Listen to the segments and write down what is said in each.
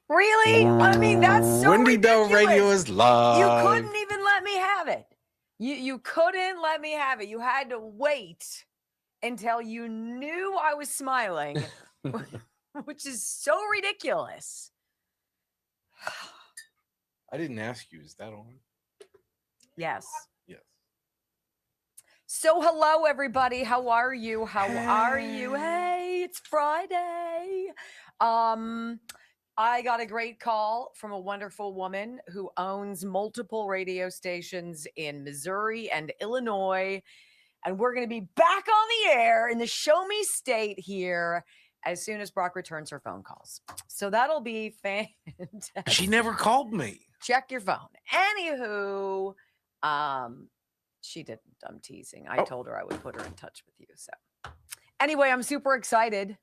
Really? I mean, that's so Wendy ridiculous. Radio is live. You couldn't even let me have it. You couldn't let me have it. You had to wait until you knew I was smiling, which is so ridiculous. I didn't ask you. Is that on? Yes. Yes. So hello, everybody. How are you? How are you? Hey, it's Friday. I got a great call from a wonderful woman who owns multiple radio stations in Missouri and Illinois. And we're going to be back on the air in the Show Me State here as soon as Brock returns her phone calls. So that'll be fantastic. She never called me. Check your phone. Anywho, she didn't. I'm teasing. I told her I would put her in touch with you. So anyway, I'm super excited.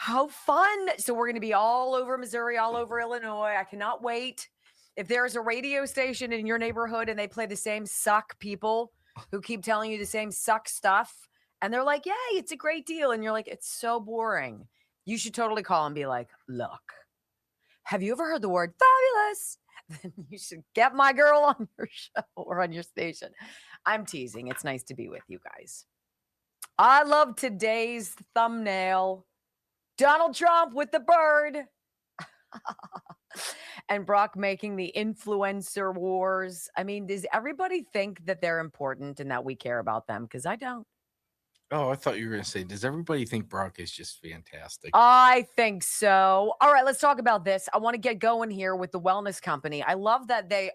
How fun. So we're going to be all over Missouri, all over Illinois. I cannot wait. If there's a radio station in your neighborhood and they play the same suck people who keep telling you the same suck stuff, and they're like, yay, it's a great deal. And you're like, it's so boring. You should totally call and be like, look, have you ever heard the word fabulous? Then you should get my girl on your show or on your station. I'm teasing. It's nice to be with you guys. I love today's thumbnail. Donald Trump with the bird. And Brock making the influencer wars. I mean, does everybody think that they're important and that we care about them? Because I don't. Oh, I thought you were going to say, does everybody think Brock is just fantastic? I think so. All right, let's talk about this. I want to get going here with the wellness company. I love that they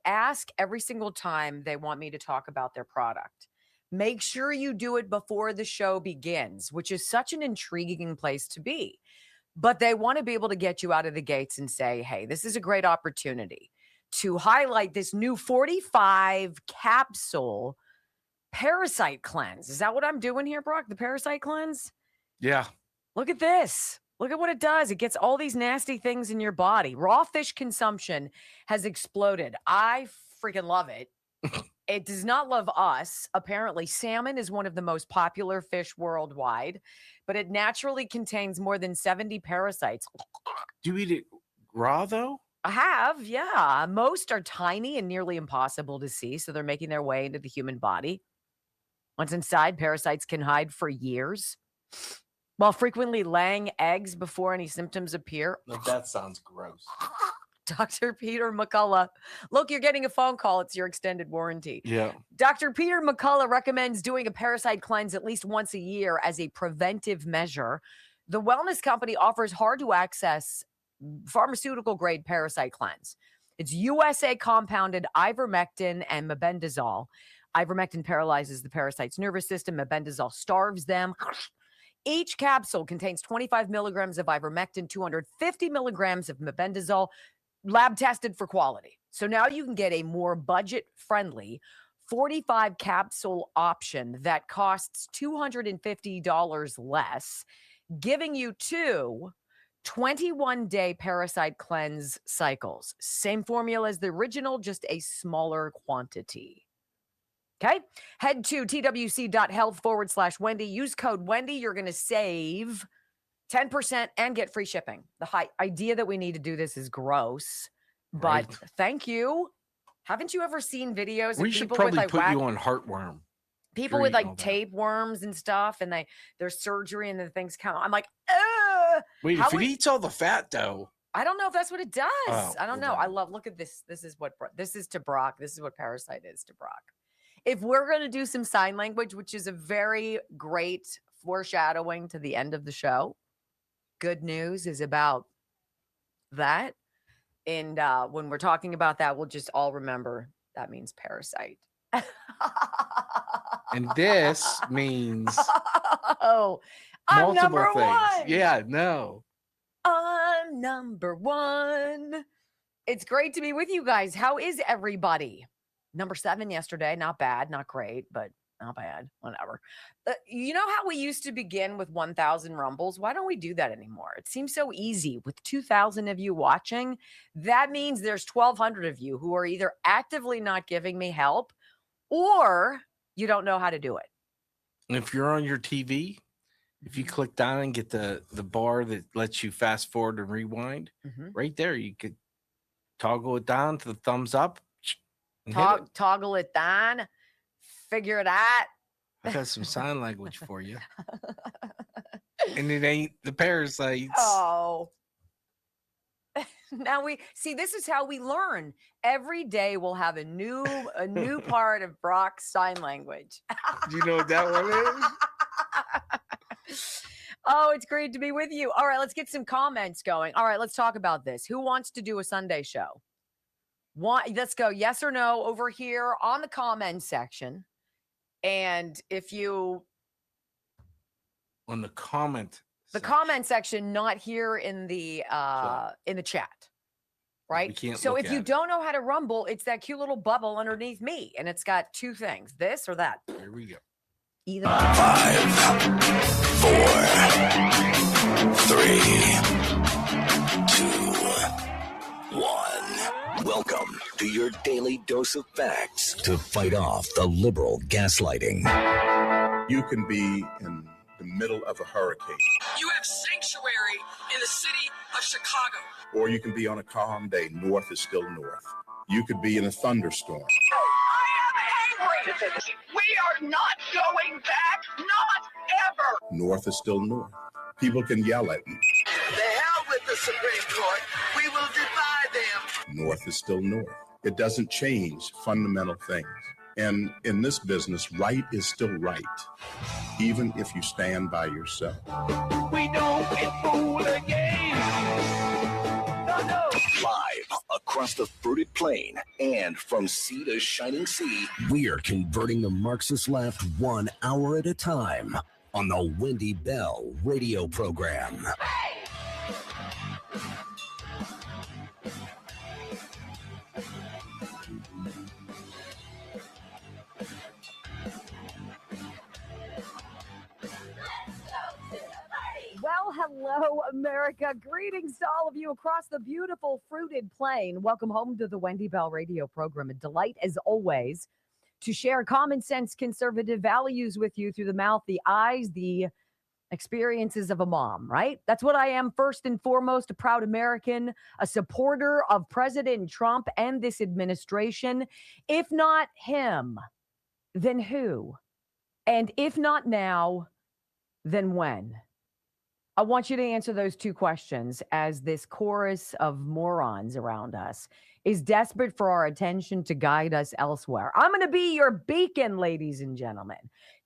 ask every single time they want me to talk about their product. Make sure you do it before the show begins, which is such an intriguing place to be. But they want to be able to get you out of the gates and say, hey, this is a great opportunity to highlight this new 45 capsule parasite cleanse. Is that what I'm doing here, Brock? The parasite cleanse? Yeah. Look at this. Look at what it does. It gets all these nasty things in your body. Raw fish consumption has exploded. I freaking love it. It does not love us. Apparently, salmon is one of the most popular fish worldwide, but it naturally contains more than 70 parasites. Do you eat it raw, though? I have, yeah. Most are tiny and nearly impossible to see, so they're making their way into the human body. Once inside, parasites can hide for years, while frequently laying eggs before any symptoms appear. That sounds gross. Dr. Peter McCullough. Look, you're getting a phone call. It's your extended warranty. Yeah. Dr. Peter McCullough recommends doing a parasite cleanse at least once a year as a preventive measure. The wellness company offers hard-to-access pharmaceutical-grade parasite cleanse. It's USA compounded ivermectin and mebendazole. Ivermectin paralyzes the parasite's nervous system. Mebendazole starves them. Each capsule contains 25 milligrams of ivermectin, 250 milligrams of mebendazole, lab tested for quality. So now you can get a more budget-friendly 45 capsule option that costs $250 less, giving you 2 21-day parasite cleanse cycles. Same formula as the original, just a smaller quantity. Okay, head to twc.health/Wendy. Use code Wendy. You're going to save 10% and get free shipping. The idea that we need to do this is gross, but thank you. Haven't you ever seen videos of we should people probably with put you on heartworm. People with like tapeworms and stuff, and their surgery and the things come. I'm like, ugh. Wait, if it eats all the fat, though. I don't know if that's what it does. Oh, I don't know. Look at this. This is to Brock. This is what parasite is to Brock. If we're going to do some sign language, which is a very great foreshadowing to the end of the show, good news is about that. And when we're talking about that, we'll just all remember that means parasite. And this means I'm number things. one. Yeah, no. I'm number one. It's great to be with you guys. How is everybody? Number 7 yesterday. Not bad, not great, but not bad. Whatever. You know how we used to begin with 1,000 rumbles? Why don't we do that anymore? It seems so easy. With 2,000 of you watching, that means there's 1,200 of you who are either actively not giving me help or you don't know how to do it. And if you're on your TV If you click down and get the bar that lets you fast forward and rewind, right there, you could toggle it down to the thumbs up. And Toggle it down. Figure it out. I got some sign language for you. And it ain't the parasites. Oh. Now we see, this is how we learn. Every day we'll have a new part of Brock's sign language. Do you know what that one is? Oh, it's great to be with you. All right, let's get some comments going. All right, let's talk about this. Who wants to do a Sunday show? Let's go yes or no over here on the comment section. And if you on the comment section, not here in the chat. Right? So if you don't know how to rumble, it's that cute little bubble underneath me. And it's got two things, this or that. Here we go. Either 5, 4, 3, 2, 1. Welcome to your daily dose of facts to fight off the liberal gaslighting. You can be in the middle of a hurricane. You have sanctuary in the city of Chicago. Or you can be on a calm day. North is still north. You could be in a thunderstorm. I am angry. We are not going back. Not ever. North is still north. People can yell at me. The hell with the Supreme Court. We will defy them. North is still north. It doesn't change fundamental things. And in this business, right is still right, even if you stand by yourself. We don't get fooled again. No. Live across the fruited plain and from sea to shining sea, we are converting the Marxist left 1 hour at a time on the Wendy Bell radio program. Well, hello, America. Greetings to all of you across the beautiful fruited plain. Welcome home to the Wendy Bell radio program. A delight, as always, to share common sense conservative values with you through the mouth, the eyes, the experiences of a mom, right? That's what I am first and foremost, a proud American, a supporter of President Trump and this administration. If not him, then who? And if not now, then when? I want you to answer those two questions as this chorus of morons around us is desperate for our attention to guide us elsewhere. I'm going to be your beacon, ladies and gentlemen,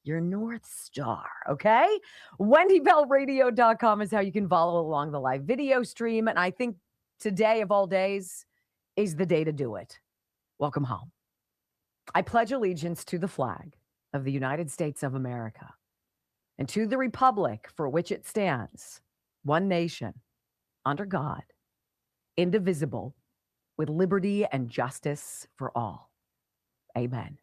your North Star, okay? WendyBellRadio.com is how you can follow along the live video stream. And I think today of all days is the day to do it. Welcome home. I pledge allegiance to the flag of the United States of America and to the republic for which it stands, one nation, under God, indivisible, with liberty and justice for all. Amen.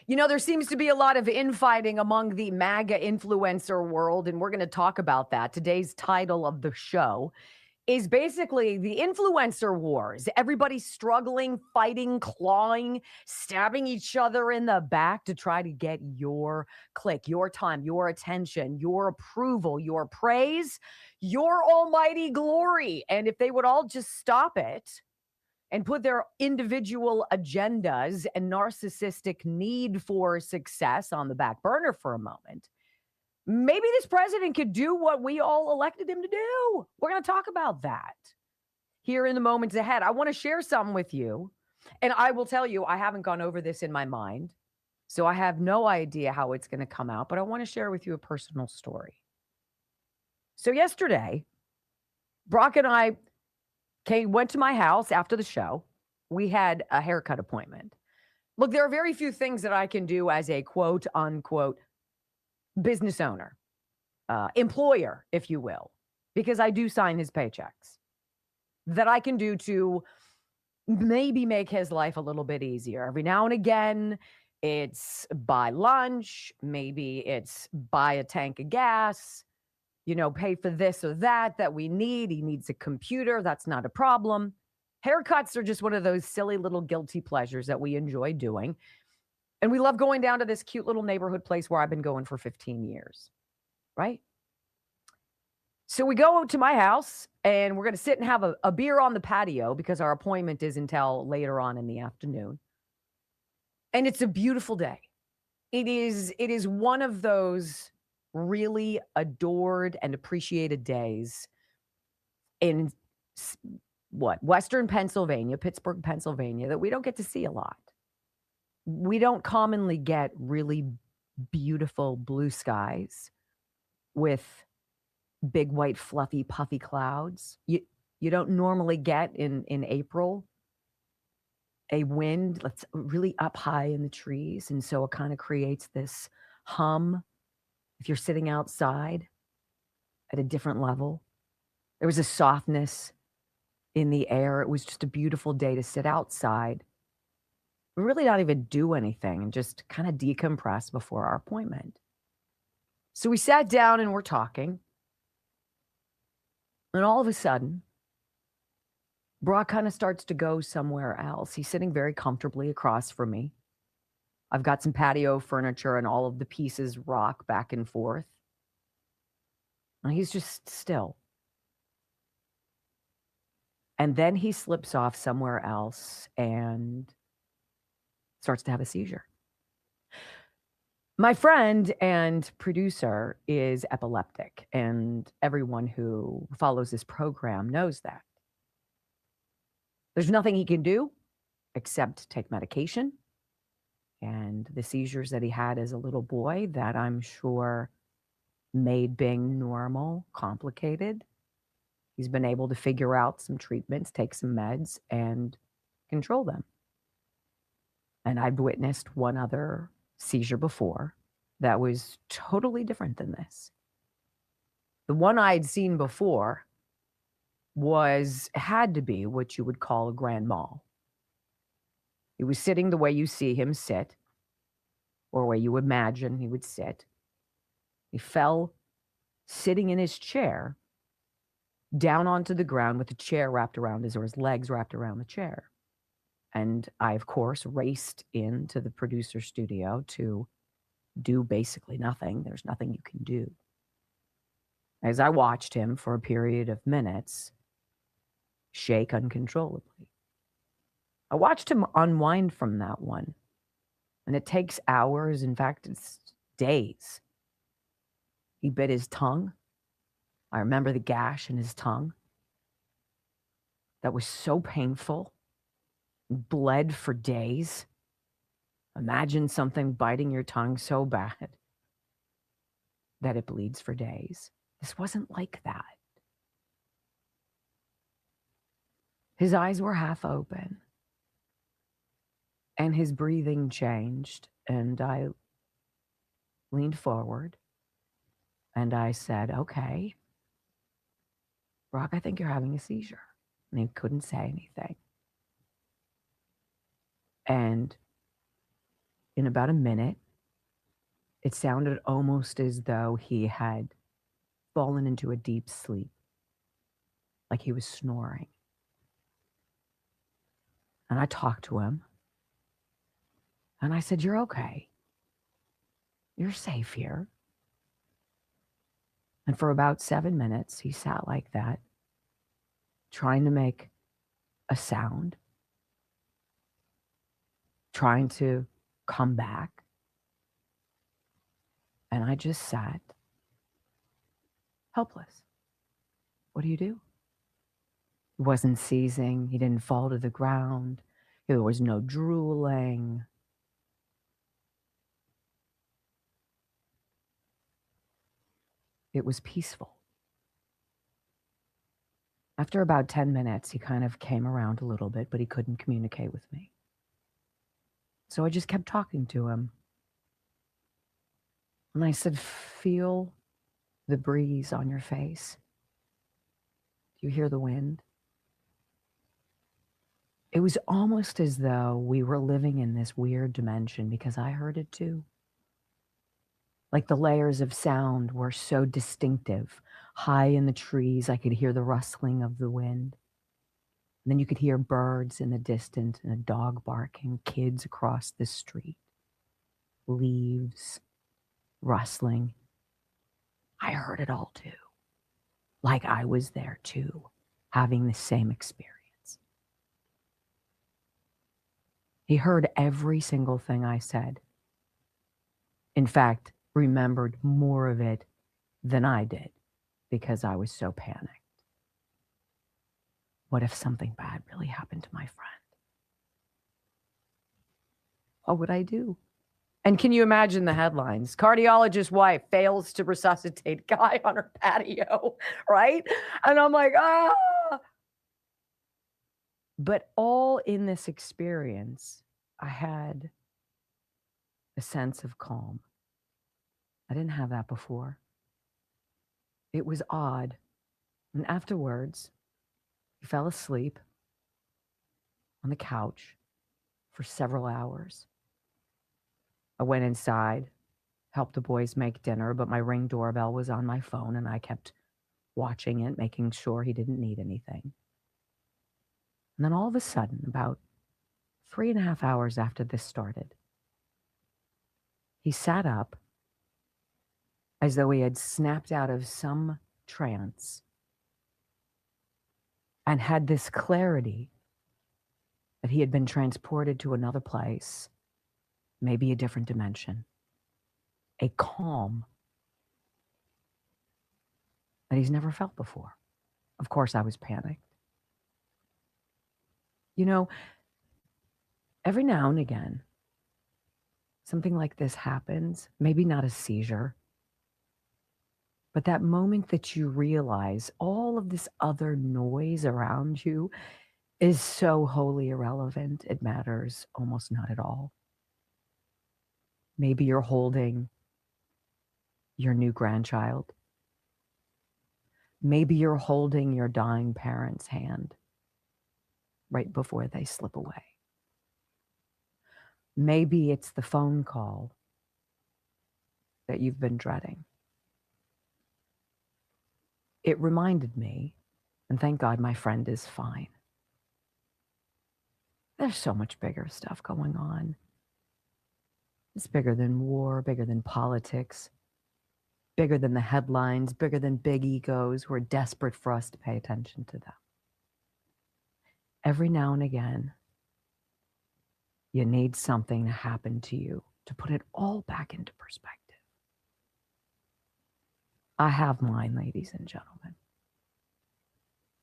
You know, there seems to be a lot of infighting among the MAGA influencer world, and we're going to talk about that. Today's title of the show is basically the influencer wars. Everybody's struggling, fighting, clawing, stabbing each other in the back to try to get your click, your time, your attention, your approval, your praise, your almighty glory. And if they would all just stop it and put their individual agendas and narcissistic need for success on the back burner for a moment, maybe this president could do what we all elected him to do. We're going to talk about that here in the moments ahead. I want to share something with you, and I will tell you, I haven't gone over this in my mind, so I have no idea how it's going to come out, but I want to share with you a personal story. So yesterday, Brock and I went to my house after the show. We had a haircut appointment. Look, there are very few things that I can do as a quote unquote business owner, employer, if you will, because I do sign his paychecks, that I can do to maybe make his life a little bit easier. Every now and again, it's buy lunch, maybe it's buy a tank of gas, you know, pay for this or that we need. He needs a computer. That's not a problem. Haircuts are just one of those silly little guilty pleasures that we enjoy doing. And we love going down to this cute little neighborhood place where I've been going for 15 years. right? So we go to my house and we're going to sit and have a beer on the patio because our appointment is until later on in the afternoon. And it's a beautiful day. It is one of those really adored and appreciated days in Western Pennsylvania, Pittsburgh, Pennsylvania, that we don't get to see a lot. We don't commonly get really beautiful blue skies with big white fluffy puffy clouds. You don't normally get in April a wind that's really up high in the trees, and so it kind of creates this hum if you're sitting outside at a different level. There was a softness in the air. It was just a beautiful day to sit outside, really not even do anything, and just kind of decompress before our appointment. So we sat down and we're talking. And all of a sudden, Brock kind of starts to go somewhere else. He's sitting very comfortably across from me. I've got some patio furniture and all of the pieces rock back and forth. And he's just still. And then he slips off somewhere else and starts to have a seizure. My friend and producer is epileptic, and everyone who follows this program knows that. There's nothing he can do except take medication. And the seizures that he had as a little boy that I'm sure made being normal complicated. He's been able to figure out some treatments, take some meds, and control them. And I've witnessed one other seizure before that was totally different than this. The one I'd seen before had to be what you would call a grand mal. He was sitting the way you see him sit, or where you imagine he would sit. He fell sitting in his chair down onto the ground with the chair wrapped around or his legs wrapped around the chair. And I, of course, raced into the producer studio to do basically nothing. There's nothing you can do. As I watched him for a period of minutes shake uncontrollably. I watched him unwind from that one. And it takes hours. In fact, it's days. He bit his tongue. I remember the gash in his tongue. That was so painful. Bled for days. Imagine something biting your tongue so bad that it bleeds for days. This wasn't like that. His eyes were half open. And his breathing changed. And I leaned forward. And I said, okay, Brock, I think you're having a seizure. And he couldn't say anything. And in about a minute, it sounded almost as though he had fallen into a deep sleep, like he was snoring. And I talked to him. And I said, you're okay. You're safe here. And for about 7 minutes, he sat like that, trying to make a sound, trying to come back. And I just sat helpless. What do you do? He wasn't seizing. He didn't fall to the ground. There was no drooling. It was peaceful. After about 10 minutes, he kind of came around a little bit, but he couldn't communicate with me. So I just kept talking to him. And I said, feel the breeze on your face. Do you hear the wind? It was almost as though we were living in this weird dimension because I heard it too. Like the layers of sound were so distinctive. High in the trees, I could hear the rustling of the wind. And then you could hear birds in the distance and a dog barking, kids across the street, leaves rustling. I heard it all too. Like I was there too, having the same experience. He heard every single thing I said. In fact, remembered more of it than I did because I was so panicked. What if something bad really happened to my friend? What would I do? And can you imagine the headlines? Cardiologist wife fails to resuscitate guy on her patio, right? And I'm like, ah. But all in this experience, I had a sense of calm. I didn't have that before. It was odd. And afterwards, he fell asleep on the couch for several hours. I went inside, helped the boys make dinner, but my Ring doorbell was on my phone and I kept watching it, making sure he didn't need anything. And then all of a sudden, about 3.5 hours after this started, he sat up as though he had snapped out of some trance and had this clarity that he had been transported to another place, maybe a different dimension, a calm that he's never felt before. Of course, I was panicked. You know, every now and again, something like this happens, maybe not a seizure, but that moment that you realize all of this other noise around you is so wholly irrelevant, it matters almost not at all. Maybe you're holding your new grandchild. Maybe you're holding your dying parent's hand right before they slip away. Maybe it's the phone call that you've been dreading. It reminded me, and thank God my friend is fine. There's so much bigger stuff going on. It's bigger than war, bigger than politics, bigger than the headlines, bigger than big egos who are desperate for us to pay attention to them. Every now and again, you need something to happen to you to put it all back into perspective. I have mine, ladies and gentlemen.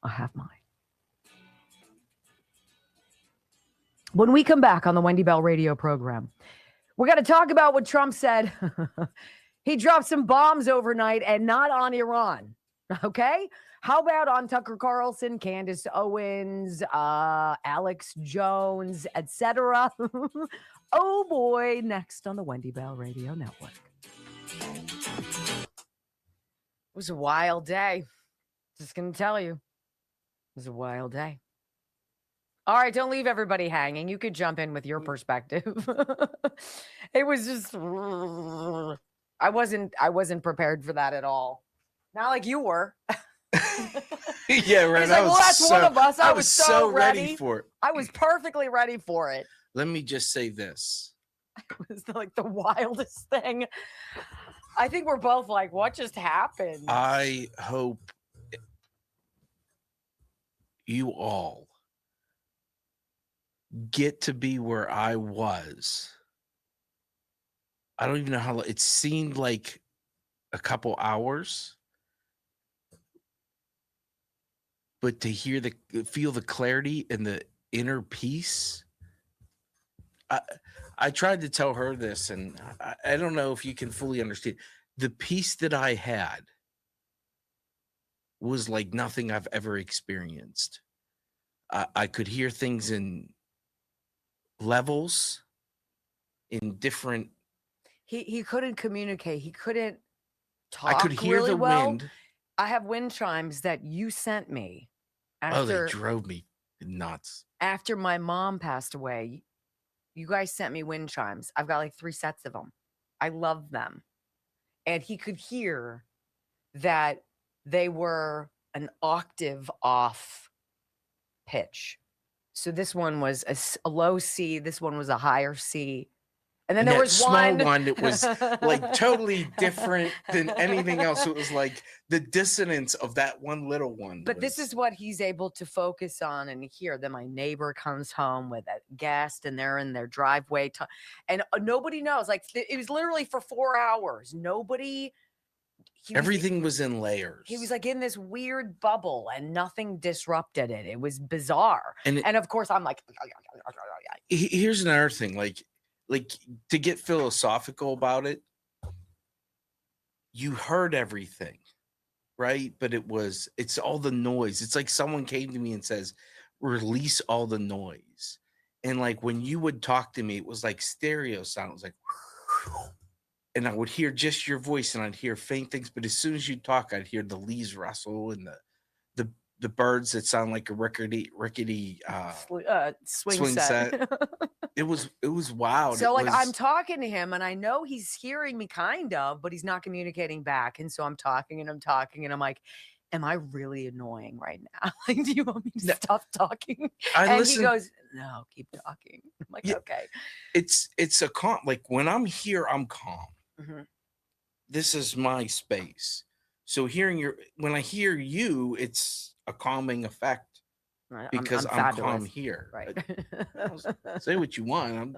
I have mine. When we come back on the Wendy Bell radio program, we're going to talk about what Trump said. He dropped some bombs overnight and not on Iran. Okay? How about on Tucker Carlson, Candace Owens, Alex Jones, etc.? Oh boy, next on the Wendy Bell Radio Network. It was a wild day. Just going to tell you. It was a wild day. All right, don't leave everybody hanging. You could jump in with your perspective. It was just I wasn't prepared for that at all. Not like you were. Yeah, right. He's like, well, that's one of us. I was so ready for it. I was perfectly ready for it. Let me just say this. It was like the wildest thing. I think we're both like, what just happened? I hope you all get to be where I was. I don't even know how it seemed like a couple hours, but to feel the clarity and the inner peace. I tried to tell her this, and I don't know if you can fully understand. The peace that I had was like nothing I've ever experienced. I could hear things in levels, in different. He couldn't communicate. He couldn't talk. I could hear really the well. wind. I have wind chimes that you sent me. They drove me nuts. After my mom passed away, you guys sent me wind chimes. I've got like 3 sets of them. I love them. And he could hear that they were an octave off pitch. So this one was a low C. This one was a higher C. And then And there that was small one that was like totally different than anything else. It was like the dissonance of that one little one. But this is what he's able to focus on and hear. Then my neighbor comes home with a guest and they're in their driveway. And nobody knows. Like it was literally for 4 hours. Everything was in layers. He was like in this weird bubble and nothing disrupted it. It was bizarre. And of course, I'm like, here's another thing. Like to get philosophical about it, you heard everything, right? But it's all the noise. It's like someone came to me and says, release all the noise. And like when you would talk to me, it was like stereo sound. It was like, and I would hear just your voice and I'd hear faint things. But as soon as you talk, I'd hear the leaves rustle and the birds that sound like a rickety swing set. It was wild. So I'm talking to him and I know he's hearing me kind of, but he's not communicating back. And so I'm talking and I'm like, am I really annoying right now? Like, do you want me to stop talking? He goes, no, keep talking. I'm like, okay. It's a calm. Like when I'm here, I'm calm. Mm-hmm. This is my space. So when I hear you, it's a calming effect because I'm calm here. Right. Say what you want.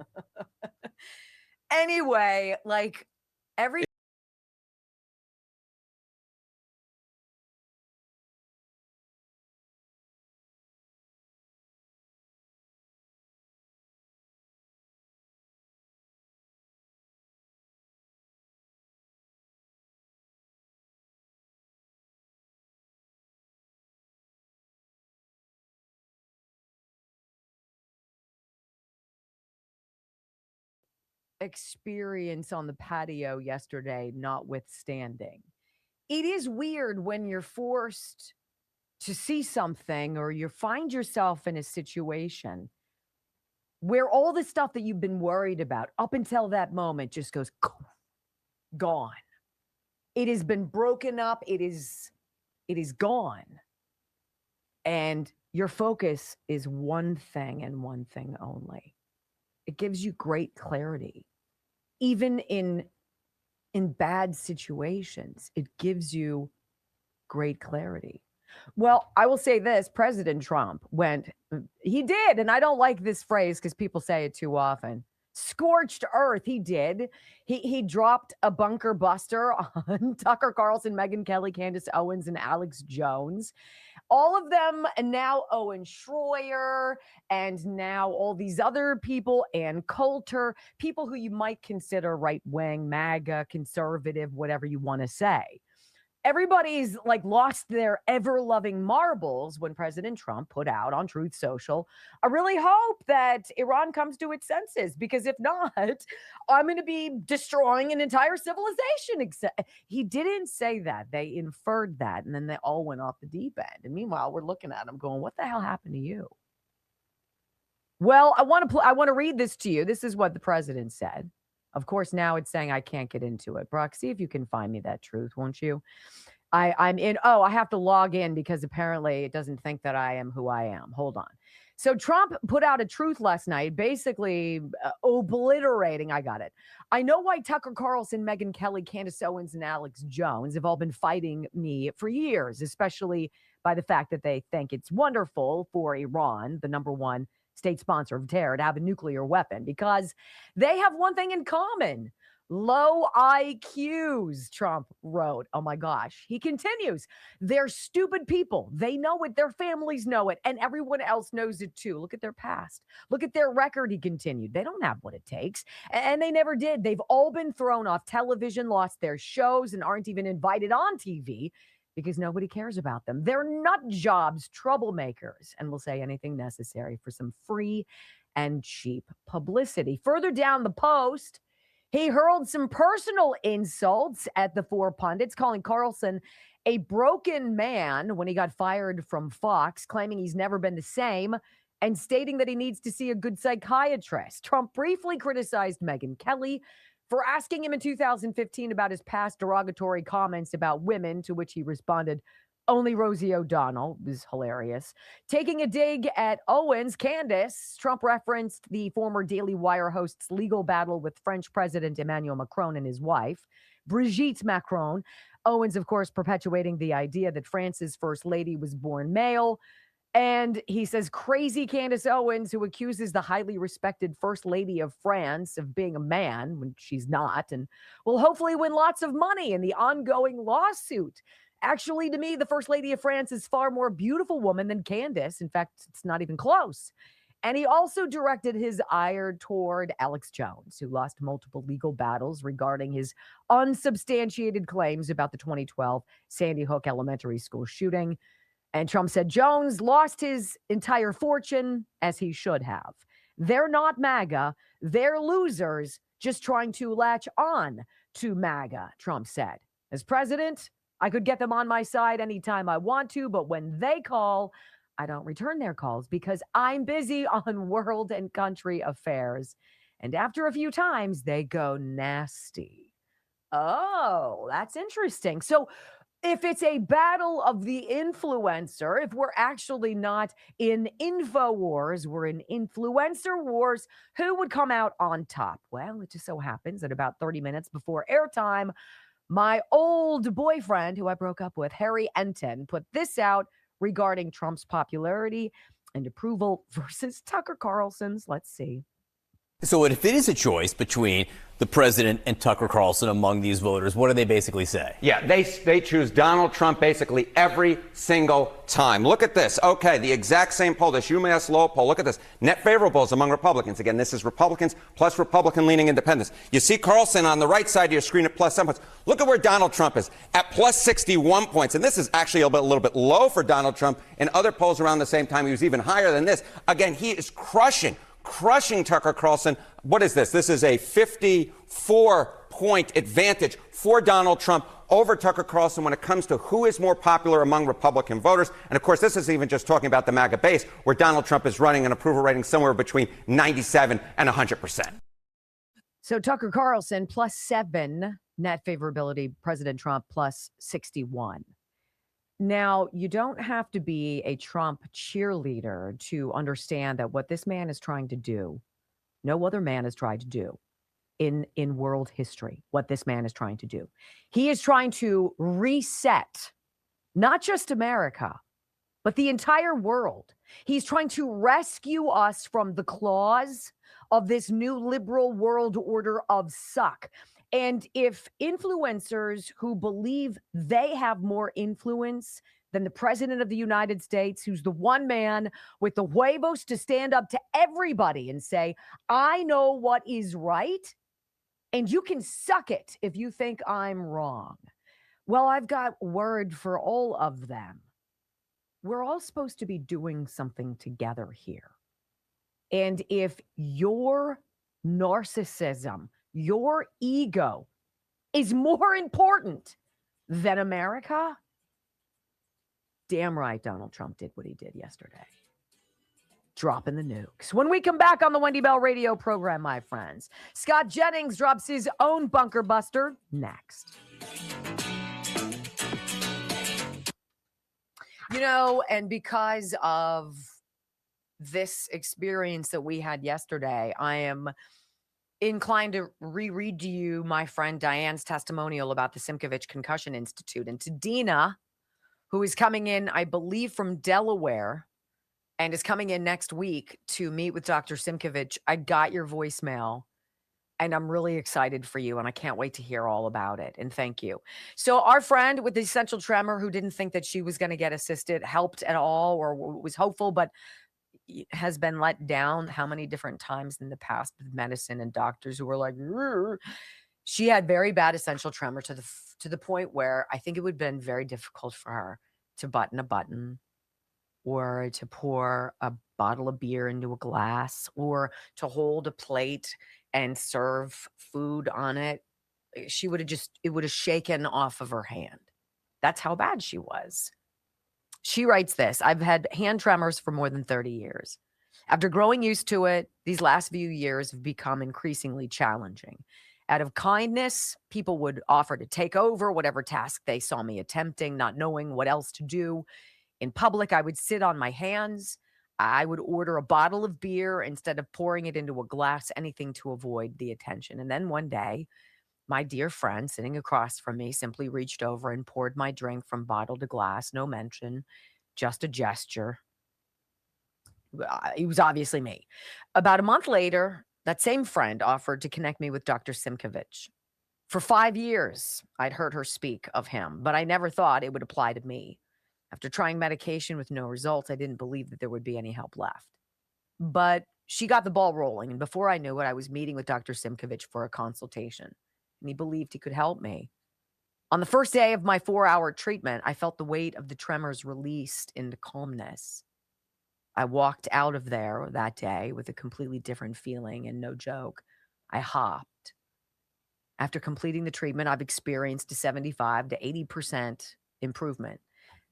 Anyway, like every experience on the patio yesterday notwithstanding, it is weird when you're forced to see something or you find yourself in a situation where all the stuff that you've been worried about up until that moment just goes gone. It has been broken up. It is gone. And your focus is one thing and one thing only. It gives you great clarity. Even in bad situations, it gives you great clarity. Well, I will say this, President Trump he did, and I don't like this phrase because people say it too often, scorched earth. He did. He dropped a bunker buster on Tucker Carlson, Megyn Kelly, Candace Owens, and Alex Jones. All of them, and now Owen Schroyer, and now all these other people, Ann Coulter, people who you might consider right-wing, MAGA, conservative, whatever you want to say. Everybody's like lost their ever-loving marbles when President Trump put out on Truth Social, I really hope that Iran comes to its senses, because if not, I'm going to be destroying an entire civilization. He didn't say that. They inferred that, and then they all went off the deep end. And meanwhile, we're looking at them going, what the hell happened to you? Well, I want to read this to you. This is what the president said. Of course, now it's saying I can't get into it. Brock, see if you can find me that truth, won't you? I'm in. Oh, I have to log in because apparently it doesn't think that I am who I am. Hold on. So Trump put out a truth last night, basically obliterating. I got it. I know why Tucker Carlson, Megyn Kelly, Candace Owens, and Alex Jones have all been fighting me for years, especially by the fact that they think it's wonderful for Iran, the number one state sponsor of terror, to have a nuclear weapon, because they have one thing in common: low IQs, Trump wrote. Oh my gosh. He continues. They're stupid people. They know it. Their families know it. And everyone else knows it too. Look at their past. Look at their record, he continued. They don't have what it takes. And they never did. They've all been thrown off television, lost their shows, and aren't even invited on TV because nobody cares about them. They're nut jobs, troublemakers, and will say anything necessary for some free and cheap publicity. Further down the post, he hurled some personal insults at the four pundits, calling Carlson a broken man when he got fired from Fox, claiming he's never been the same, and stating that he needs to see a good psychiatrist. Trump briefly criticized Megyn Kelly for asking him in 2015 about his past derogatory comments about women, to which he responded, Only Rosie O'Donnell was hilarious. Taking a dig at Owens, Candace, Trump referenced the former Daily Wire host's legal battle with French President Emmanuel Macron and his wife, Brigitte Macron. Owens, of course, perpetuating the idea that France's first lady was born male. And he says, crazy Candace Owens, who accuses the highly respected First Lady of France of being a man when she's not, and will hopefully win lots of money in the ongoing lawsuit. Actually, to me, the First Lady of France is far more beautiful woman than Candace. In fact, it's not even close. And he also directed his ire toward Alex Jones, who lost multiple legal battles regarding his unsubstantiated claims about the 2012 Sandy Hook Elementary School shooting. And Trump said Jones lost his entire fortune, as he should have. They're not MAGA. They're losers just trying to latch on to MAGA, Trump said. As president, I could get them on my side anytime I want to, but when they call, I don't return their calls because I'm busy on world and country affairs. And after a few times, they go nasty. Oh, that's interesting. So if it's a battle of the influencer, if we're actually not in info wars, we're in influencer wars, who would come out on top? Well, it just so happens that about 30 minutes before airtime, my old boyfriend, who I broke up with, Harry Enton, put this out regarding Trump's popularity and approval versus Tucker Carlson's. Let's see. So if it is a choice between the president and Tucker Carlson among these voters, what do they basically say? Yeah, they choose Donald Trump basically every single time. Look at this. Okay, the exact same poll, this UMass Lowell poll. Look at this. Net favorables among Republicans. Again, this is Republicans plus Republican-leaning independents. You see Carlson on the right side of your screen at +7 points. Look at where Donald Trump is at +61 points. And this is actually a little bit low for Donald Trump. In other polls around the same time, he was even higher than this. Again, he is crushing Tucker Carlson. What is this? This is a 54-point advantage for Donald Trump over Tucker Carlson when it comes to who is more popular among Republican voters. And of course, this is even just talking about the MAGA base, where Donald Trump is running an approval rating somewhere between 97 and 100%. So Tucker Carlson +7 net favorability, President Trump +61. Now, you don't have to be a Trump cheerleader to understand that what this man is trying to do, no other man has tried to do in world history, what this man is trying to do. He is trying to reset not just America, but the entire world. He's trying to rescue us from the claws of this new liberal world order of suck. And if influencers who believe they have more influence than the president of the United States, who's the one man with the huevos to stand up to everybody and say, I know what is right, and you can suck it if you think I'm wrong. Well, I've got word for all of them. We're all supposed to be doing something together here. And if your narcissism, your ego is more important than America, damn right Donald Trump did what he did yesterday. Dropping the nukes. When we come back on the Wendy Bell radio program, my friends, Scott Jennings drops his own bunker buster next. You know, and because of this experience that we had yesterday, I am inclined to reread to you my friend Diane's testimonial about the Simkovich Concussion Institute. And to Dina, who is coming in, I believe, from Delaware and is coming in next week to meet with Dr. Simkovich, I got your voicemail and I'm really excited for you and I can't wait to hear all about it. And thank you. So our friend with the essential tremor who didn't think that she was going to get assisted helped at all or was hopeful, but has been let down how many different times in the past with medicine and doctors who were like, rrr. She had very bad essential tremor to the point where I think it would have been very difficult for her to button a button or to pour a bottle of beer into a glass or to hold a plate and serve food on it. It would have shaken off of her hand. That's how bad she was. She writes this: I've had hand tremors for more than 30 years. After growing used to it, these last few years have become increasingly challenging. Out of kindness, people would offer to take over whatever task they saw me attempting, not knowing what else to do. In public, I would sit on my hands. I would order a bottle of beer instead of pouring it into a glass, anything to avoid the attention. And then one day, my dear friend sitting across from me simply reached over and poured my drink from bottle to glass. No mention, just a gesture. It was obviously me. About a month later, that same friend offered to connect me with Dr. Simkovich. For 5 years, I'd heard her speak of him, but I never thought it would apply to me. After trying medication with no results, I didn't believe that there would be any help left. But she got the ball rolling, and before I knew it, I was meeting with Dr. Simkovich for a consultation, and he believed he could help me. On the first day of my 4-hour treatment, I felt the weight of the tremors released into calmness. I walked out of there that day with a completely different feeling, and no joke, I hopped. After completing the treatment, I've experienced a 75 to 80% improvement.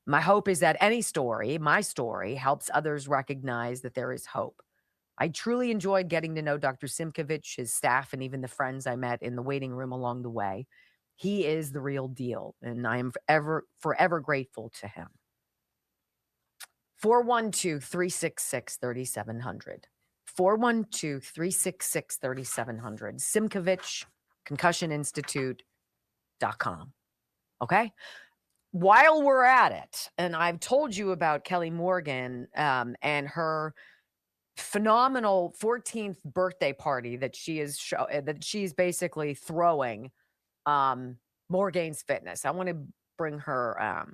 My hope is that any story, my story, helps others recognize that there is hope. I truly enjoyed getting to know Dr. Simkovich, his staff, and even the friends I met in the waiting room along the way. He is the real deal, and I am forever grateful to him. 412-366-3700. 412-366-3700. Simkovich, concussioninstitute.com. Okay? While we're at it, and I've told you about Kelly Morgan and her phenomenal 14th birthday party that she's basically throwing More Gains Fitness. I want to bring her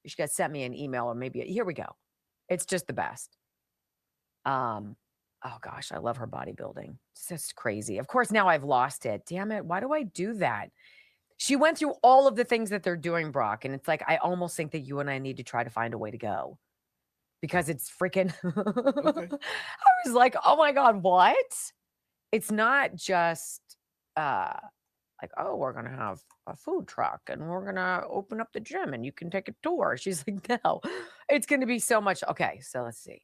she got sent me an email, or maybe here we go. It's just the best. Oh gosh, I love her bodybuilding. It's just crazy. Of course, now I've lost it. Damn it. Why do I do that? She went through all of the things that they're doing, Brock. And it's like, I almost think that you and I need to try to find a way to go. Because it's freaking, Okay. I was like, oh my God, what? It's not just like, oh, we're going to have a food truck and we're going to open up the gym and you can take a tour. She's like, no, it's going to be so much. Okay, so let's see.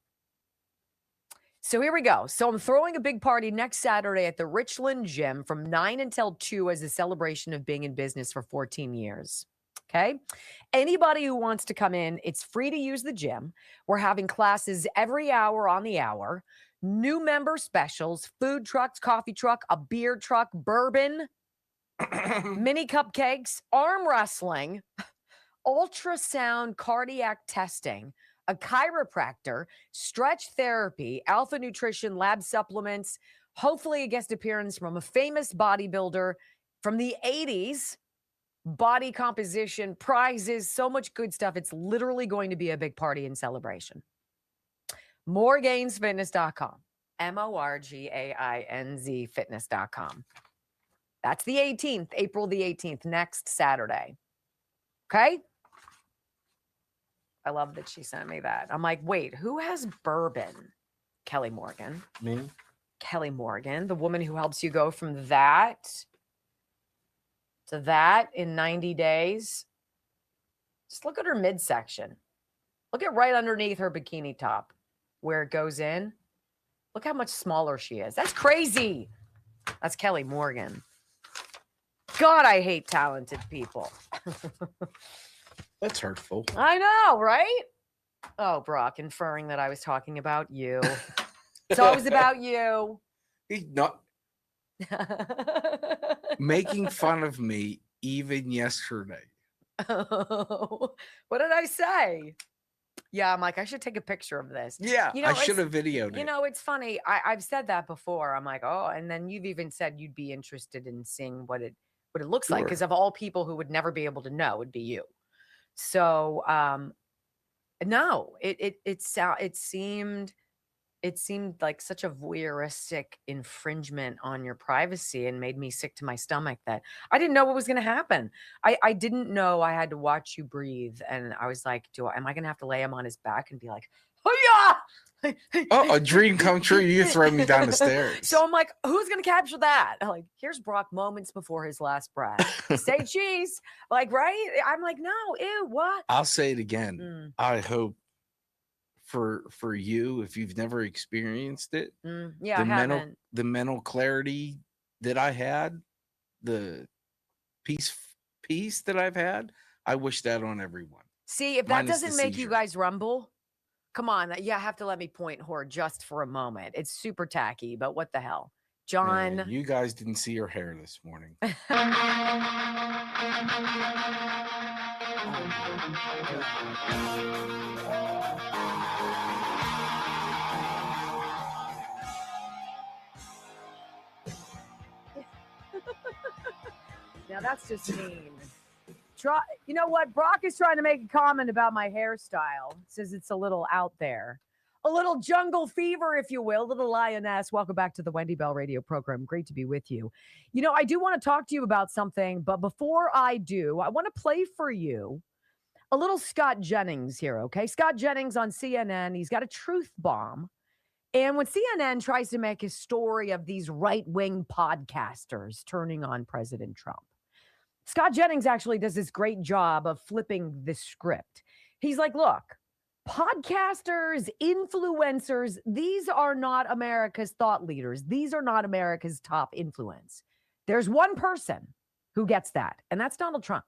So here we go. So I'm throwing a big party next Saturday at the Richland Gym from 9 until 2 as a celebration of being in business for 14 years. Okay. Anybody who wants to come in, it's free to use the gym. We're having classes every hour on the hour, new member specials, food trucks, coffee truck, a beer truck, bourbon, mini cupcakes, arm wrestling, ultrasound cardiac testing, a chiropractor, stretch therapy, alpha nutrition, lab supplements, hopefully a guest appearance from a famous bodybuilder from the 80s, body composition, prizes, so much good stuff. It's literally going to be a big party and celebration. MoreGainsFitness.com. MORGAINZ fitness.com. That's the 18th, April the 18th, next Saturday. Okay? I love that she sent me that. I'm like, wait, who has bourbon? Kelly Morgan. Me? Kelly Morgan, the woman who helps you go from that to that in 90 days. Just look at her midsection. Look at right underneath her bikini top where it goes in. Look how much smaller she is. That's crazy. That's Kelly Morgan. God, I hate talented people. That's hurtful. I know, right? Oh, Brock, inferring that I was talking about you. It's always about you. He's not making fun of me even yesterday. Oh, what did I say? Yeah, I'm like, I should take a picture of this. Yeah, You know, I should have videoed You it. know, it's funny. I've said that before. I'm like, oh, and then you've even said you'd be interested in seeing what it looks like. Sure. Because of all people who would never be able to know, would be you. So no, it seemed like such a voyeuristic infringement on your privacy and made me sick to my stomach that I didn't know what was going to happen. I didn't know I had to watch you breathe. And I was like, am I going to have to lay him on his back and be like, oh yeah. Oh, a dream come true. You throw me down the stairs. So I'm like, who's going to capture that? I'm like, here's Brock moments before his last breath. Say cheese. Like, right? I'm like, no, ew, what? I'll say it again. I hope for you, if you've never experienced it, Yeah, I haven't. the mental clarity that I had peace that I've had, I wish that on everyone. See, if that Minus the doesn't make you seizure. guys rumble, come on. You have to let me point whore just for a moment. It's super tacky, but what the hell? John. Man, you guys didn't see her hair this morning. Now that's just mean. You know what? Brock is trying to make a comment about my hairstyle. Says it's a little out there. A little jungle fever, if you will. Little lioness. Welcome back to the Wendy Bell radio program. Great to be with you. You know, I do want to talk to you about something, but before I do, I want to play for you a little Scott Jennings here, okay? Scott Jennings on CNN. He's got a truth bomb. And when CNN tries to make a story of these right-wing podcasters turning on President Trump, Scott Jennings actually does this great job of flipping the script. He's like, look, podcasters, influencers, these are not America's thought leaders. These are not America's top influence. There's one person who gets that, and that's Donald Trump.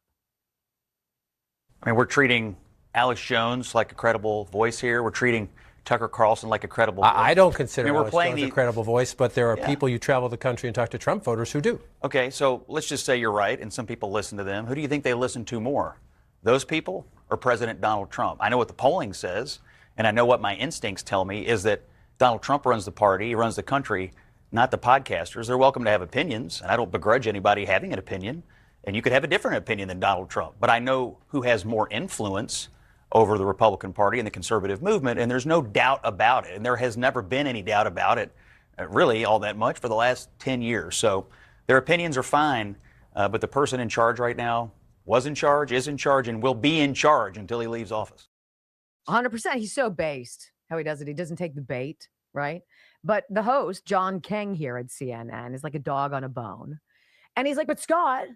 I mean, we're treating Alex Jones like a credible voice here. We're treating Tucker Carlson like a credible voice. I don't consider we're Alex playing Jones a credible voice, but there are people you travel the country and talk to Trump voters who do. Okay, so let's just say you're right, and some people listen to them. Who do you think they listen to more? Those people or President Donald Trump? I know what the polling says, and I know what my instincts tell me is that Donald Trump runs the party, he runs the country, not the podcasters. They're welcome to have opinions, and I don't begrudge anybody having an opinion, and you could have a different opinion than Donald Trump. But I know who has more influence over the Republican Party and the conservative movement, and there's no doubt about it. And there has never been any doubt about it, really, all that much for the last 10 years. So their opinions are fine, but the person in charge right now was in charge, is in charge, and will be in charge until he leaves office. 100%. He's so based how he does it. He doesn't take the bait, right? But the host, John King here at CNN, is like a dog on a bone. And he's like, but Scott,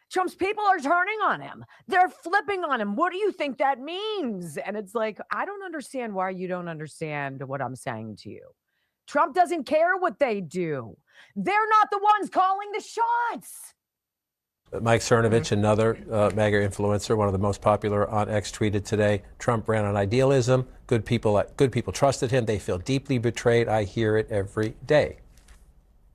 Trump's people are turning on him. They're flipping on him. What do you think that means? And it's like, I don't understand why you don't understand what I'm saying to you. Trump doesn't care what they do. They're not the ones calling the shots. Mike Cernovich, another MAGA influencer, one of the most popular on X, tweeted today, Trump ran on idealism. Good people trusted him. They feel deeply betrayed. I hear it every day.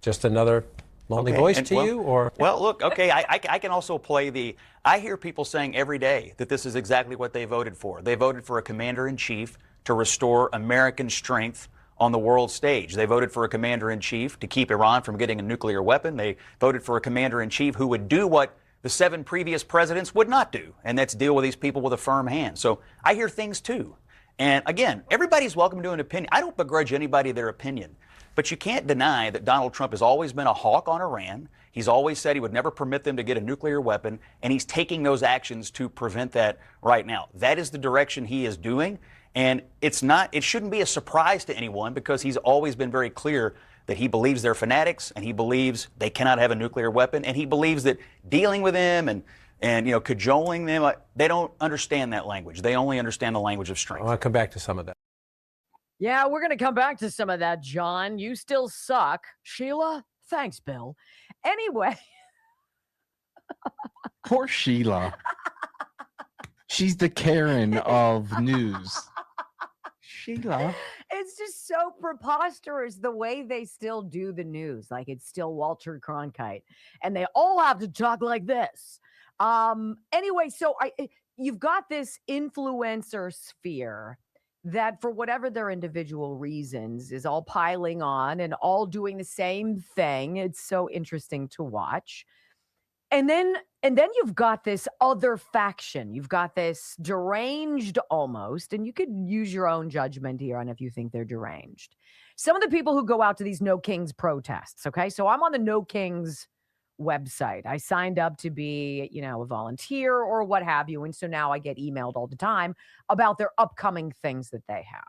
Just another lonely voice to you, or? Well, look, okay, I can also play I hear people saying every day that this is exactly what they voted for. They voted for a commander-in-chief to restore American strength on the world stage. They voted for a commander-in-chief to keep Iran from getting a nuclear weapon. They voted for a commander-in-chief who would do what the 7 previous presidents would not do, and that's deal with these people with a firm hand. So I hear things too. And again, everybody's welcome to an opinion. I don't begrudge anybody their opinion. But you can't deny that Donald Trump has always been a hawk on Iran. He's always said he would never permit them to get a nuclear weapon, and he's taking those actions to prevent that right now. That is the direction he is doing, and it shouldn't be a surprise to anyone because he's always been very clear that he believes they're fanatics, and he believes they cannot have a nuclear weapon, and he believes that dealing with them and cajoling them, they don't understand that language. They only understand the language of strength. I want to come back to some of that. Yeah, we're going to come back to some of that, John. You still suck. Sheila? Thanks, Bill. Anyway. Poor Sheila. She's the Karen of news. Sheila. It's just so preposterous the way they still do the news. Like it's still Walter Cronkite. And they all have to talk like this. Anyway, so you've got this influencer sphere that for whatever their individual reasons is all piling on and all doing the same thing. It's so interesting to watch. And then you've got this other faction. You've got this deranged almost, and you could use your own judgment here on if you think they're deranged. Some of the people who go out to these No Kings protests, okay? So I'm on the No Kings website. I signed up to be, a volunteer or what have you. And so now I get emailed all the time about their upcoming things that they have.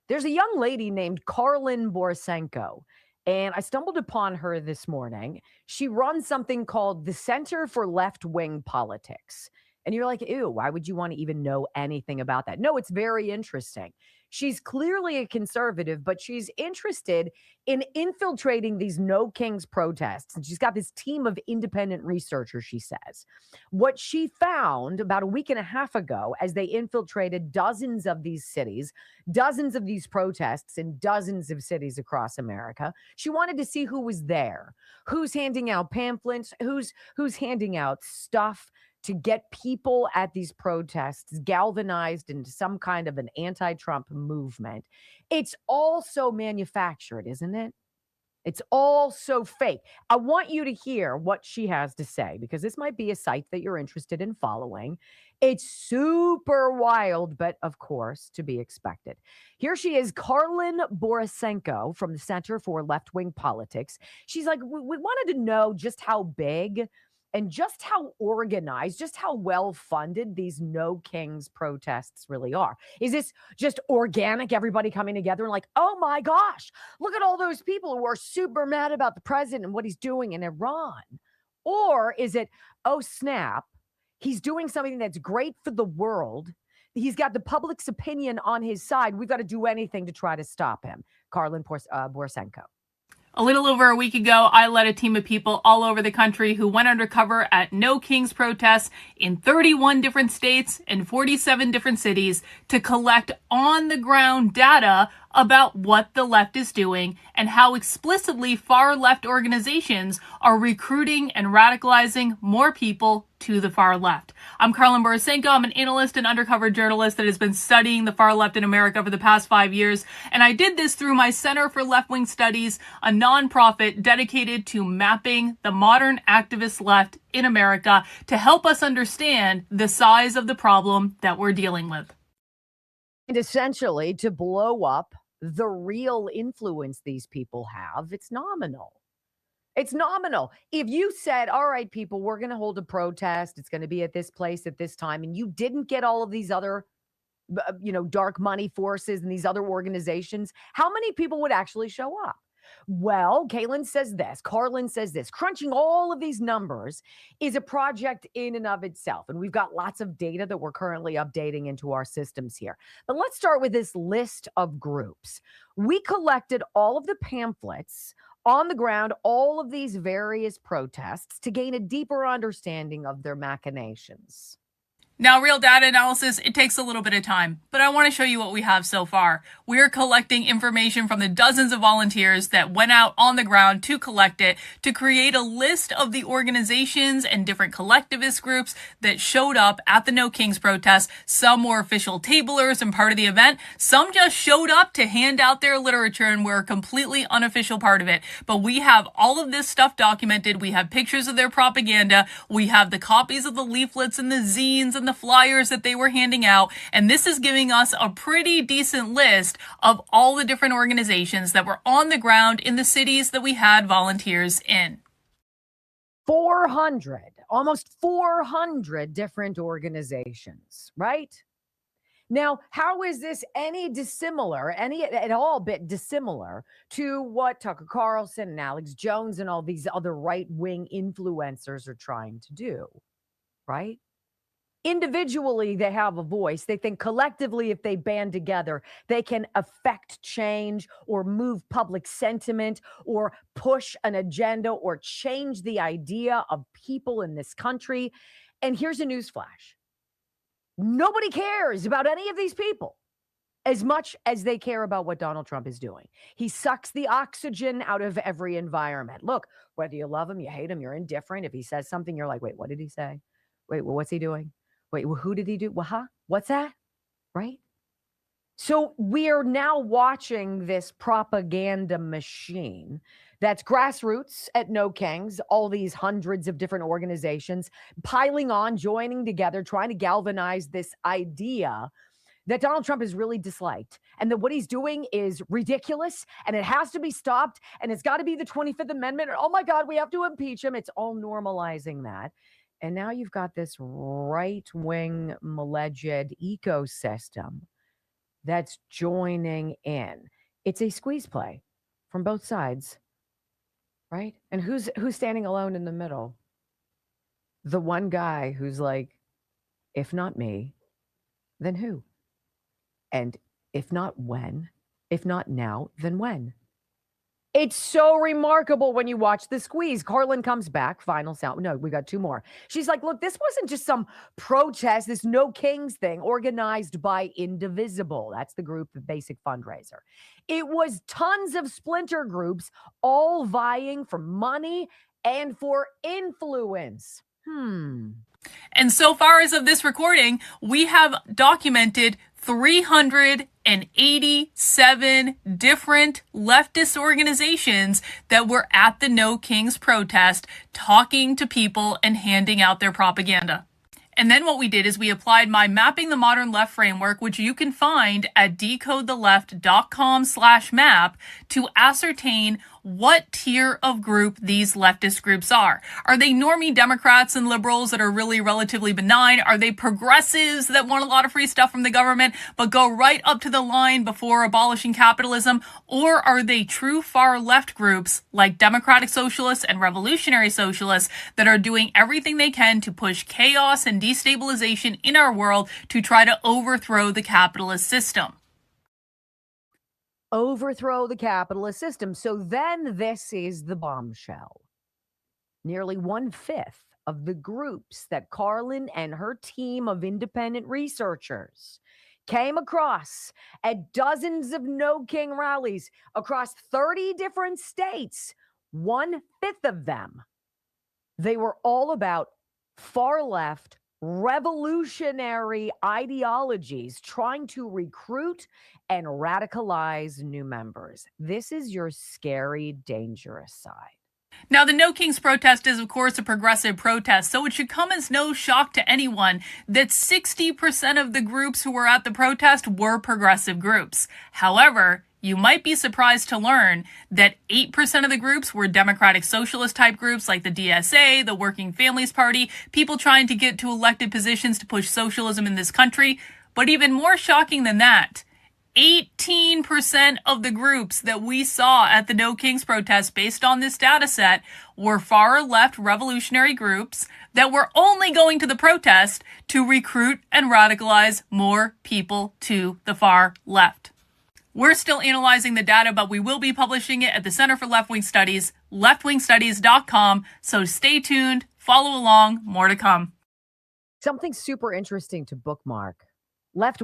There's a young lady named Karlin Borisenko, and I stumbled upon her this morning. She runs something called the Center for Left-Wing Politics. And you're like, ew, why would you want to even know anything about that? No, it's very interesting. She's clearly a conservative, but she's interested in infiltrating these No Kings protests. And she's got this team of independent researchers, she says. What she found about a week and a half ago, as they infiltrated dozens of these cities, dozens of these protests in dozens of cities across America, she wanted to see who was there, who's handing out pamphlets, who's handing out stuff to get people at these protests galvanized into some kind of an anti-Trump movement. It's all so manufactured, isn't it? It's all so fake. I want you to hear what she has to say, because this might be a site that you're interested in following. It's super wild, but of course, to be expected. Here she is, Karlin Borisenko from the Center for Left-Wing Politics. She's like, we wanted to know just how big and just how organized, just how well-funded these No Kings protests really are. Is this just organic, everybody coming together and like, oh my gosh, look at all those people who are super mad about the president and what he's doing in Iran? Or is it, oh snap, he's doing something that's great for the world. He's got the public's opinion on his side. We've got to do anything to try to stop him. Karlin Borisenko. A little over a week ago, I led a team of people all over the country who went undercover at No Kings protests in 31 different states and 47 different cities to collect on-the-ground data about what the left is doing and how explicitly far-left organizations are recruiting and radicalizing more people to the far left. I'm Karlin Borisenko. I'm an analyst and undercover journalist that has been studying the far left in America for the past 5 years, and I did this through my Center for Left-Wing Studies, a nonprofit dedicated to mapping the modern activist left in America to help us understand the size of the problem that we're dealing with. And essentially, to blow up the real influence these people have, it's nominal. It's nominal. If you said, all right, people, we're going to hold a protest, it's going to be at this place at this time, and you didn't get all of these other, dark money forces and these other organizations, how many people would actually show up? Well, Karlin says this, crunching all of these numbers is a project in and of itself. And we've got lots of data that we're currently updating into our systems here. But let's start with this list of groups. We collected all of the pamphlets on the ground, all of these various protests to gain a deeper understanding of their machinations. Now, real data analysis, it takes a little bit of time, but I want to show you what we have so far. We're collecting information from the dozens of volunteers that went out on the ground to collect it, to create a list of the organizations and different collectivist groups that showed up at the No Kings protest. Some were official tablers and part of the event. Some just showed up to hand out their literature and were a completely unofficial part of it. But we have all of this stuff documented. We have pictures of their propaganda. We have the copies of the leaflets and the zines and the flyers that they were handing out. And this is giving us a pretty decent list of all the different organizations that were on the ground in the cities that we had volunteers in. 400, almost 400 different organizations, right? Now, how is this any at all bit dissimilar to what Tucker Carlson and Alex Jones and all these other right-wing influencers are trying to do, right? Individually, they have a voice. They think collectively, if they band together, they can affect change or move public sentiment or push an agenda or change the idea of people in this country. And here's a newsflash. Nobody cares about any of these people as much as they care about what Donald Trump is doing. He sucks the oxygen out of every environment. Look, whether you love him, you hate him, you're indifferent. If he says something, you're like, wait, what did he say? Wait, well, what's he doing? Wait, well, who did he do? Well, what's that? Right? So we are now watching this propaganda machine that's grassroots at No Kings, all these hundreds of different organizations piling on, joining together, trying to galvanize this idea that Donald Trump is really disliked and that what he's doing is ridiculous and it has to be stopped and it's got to be the 25th Amendment. And, oh my God, we have to impeach him. It's all normalizing that. And now you've got this right-wing alleged ecosystem that's joining in. It's a squeeze play from both sides, right? And who's standing alone in the middle? The one guy who's like, if not me, then who? And If not when, if not now, then when? It's so remarkable when you watch the squeeze. Carlin comes back, final sound. No, we got two more. She's like, look, this wasn't just some protest, this No Kings thing organized by Indivisible. That's the group, the basic fundraiser. It was tons of splinter groups all vying for money and for influence. And so far as of this recording, we have documented 387 different leftist organizations that were at the No Kings protest talking to people and handing out their propaganda. And then what we did is we applied my Mapping the Modern Left framework, which you can find at decodetheleft.com/map, to ascertain what tier of group these leftist groups are. Are they normie Democrats and liberals that are really relatively benign? Are they progressives that want a lot of free stuff from the government but go right up to the line before abolishing capitalism? Or are they true far left groups like democratic socialists and revolutionary socialists that are doing everything they can to push chaos and destabilization in our world to try to overthrow the capitalist system? Overthrow the capitalist system. So then this is the bombshell. Nearly 1/5 of the groups that Carlin and her team of independent researchers came across at dozens of No King rallies across 30 different states, 1/5 of them, they were all about far left revolutionary ideologies trying to recruit and radicalize new members. This is your scary, dangerous side. Now, the No Kings protest is, of course, a progressive protest, so it should come as no shock to anyone that 60% of the groups who were at the protest were progressive groups. However, you might be surprised to learn that 8% of the groups were democratic socialist type groups like the DSA, the Working Families Party, people trying to get to elected positions to push socialism in this country. But even more shocking than that, 18% of the groups that we saw at the No Kings protest based on this data set were far left revolutionary groups that were only going to the protest to recruit and radicalize more people to the far left. We're still analyzing the data, but we will be publishing it at the Center for Left-Wing Studies, leftwingstudies.com. So stay tuned, follow along, more to come. Something super interesting to bookmark.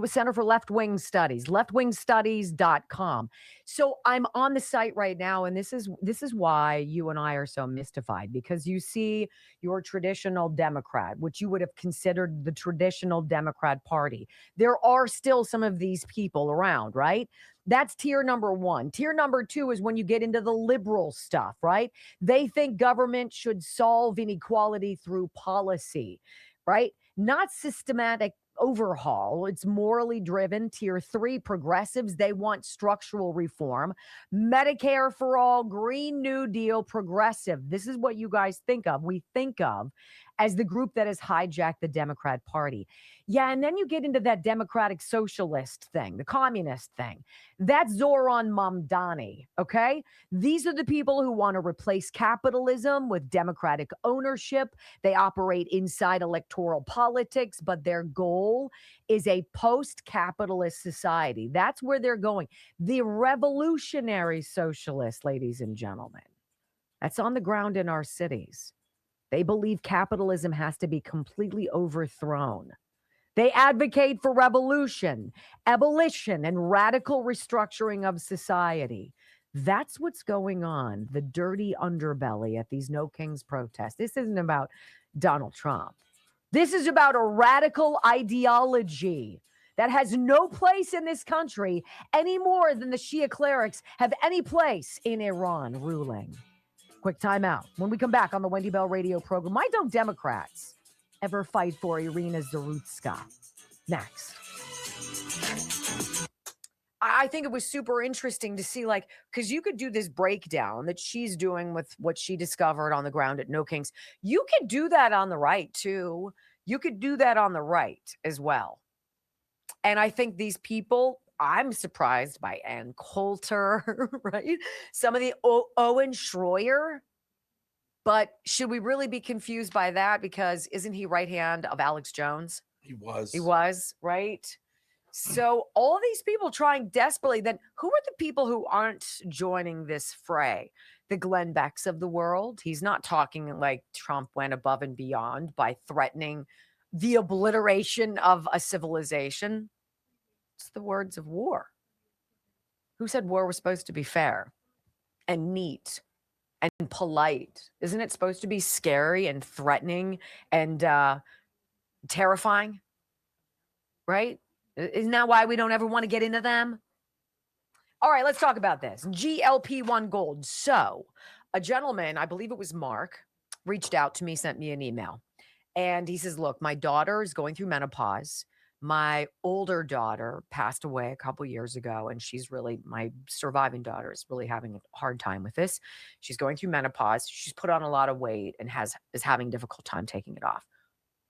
Center for Left-Wing Studies, leftwingstudies.com. So I'm on the site right now, and this is why you and I are so mystified, because you see your traditional Democrat, which you would have considered the traditional Democrat Party. There are still some of these people around, right? That's tier number one. Tier number two is when you get into the liberal stuff, right? They think government should solve inequality through policy, right? Not systematic overhaul. It's morally driven. Tier three, progressives, they want structural reform. Medicare for all, Green New Deal, progressive. This is what you guys think of. We think of as the group that has hijacked the Democrat Party. Yeah, and then you get into that democratic socialist thing, the communist thing. That's Zoran Mamdani, okay? These are the people who want to replace capitalism with democratic ownership. They operate inside electoral politics, but their goal is a post-capitalist society. That's where they're going. The revolutionary socialists, ladies and gentlemen. That's on the ground in our cities. They believe capitalism has to be completely overthrown. They advocate for revolution, abolition, and radical restructuring of society. That's what's going on, the dirty underbelly at these No Kings protests. This isn't about Donald Trump. This is about a radical ideology that has no place in this country any more than the Shia clerics have any place in Iran ruling. Quick timeout. When we come back on the Wendy Bell radio program, why don't Democrats ever fight for Irina Zarutska? Next. I think it was super interesting to see, like, because you could do this breakdown that she's doing with what she discovered on the ground at No Kings. You could do that on the right, too. You could do that on the right as well. And I think these people, I'm surprised by Ann Coulter, right? Some of the Owen Schroyer. But should we really be confused by that? Because isn't he right hand of Alex Jones? He was. He was, right? So all these people trying desperately, then who are the people who aren't joining this fray? The Glenn Becks of the world. He's not talking like Trump went above and beyond by threatening the obliteration of a civilization. It's the words of war. Who said war was supposed to be fair and neat and polite? Isn't it supposed to be scary and threatening and terrifying? Right? Isn't that why we don't ever want to get into them? All right, let's talk about this. GLP-1 Gold. So a gentleman, I believe it was Mark, reached out to me, sent me an email. And he says, look, my daughter is going through menopause. My older daughter passed away a couple years ago, and she's really, my surviving daughter is really having a hard time with this. She's going through menopause. She's put on a lot of weight and is having a difficult time taking it off.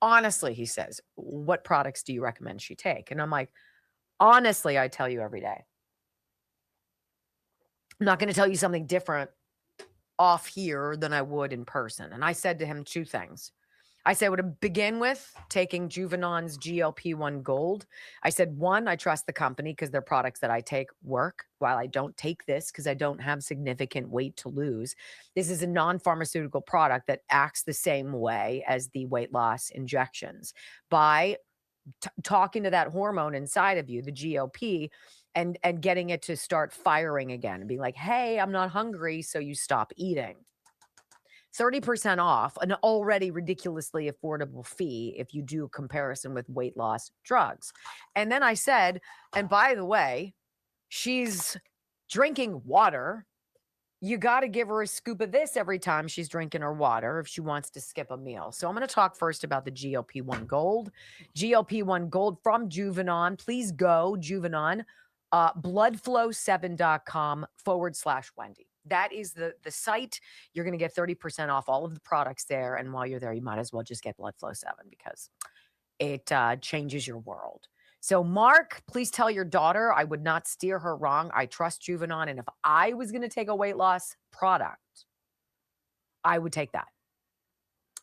Honestly, he says, what products do you recommend she take? And I'm like, honestly, I tell you every day. I'm not going to tell you something different off here than I would in person. And I said to him two things. I said, I would begin with taking Juvenon's GLP-1 Gold. I said, one, I trust the company because their products that I take work. While I don't take this because I don't have significant weight to lose, this is a non-pharmaceutical product that acts the same way as the weight loss injections. By talking to that hormone inside of you, the GLP, and getting it to start firing again and being like, hey, I'm not hungry, so you stop eating. 30% off an already ridiculously affordable fee if you do a comparison with weight loss drugs. And then I said, and by the way, she's drinking water. You got to give her a scoop of this every time she's drinking her water if she wants to skip a meal. So I'm going to talk first about the GLP-1 Gold. GLP-1 Gold from Juvenon. Please go, Juvenon. Bloodflow7.com/Wendy. That is the site. You're going to get 30% off all of the products there. And while you're there, you might as well just get Bloodflow 7 because it changes your world. So Mark, please tell your daughter I would not steer her wrong. I trust Juvenon. And if I was going to take a weight loss product, I would take that.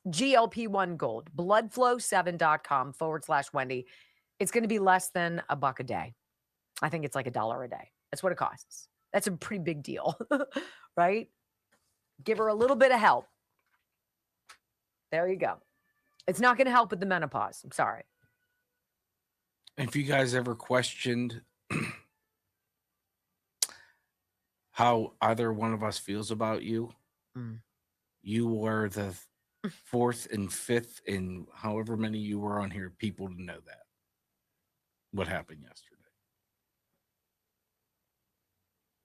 GLP-1 Gold, bloodflow7.com/Wendy. It's going to be less than $1 a day. I think it's like $1 a day. That's what it costs. That's a pretty big deal, right? Give her a little bit of help. There you go. It's not going to help with the menopause. I'm sorry. If you guys ever questioned how either one of us feels about you, you were the fourth and fifth in however many you were on here, people to know that. What happened yesterday.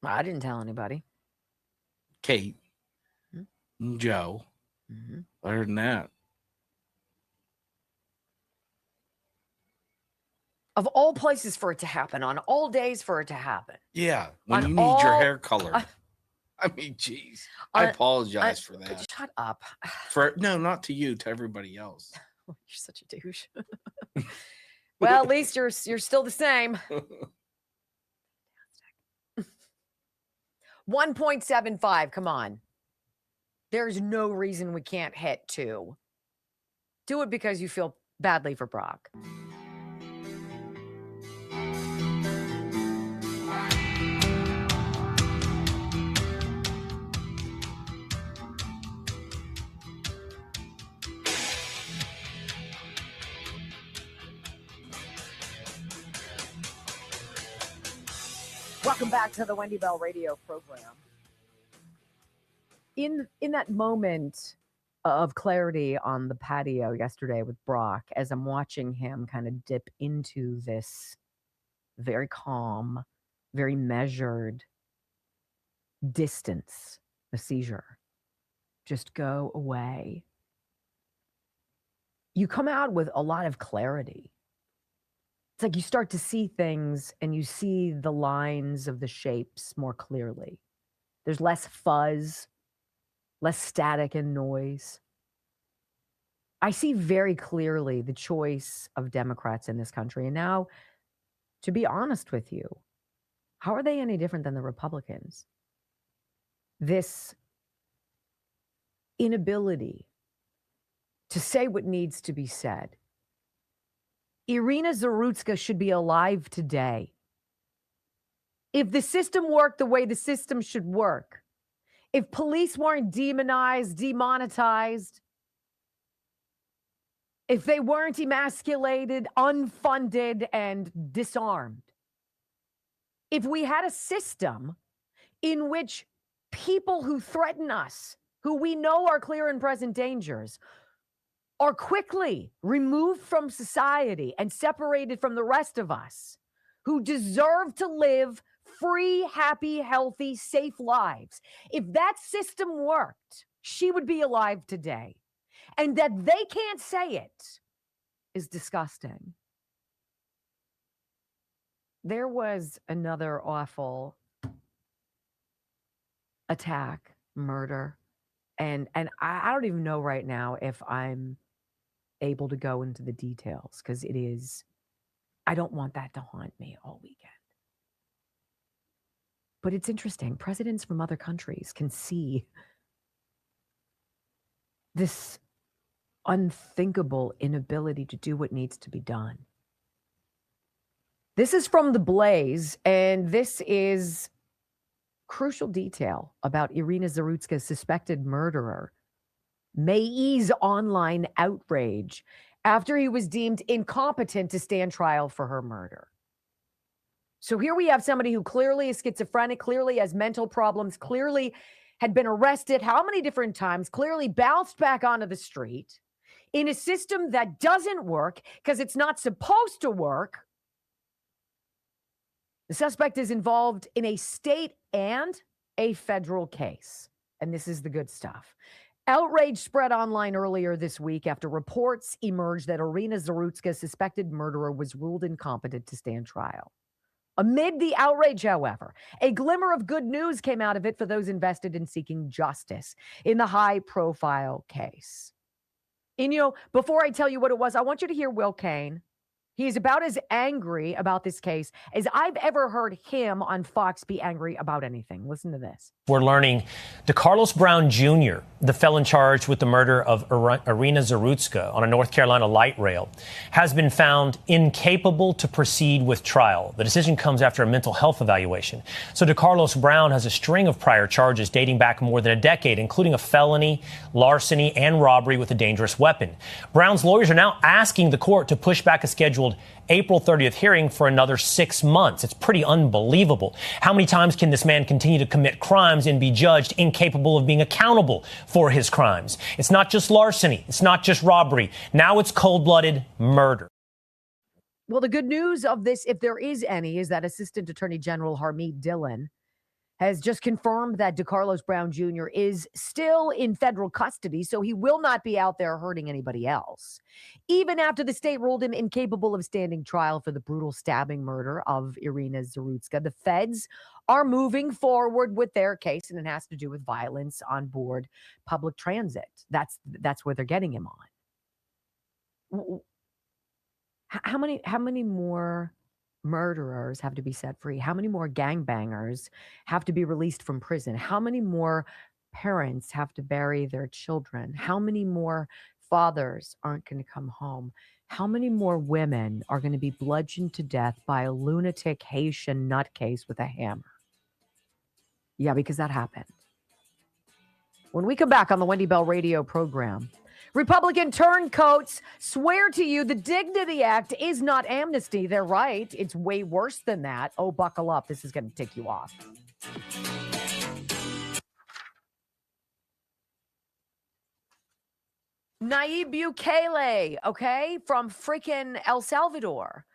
I didn't tell anybody. Kate, Joe, other than that. Of all places for it to happen, on all days for it to happen. Yeah, when On you need your all- hair colored. I mean, geez. I apologize for that. Shut up. No, not to you, to everybody else. You're such a douche. Well, at least you're still the same. 1.75. Come on. There's no reason we can't hit 2. Do it because you feel badly for Brock. Welcome back to the Wendy Bell radio program. In that moment of clarity on the patio yesterday with Brock, as I'm watching him kind of dip into this very calm, very measured distance, a seizure, just go away. You come out with a lot of clarity. It's like you start to see things and you see the lines of the shapes more clearly. There's less fuzz, less static and noise. I see very clearly the choice of Democrats in this country. And now, to be honest with you, how are they any different than the Republicans? This inability to say what needs to be said, Irina Zarutska should be alive today. If the system worked the way the system should work, if police weren't demonized, demonetized, if they weren't emasculated, unfunded, and disarmed, if we had a system in which people who threaten us, who we know are clear and present dangers, are quickly removed from society and separated from the rest of us, who deserve to live free, happy, healthy, safe lives. If that system worked, she would be alive today. And that they can't say it is disgusting. There was another awful attack, murder, and I don't even know right now if I'm able to go into the details, because it is, I don't want that to haunt me all weekend. But it's interesting. Presidents from other countries can see this unthinkable inability to do what needs to be done. This is from The Blaze, and this is crucial detail about Irina Zarutska's suspected murderer may ease online outrage after he was deemed incompetent to stand trial for her murder. So here we have somebody who clearly is schizophrenic, clearly has mental problems, clearly had been arrested how many different times, clearly bounced back onto the street in a system that doesn't work because it's not supposed to work. The suspect is involved in a state and a federal case. And this is the good stuff. Outrage spread online earlier this week after reports emerged that Irina Zarutska's suspected murderer was ruled incompetent to stand trial. Amid the outrage, however, a glimmer of good news came out of it for those invested in seeking justice in the high-profile case. And, before I tell you what it was, I want you to hear Will Cain. He's about as angry about this case as I've ever heard him on Fox be angry about anything. Listen to this. We're learning DeCarlos Brown Jr., the felon charged with the murder of Irina Zarutska on a North Carolina light rail, has been found incapable to proceed with trial. The decision comes after a mental health evaluation. So DeCarlos Brown has a string of prior charges dating back more than a decade, including a felony, larceny, and robbery with a dangerous weapon. Brown's lawyers are now asking the court to push back a scheduled April 30th hearing for another 6 months. It's pretty unbelievable. How many times can this man continue to commit crimes and be judged incapable of being accountable for his crimes? It's not just larceny. It's not just robbery. Now it's cold-blooded murder. Well, the good news of this, if there is any, is that Assistant Attorney General Harmeet Dillon has just confirmed that DeCarlos Brown Jr. is still in federal custody, so he will not be out there hurting anybody else. Even after the state ruled him incapable of standing trial for the brutal stabbing murder of Irina Zarutska, the feds are moving forward with their case, and it has to do with violence on board public transit. That's where they're getting him on. How many more murderers have to be set free? How many more gangbangers have to be released from prison? How many more parents have to bury their children? How many more fathers aren't going to come home? How many more women are going to be bludgeoned to death by a lunatic Haitian nutcase with a hammer? Yeah, because that happened. When we come back on the Wendy Bell radio program, Republican turncoats swear to you the Dignity Act is not amnesty. They're right. It's way worse than that. Oh, buckle up. This is going to tick you off. Nayib Bukele, okay, from freaking El Salvador,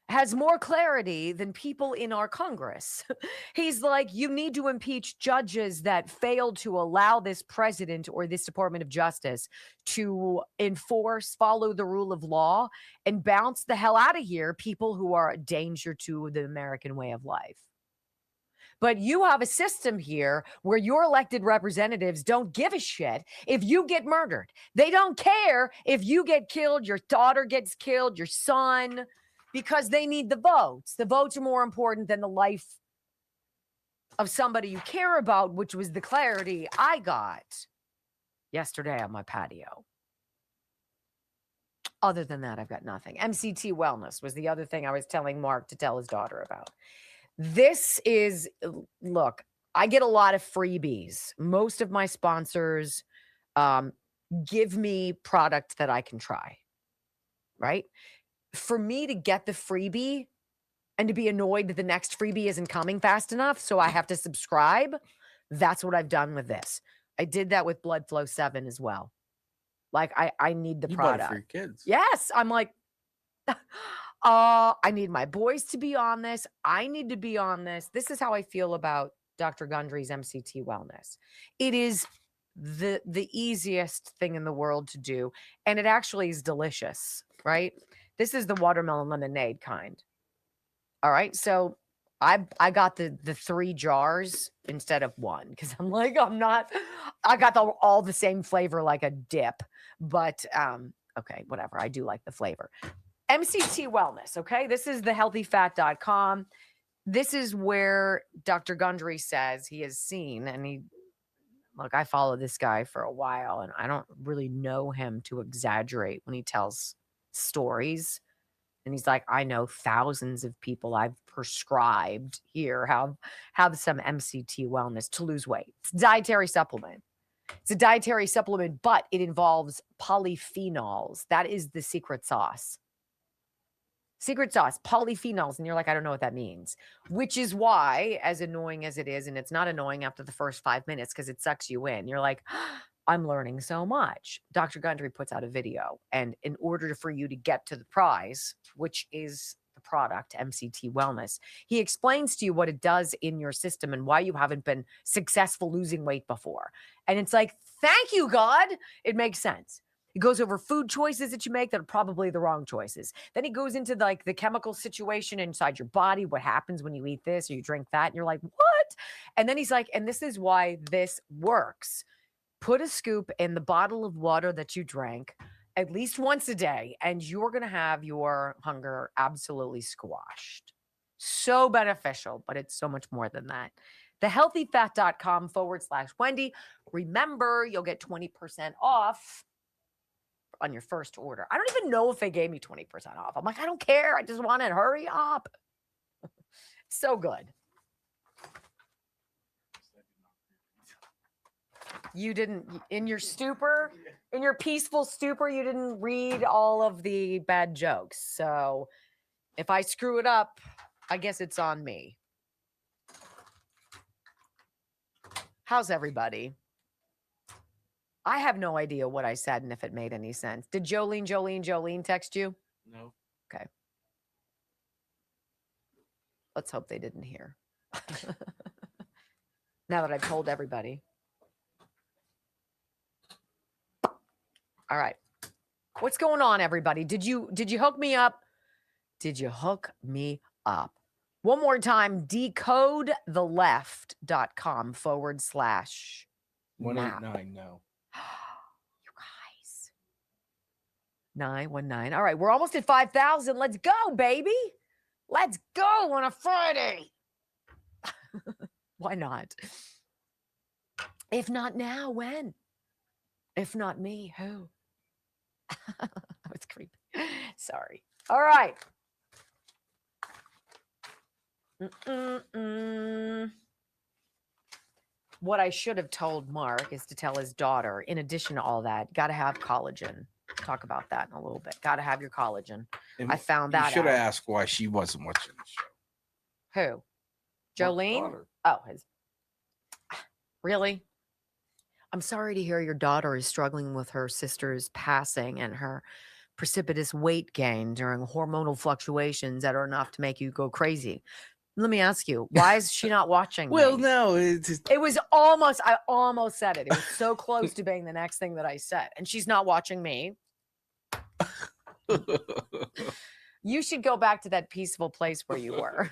has more clarity than people in our Congress. He's like, you need to impeach judges that failed to allow this president or this Department of Justice to follow the rule of law, and bounce the hell out of here people who are a danger to the American way of life. But you have a system here where your elected representatives don't give a shit if you get murdered. They don't care if you get killed, your daughter gets killed, your son, because they need the votes. The votes are more important than the life of somebody you care about, which was the clarity I got yesterday on my patio. Other than that, I've got nothing. MCT Wellness was the other thing I was telling Mark to tell his daughter about. This is, look, I get a lot of freebies. Most of my sponsors give me product that I can try, right? For me to get the freebie and to be annoyed that the next freebie isn't coming fast enough, so I have to subscribe, that's what I've done with this. I did that with Blood Flow 7 as well. Like, I need the You product. bought it for your kids. Yes. I'm like, I need my boys to be on this. I need to be on this. This is how I feel about Dr. Gundry's MCT Wellness. It is the easiest thing in the world to do, and it actually is delicious, right? This is the watermelon lemonade kind. All right. So I got the 3 jars instead of 1 because I'm like, I got all the same flavor like a dip. But okay, whatever. I do like the flavor. MCT Wellness, okay? This is thehealthyfat.com. This is where Dr. Gundry says he has seen, and look, I follow this guy for a while, and I don't really know him to exaggerate when he tells stories. And he's like, I know thousands of people I've prescribed here have some MCT Wellness to lose weight. It's a dietary supplement. It's a dietary supplement, but it involves polyphenols. That is the secret sauce. Secret sauce, polyphenols. And you're like, I don't know what that means. Which is why, as annoying as it is, and it's not annoying after the first 5 minutes because it sucks you in. You're like, I'm learning so much. Dr. Gundry puts out a video. And in order for you to get to the prize, which is the product, MCT Wellness, he explains to you what it does in your system and why you haven't been successful losing weight before. And it's like, thank you, God. It makes sense. He goes over food choices that you make that are probably the wrong choices. Then he goes into like the chemical situation inside your body, what happens when you eat this or you drink that. And you're like, what? And then he's like, and this is why this works. Put a scoop in the bottle of water that you drank at least once a day, and you're going to have your hunger absolutely squashed. So beneficial, but it's so much more than that. Thehealthyfat.com/Wendy. Remember, you'll get 20% off on your first order. I don't even know if they gave me 20% off. I'm like, I don't care. I just want it. Hurry up. So good. You didn't, in your stupor, in your peaceful stupor, you didn't read all of the bad jokes. So if I screw it up, I guess it's on me. How's everybody? I have no idea what I said and if it made any sense. Did Jolene text you? No. Okay. Let's hope they didn't hear. Now that I've told everybody. All right. What's going on, everybody? Did you hook me up? Did you hook me up? One more time, decodetheleft.com / 189, no. You guys. 919. All right, we're almost at 5,000. Let's go, baby. Let's go on a Friday. Why not? If not now, when? If not me, who? That was creepy. Sorry. All right. What I should have told Mark is to tell his daughter, in addition to all that, got to have collagen. Talk about that in a little bit. Got to have your collagen. And I found that out. You should have asked why she wasn't watching the show. Who? Jolene? daughter. Oh, really? I'm sorry to hear your daughter is struggling with her sister's passing and her precipitous weight gain during hormonal fluctuations that are enough to make you go crazy. Let me ask you, why is she not watching? Well, me? no, It was almost, I almost said it. It was so close to being the next thing that I said. And she's not watching me. You should go back to that peaceful place where you were.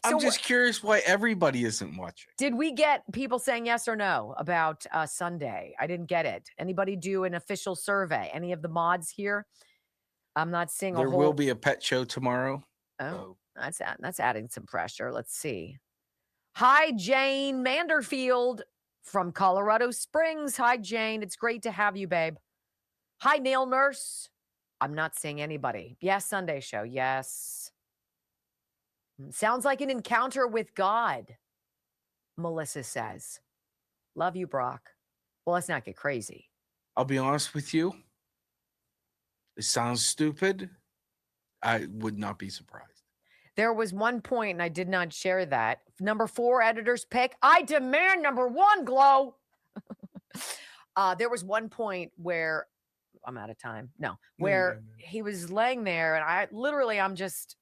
I'm just curious why everybody isn't watching. Did we get people saying yes or no about Sunday? I didn't get it. Anybody do an official survey? Any of the mods here? I'm not seeing There will be a pet show tomorrow. Oh, that's adding some pressure. Let's see. Hi, Jane Manderfield from Colorado Springs. Hi, Jane. It's great to have you, babe. Hi, nail nurse. I'm not seeing anybody. Yes, Sunday show. Yes. Sounds like an encounter with God, Melissa says. Love you, Brock. Well, let's not get crazy. I'll be honest with you. It sounds stupid. I would not be surprised. There was one point, and I did not share that. Number 4, editor's pick. I demand number 1, Glow. There was one point where, I'm out of time. No, where he was laying there, and I'm just,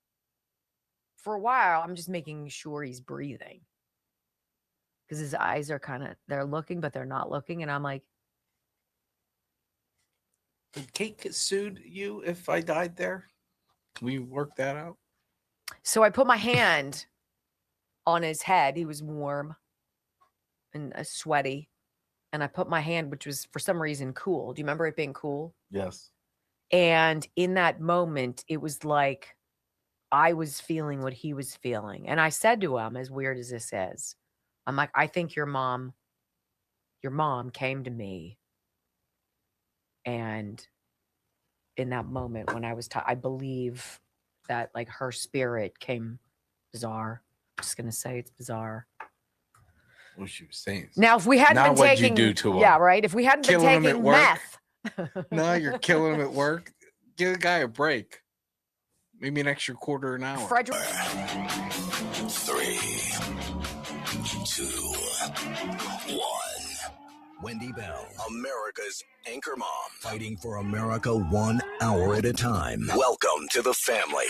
for a while, I'm just making sure he's breathing. Because his eyes are they're looking, but they're not looking. And I'm like, Would Kate get sued you if I died there? Can we work that out? so I put my hand on his head. He was warm and sweaty. And I put my hand, which was for some reason cool. Do you remember it being cool? Yes. And in that moment, it was like I was feeling what he was feeling. And I said to him, as weird as this is, I'm like, I think your mom came to me. And in that moment when I was, I believe that like her spirit came bizarre. I'm just going to say it's bizarre. What she was saying. Now, if we hadn't Not been what taking, you do to him. yeah, right. If we hadn't been Killing him at taking work. meth. No, you're killing him at work. Give a guy a break. Maybe an extra quarter an hour. Frederick. 3, 2, 1. Wendy Bell, America's anchor mom, fighting for America 1 hour at a time. Welcome to the family.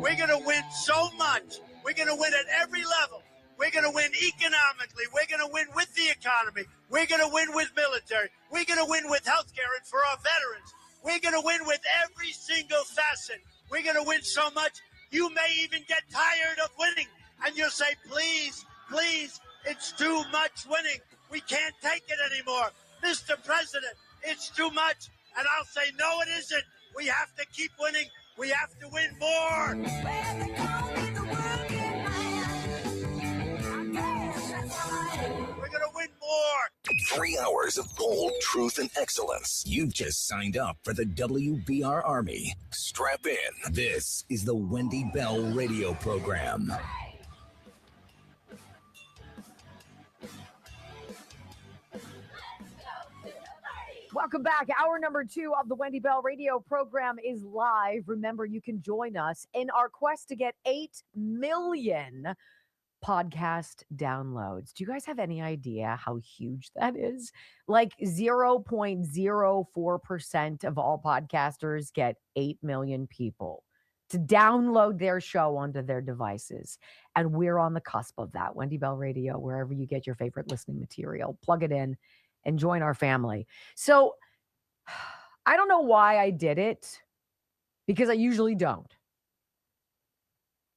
We're going to win so much. We're going to win at every level. We're going to win economically. We're going to win with the economy. We're going to win with military. We're going to win with healthcare and for our veterans. We're going to win with every single facet. We're going to win so much, you may even get tired of winning. And you'll say, please, please, it's too much winning. We can't take it anymore. Mr. President, it's too much. And I'll say, no, it isn't. We have to keep winning. We have to win more. We're going to win more. 3 hours of bold truth and excellence. You've just signed up for the WBR Army. Strap in. This is the Wendy Bell radio program. Welcome back. Hour number 2 of the Wendy Bell radio program is live. Remember, you can join us in our quest to get 8 million podcast downloads. Do you guys have any idea how huge that is? Like 0.04% of all podcasters get 8 million people to download their show onto their devices. And we're on the cusp of that. Wendy Bell Radio, wherever you get your favorite listening material, plug it in and join our family. So I don't know why I did it, because I usually don't.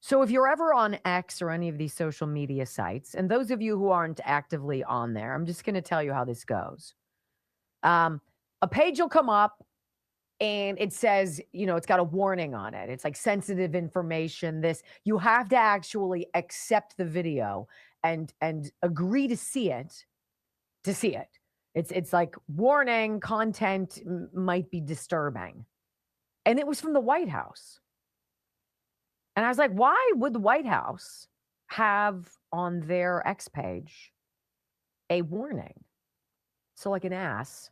So if you're ever on X or any of these social media sites, and those of you who aren't actively on there, I'm just going to tell you how this goes. A page will come up and it says, you know, it's got a warning on it. It's like sensitive information. This, you have to actually accept the video and agree to see it. It's like warning, content might be disturbing. And it was from the White House. And I was like, why would the White House have on their X page a warning? So like an ass,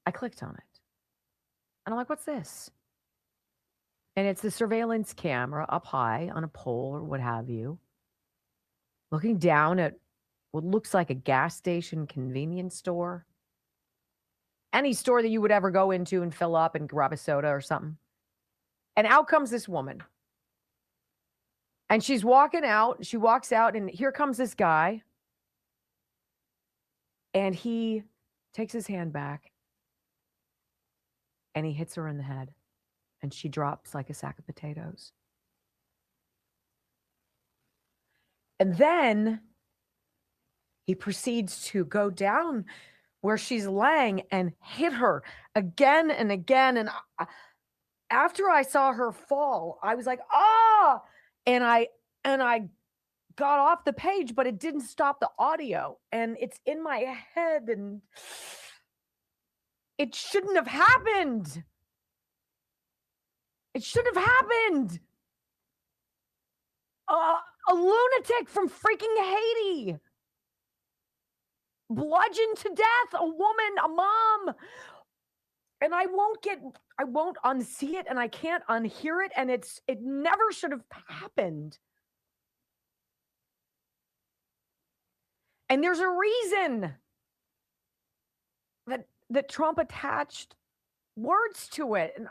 I clicked on it. And I'm like, what's this? And it's the surveillance camera up high on a pole or what have you, looking down at what looks like a gas station convenience store. Any store that you would ever go into and fill up and grab a soda or something. And out comes this woman. And she's walking out. She walks out, and here comes this guy. And he takes his hand back. And he hits her in the head. And she drops like a sack of potatoes. And then he proceeds to go down where she's laying and hit her again and again. And after I saw her fall, I was like, ah! And I got off the page, but it didn't stop the audio. And it's in my head. And It shouldn't have happened. It shouldn't have happened. A lunatic from freaking Haiti. Bludgeoned to death. A woman, a mom. And I won't unsee it, and I can't unhear it, and it never should have happened. And there's a reason that Trump attached words to it. And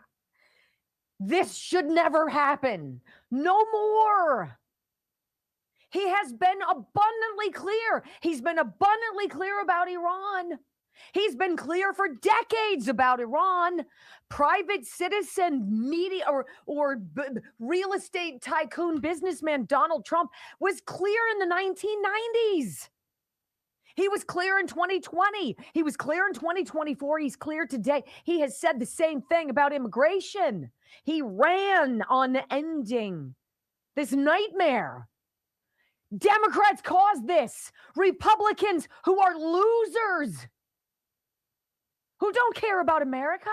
this should never happen. No more. He has been abundantly clear. He's been abundantly clear about Iran. He's been clear for decades about Iran. Private citizen media or real estate tycoon businessman Donald Trump was clear in the 1990s. He was clear in 2020. He was clear in 2024. He's clear today. He has said the same thing about immigration. He ran on ending this nightmare. Democrats caused this. Republicans who are losers, who don't care about America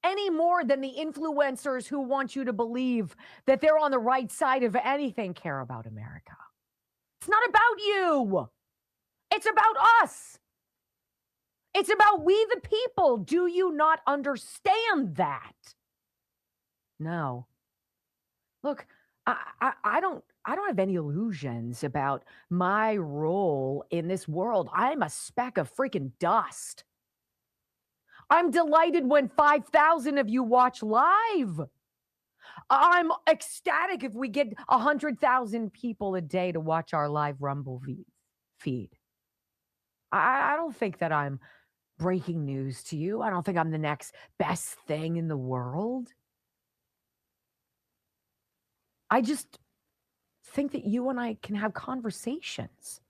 any more than the influencers who want you to believe that they're on the right side of anything care about America. It's not about you. It's about us. It's about we the people. Do you not understand that? No. Look, I don't have any illusions about my role in this world. I'm a speck of freaking dust. I'm delighted when 5,000 of you watch live. I'm ecstatic if we get 100,000 people a day to watch our live Rumble feed. I don't think that I'm breaking news to you. I don't think I'm the next best thing in the world. I just think that you and I can have conversations.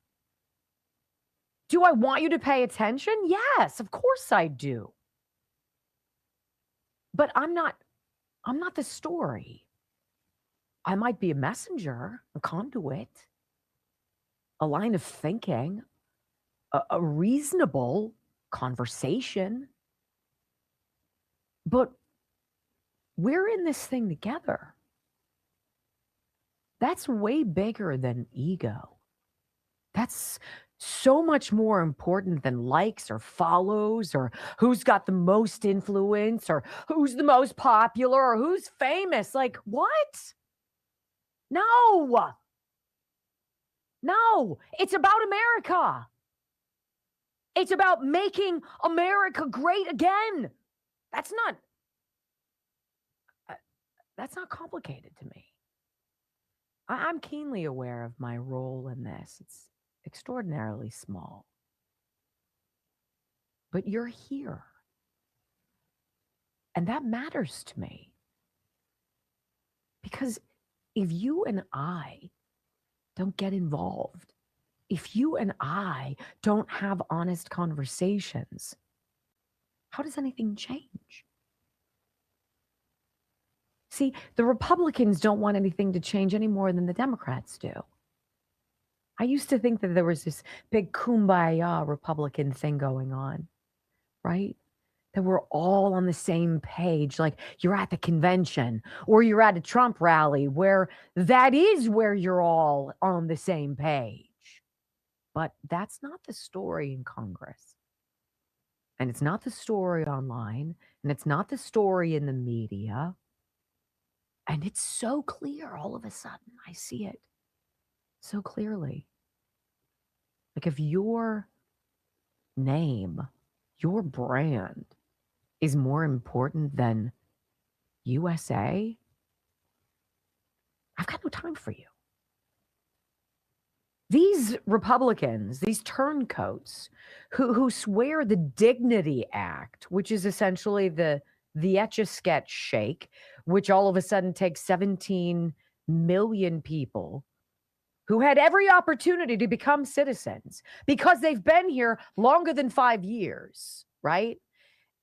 Do I want you to pay attention? Yes, of course I do. But I'm not the story. I might be a messenger, a conduit, a line of thinking, a reasonable conversation. But we're in this thing together. That's way bigger than ego. That's so much more important than likes or follows or who's got the most influence or who's the most popular or who's famous. Like, what? No. No, it's about America. It's about making America great again. That's not complicated to me. I'm keenly aware of my role in this. It's extraordinarily small. But you're here. And that matters to me. Because if you and I don't get involved, if you and I don't have honest conversations, how does anything change? See, the Republicans don't want anything to change any more than the Democrats do. I used to think that there was this big kumbaya Republican thing going on, right? That we're all on the same page, like you're at the convention or you're at a Trump rally where that is where you're all on the same page. But that's not the story in Congress. And it's not the story online, and it's not the story in the media. And it's so clear all of a sudden. I see it so clearly. Like if your name, your brand is more important than USA, I've got no time for you. These Republicans, these turncoats who swear the Dignity Act, which is essentially the Etch-a-Sketch shake, which all of a sudden takes 17 million people who had every opportunity to become citizens because they've been here longer than 5 years, right?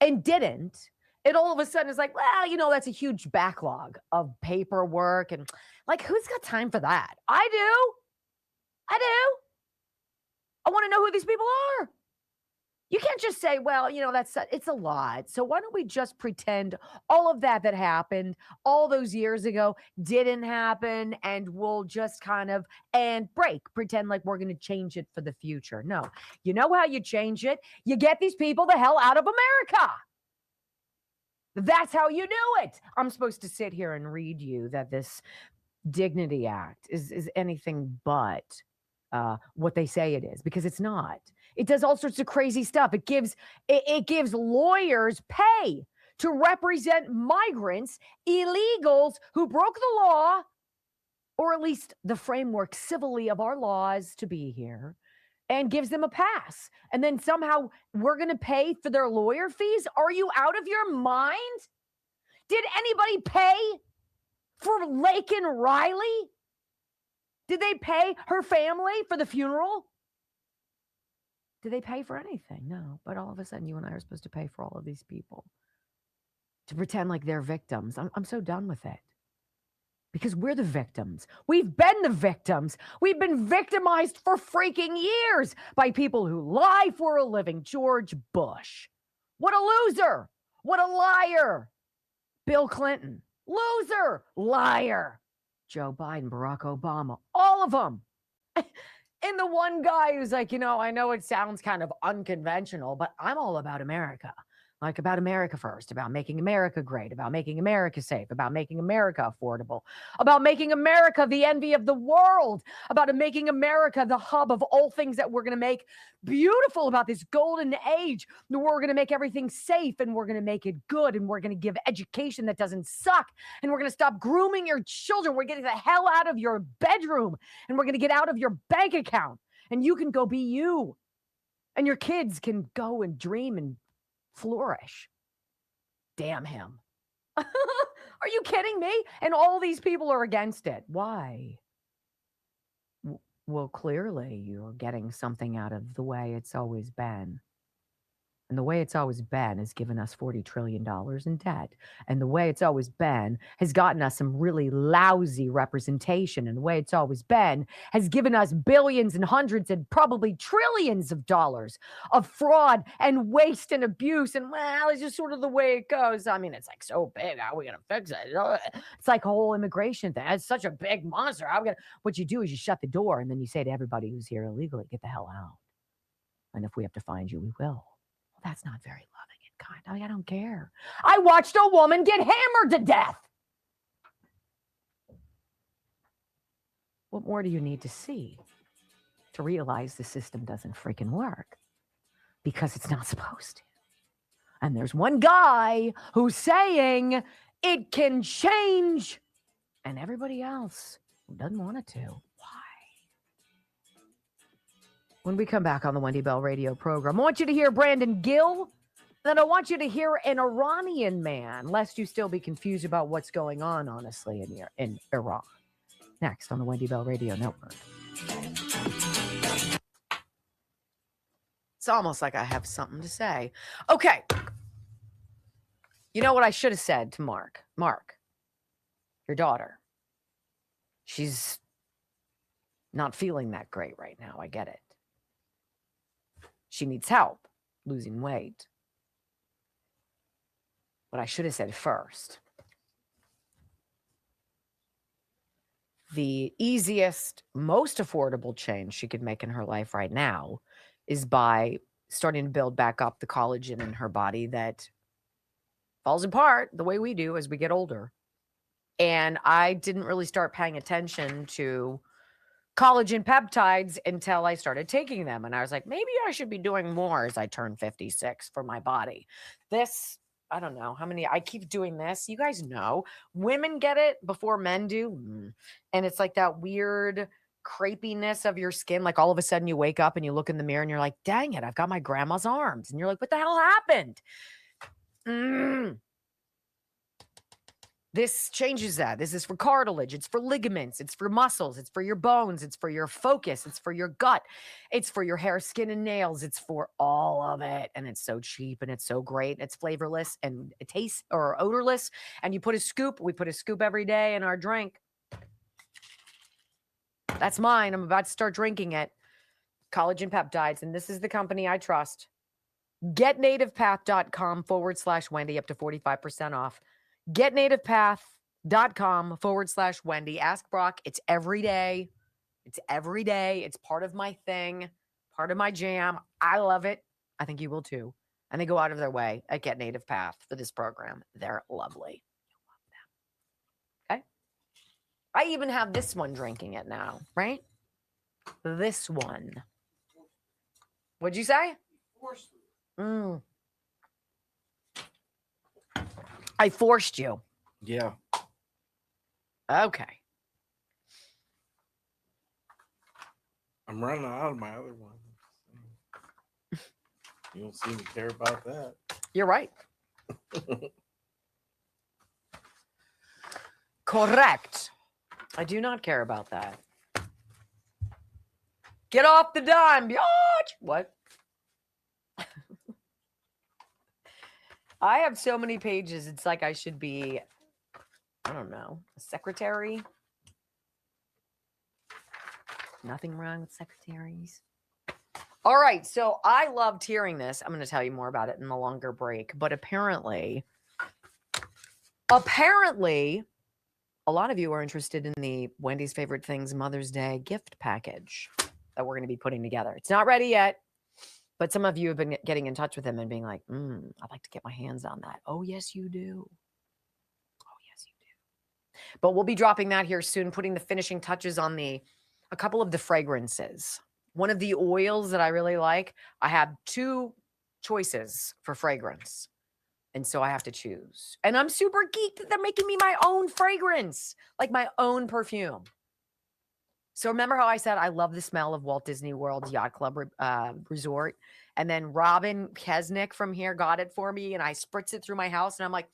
And didn't. It all of a sudden is like, well, that's a huge backlog of paperwork. And like, who's got time for that? I do. I want to know who these people are. You can't just say, well, it's a lot. So why don't we just pretend all of that happened all those years ago didn't happen, and we'll just kind of pretend like we're going to change it for the future. No. You know how you change it? You get these people the hell out of America. That's how you do it. I'm supposed to sit here and read you that this Dignity Act is anything but what they say it is, because it's not. It does all sorts of crazy stuff. It gives lawyers pay to represent migrants, illegals who broke the law, or at least the framework civilly of our laws to be here, and gives them a pass. And then somehow we're going to pay for their lawyer fees? Are you out of your mind? Did anybody pay for Laken Riley? Did they pay her family for the funeral? Did they pay for anything? No. But all of a sudden, you and I are supposed to pay for all of these people to pretend like they're victims. I'm so done with it. Because we're the victims. We've been the victims. We've been victimized for freaking years by people who lie for a living. George Bush. What a loser. What a liar. Bill Clinton. Loser. Liar. Joe Biden, Barack Obama. All of them. And the one guy who's like, I know it sounds kind of unconventional, but I'm all about America. Like, about America first, about making America great, about making America safe, about making America affordable, about making America the envy of the world, about making America the hub of all things that we're going to make beautiful about this golden age. We're going to make everything safe, and we're going to make it good, and we're going to give education that doesn't suck, and we're going to stop grooming your children. We're getting the hell out of your bedroom, and we're going to get out of your bank account, and you can go be you, and your kids can go and dream and flourish. Damn him. Are you kidding me? And all these people are against it. Why? Well, clearly you're getting something out of the way it's always been. And the way it's always been has given us $40 trillion in debt. And the way it's always been has gotten us some really lousy representation. And the way it's always been has given us billions and hundreds and probably trillions of dollars of fraud and waste and abuse. And, well, it's just sort of the way it goes. I mean, it's like so big. How are we going to fix it? It's like a whole immigration thing. It's such a big monster. What you do is you shut the door, and then you say to everybody who's here illegally, get the hell out. And if we have to find you, we will. That's not very loving and kind. I don't care. I watched a woman get hammered to death. What more do you need to see to realize the system doesn't freaking work? Because it's not supposed to. And there's one guy who's saying it can change, and everybody else who doesn't want it to. When we come back on the Wendy Bell radio program, I want you to hear Brandon Gill. Then I want you to hear an Iranian man, lest you still be confused about what's going on, honestly, in Iran. Next on the Wendy Bell Radio Network. It's almost like I have something to say. Okay. You know what I should have said to Mark? Mark, your daughter. She's not feeling that great right now. I get it. She needs help losing weight. What I should have said first. The easiest, most affordable change she could make in her life right now is by starting to build back up the collagen in her body that falls apart the way we do as we get older. And I didn't really start paying attention to collagen peptides until I started taking them. And I was like, maybe I should be doing more as I turn 56 for my body. This, I don't know how many, I keep doing this. You guys know, women get it before men do. And it's like that weird crepiness of your skin. Like all of a sudden you wake up and you look in the mirror and you're like, dang it, I've got my grandma's arms. And you're like, what the hell happened? This changes that. This is for cartilage. It's for ligaments. It's for muscles. It's for your bones. It's for your focus. It's for your gut. It's for your hair, skin, and nails. It's for all of it. And it's so cheap and it's so great. It's flavorless and it tastes or odorless. And you put a scoop. We put a scoop every day in our drink. That's mine. I'm about to start drinking it. Collagen peptides. And this is the company I trust. GetNativePath.com/Wendy, up to 45% off. GetNativePath.com/Wendy. Ask Brock. It's every day. It's every day. It's part of my thing, part of my jam. I love it. I think you will too. And they go out of their way at Get Native Path for this program. They're lovely. Okay. I even have this one drinking it now, right? This one. What'd you say? I forced you. Yeah. Okay. I'm running out of my other one. You don't seem to care about that. You're right. Correct. I do not care about that. Get off the dime, biatch. What? I have so many pages. It's like I should be, I don't know, a secretary. Nothing wrong with secretaries. All right. So I loved hearing this. I'm going to tell you more about it in the longer break. But apparently, a lot of you are interested in the Wendy's Favorite Things Mother's Day gift package that we're going to be putting together. It's not ready yet, but some of you have been getting in touch with them and being like, I'd like to get my hands on that. Oh, yes, you do. Oh, yes, you do. But we'll be dropping that here soon, putting the finishing touches on a couple of the fragrances. One of the oils that I really like, I have 2 choices for fragrance. And so I have to choose. And I'm super geeked that they're making me my own fragrance, like my own perfume. So remember how I said I love the smell of Walt Disney World's Yacht Club Resort? And then Robin Kesnick from here got it for me, and I spritz it through my house. And I'm like,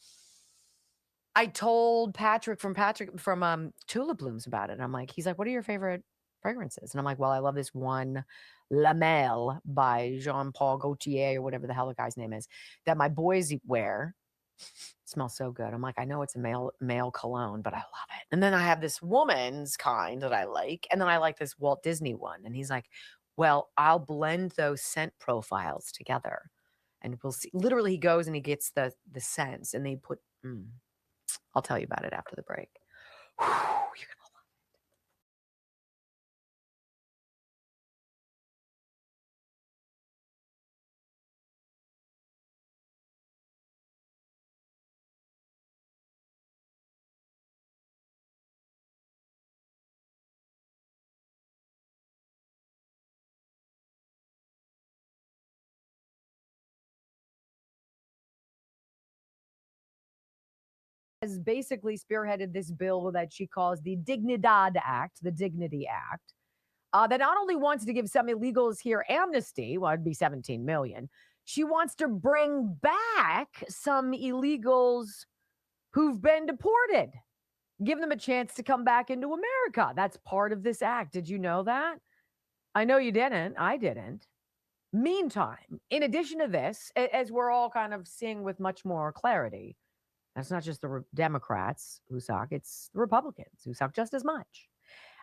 I told Patrick from Tulip Blooms about it. And I'm like, he's like, what are your favorite fragrances? And I'm like, well, I love this one, La Mel by Jean-Paul Gaultier or whatever the hell the guy's name is, that my boys wear. It smells so good. I'm like, I know it's a male cologne, but I love it. And then I have this woman's kind that I like, and then I like this Walt Disney one. And he's like, well, I'll blend those scent profiles together, and we'll see. Literally, he goes and he gets the scents, and they put. I'll tell you about it after the break. Whew, you're gonna has basically spearheaded this bill that she calls the Dignidad Act, the Dignity Act, that not only wants to give some illegals here amnesty, well, it'd be 17 million. She wants to bring back some illegals who've been deported, give them a chance to come back into America. That's part of this act. Did you know that? I know you didn't. I didn't. Meantime, in addition to this, as we're all kind of seeing with much more clarity, that's not just the Democrats who suck, it's the Republicans who suck just as much.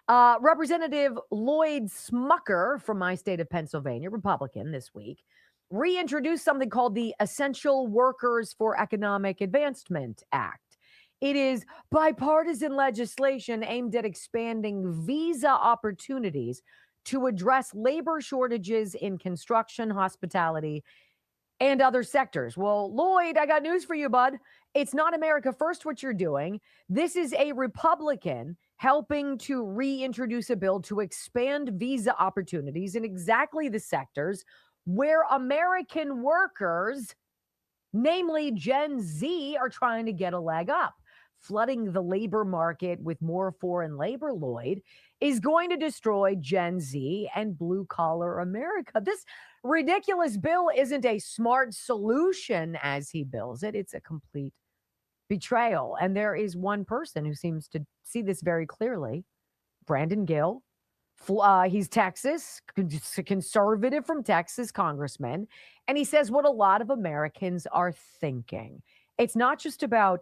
Representative Lloyd Smucker from my state of Pennsylvania, Republican, this week, reintroduced something called the Essential Workers for Economic Advancement Act. It is bipartisan legislation aimed at expanding visa opportunities to address labor shortages in construction, hospitality, and other sectors. Well, Lloyd, I got news for you, bud. It's not America First what you're doing. This is a Republican helping to reintroduce a bill to expand visa opportunities in exactly the sectors where American workers, namely Gen Z, are trying to get a leg up. Flooding the labor market with more foreign labor, Lloyd, is going to destroy Gen Z and blue-collar America. This ridiculous bill isn't a smart solution, as he bills it. It's a complete betrayal. And there is one person who seems to see this very clearly, Brandon Gill. He's Texas, conservative from Texas, congressman. And he says what a lot of Americans are thinking. It's not just about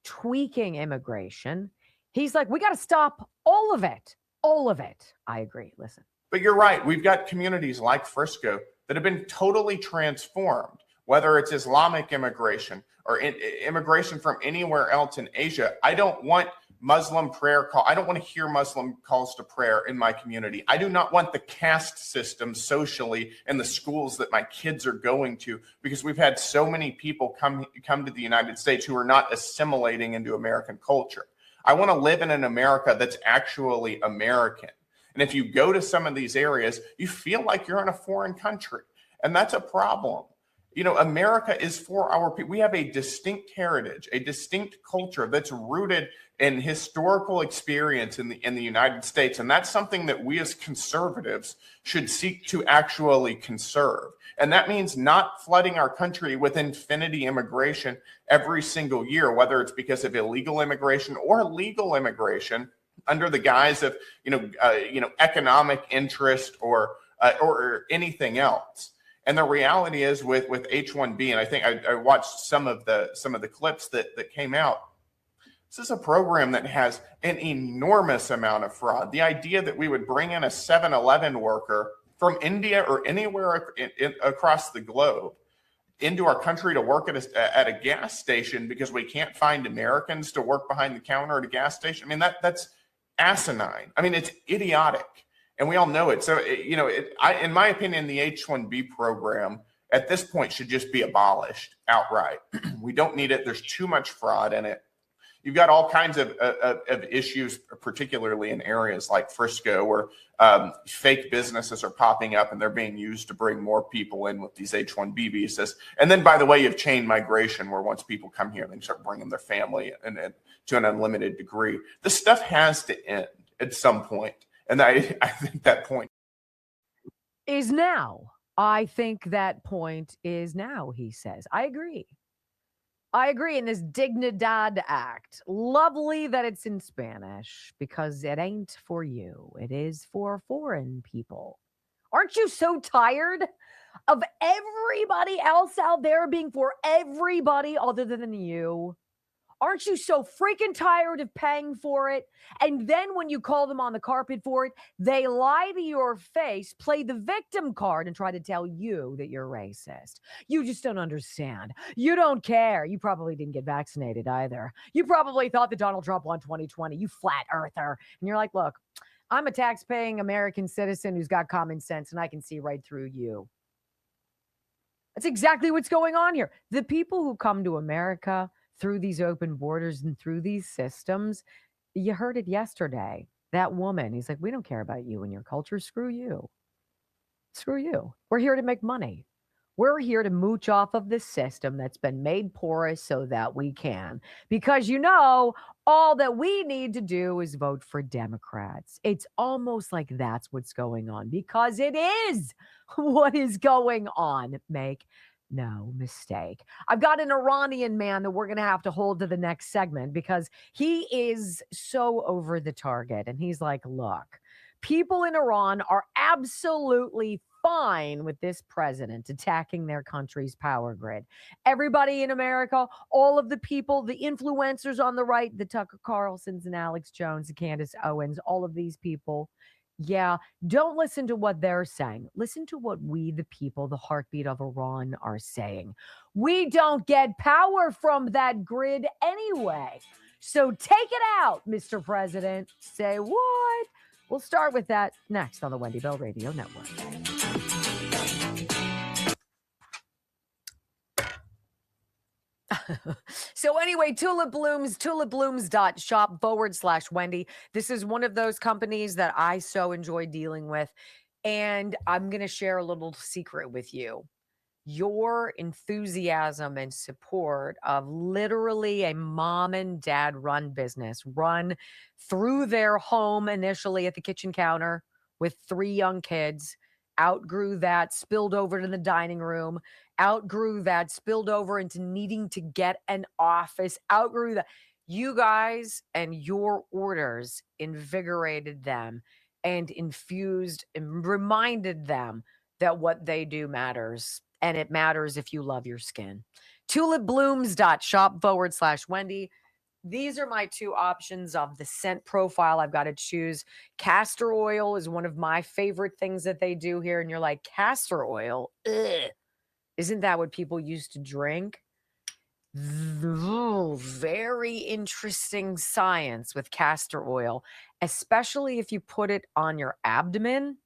tweaking immigration. He's like, we got to stop all of it. All of it. I agree. Listen. But you're right. We've got communities like Frisco that have been totally transformed, whether it's Islamic immigration or immigration from anywhere else in Asia. I don't want Muslim prayer call. I don't want to hear Muslim calls to prayer in my community. I do not want the caste system socially in the schools that my kids are going to, because we've had so many people come to the United States who are not assimilating into American culture. I want to live in an America that's actually American. And if you go to some of these areas, you feel like you're in a foreign country. And that's a problem. You know, America is for our people. We have a distinct heritage, a distinct culture that's rooted in historical experience in the United States. And that's something that we as conservatives should seek to actually conserve. And that means not flooding our country with infinity immigration every single year, whether it's because of illegal immigration or legal immigration under the guise of, economic interest or anything else. And the reality is with H-1B, and I think I watched some of the clips that came out. This is a program that has an enormous amount of fraud. The idea that we would bring in a 7-Eleven worker from India or anywhere across the globe into our country to work at a gas station because we can't find Americans to work behind the counter at a gas station. I mean, that's asinine. I mean, it's idiotic. And we all know it. So, in my opinion, the H-1B program at this point should just be abolished outright. We don't need it. There's too much fraud in it. You've got all kinds of issues, particularly in areas like Frisco, where fake businesses are popping up and they're being used to bring more people in with these H-1B visas. And then, by the way, you have chain migration, where once people come here, they start bringing their family and to an unlimited degree. This stuff has to end at some point. And I think that point is now. I think that point is now, he says. I agree. In this Dignidad Act. Lovely that it's in Spanish, because it ain't for you. It is for foreign people. Aren't you so tired of everybody else out there being for everybody other than you? Aren't you so freaking tired of paying for it? And then when you call them on the carpet for it, they lie to your face, play the victim card, and try to tell you that you're racist. You just don't understand. You don't care. You probably didn't get vaccinated either. You probably thought that Donald Trump won 2020, you flat earther. And you're like, look, I'm a tax-paying American citizen who's got common sense, and I can see right through you. That's exactly what's going on here. The people who come to America through these open borders and through these systems, you heard it yesterday. That woman, he's like, we don't care about you and your culture. Screw you. Screw you. We're here to make money. We're here to mooch off of this system that's been made porous so that we can. Because, all that we need to do is vote for Democrats. It's almost like that's what's going on, because it is what is going on. Make no mistake. I've got an Iranian man that we're going to have to hold to the next segment, because he is so over the target. And he's like, look, people in Iran are absolutely fine with this president attacking their country's power grid. Everybody in America, all of the people, the influencers on the right, the Tucker Carlsons and Alex Jones and Candace Owens, all of these people, yeah, don't listen to what they're saying. Listen to what we, the people, the heartbeat of Iran, are saying. We don't get power from that grid anyway. So take it out, Mr. President. Say what? We'll start with that next on the Wendy Bell Radio Network. So anyway, Tulip Blooms, tulipblooms.shop/Wendy. This is one of those companies that I so enjoy dealing with. And I'm going to share a little secret with you. Your enthusiasm and support of literally a mom and dad run business, run through their home initially at the kitchen counter with 3 young kids, outgrew that, spilled over to the dining room, outgrew that, spilled over into needing to get an office, outgrew that. You guys and your orders invigorated them and infused and reminded them that what they do matters. And it matters if you love your skin. Tulipblooms.shop/Wendy. these are my two options of the scent profile I've got to choose. Castor oil is one of my favorite things that they do here. And you're like, castor oil? Ugh. Isn't that what people used to drink? Very interesting science with castor oil, especially if you put it on your abdomen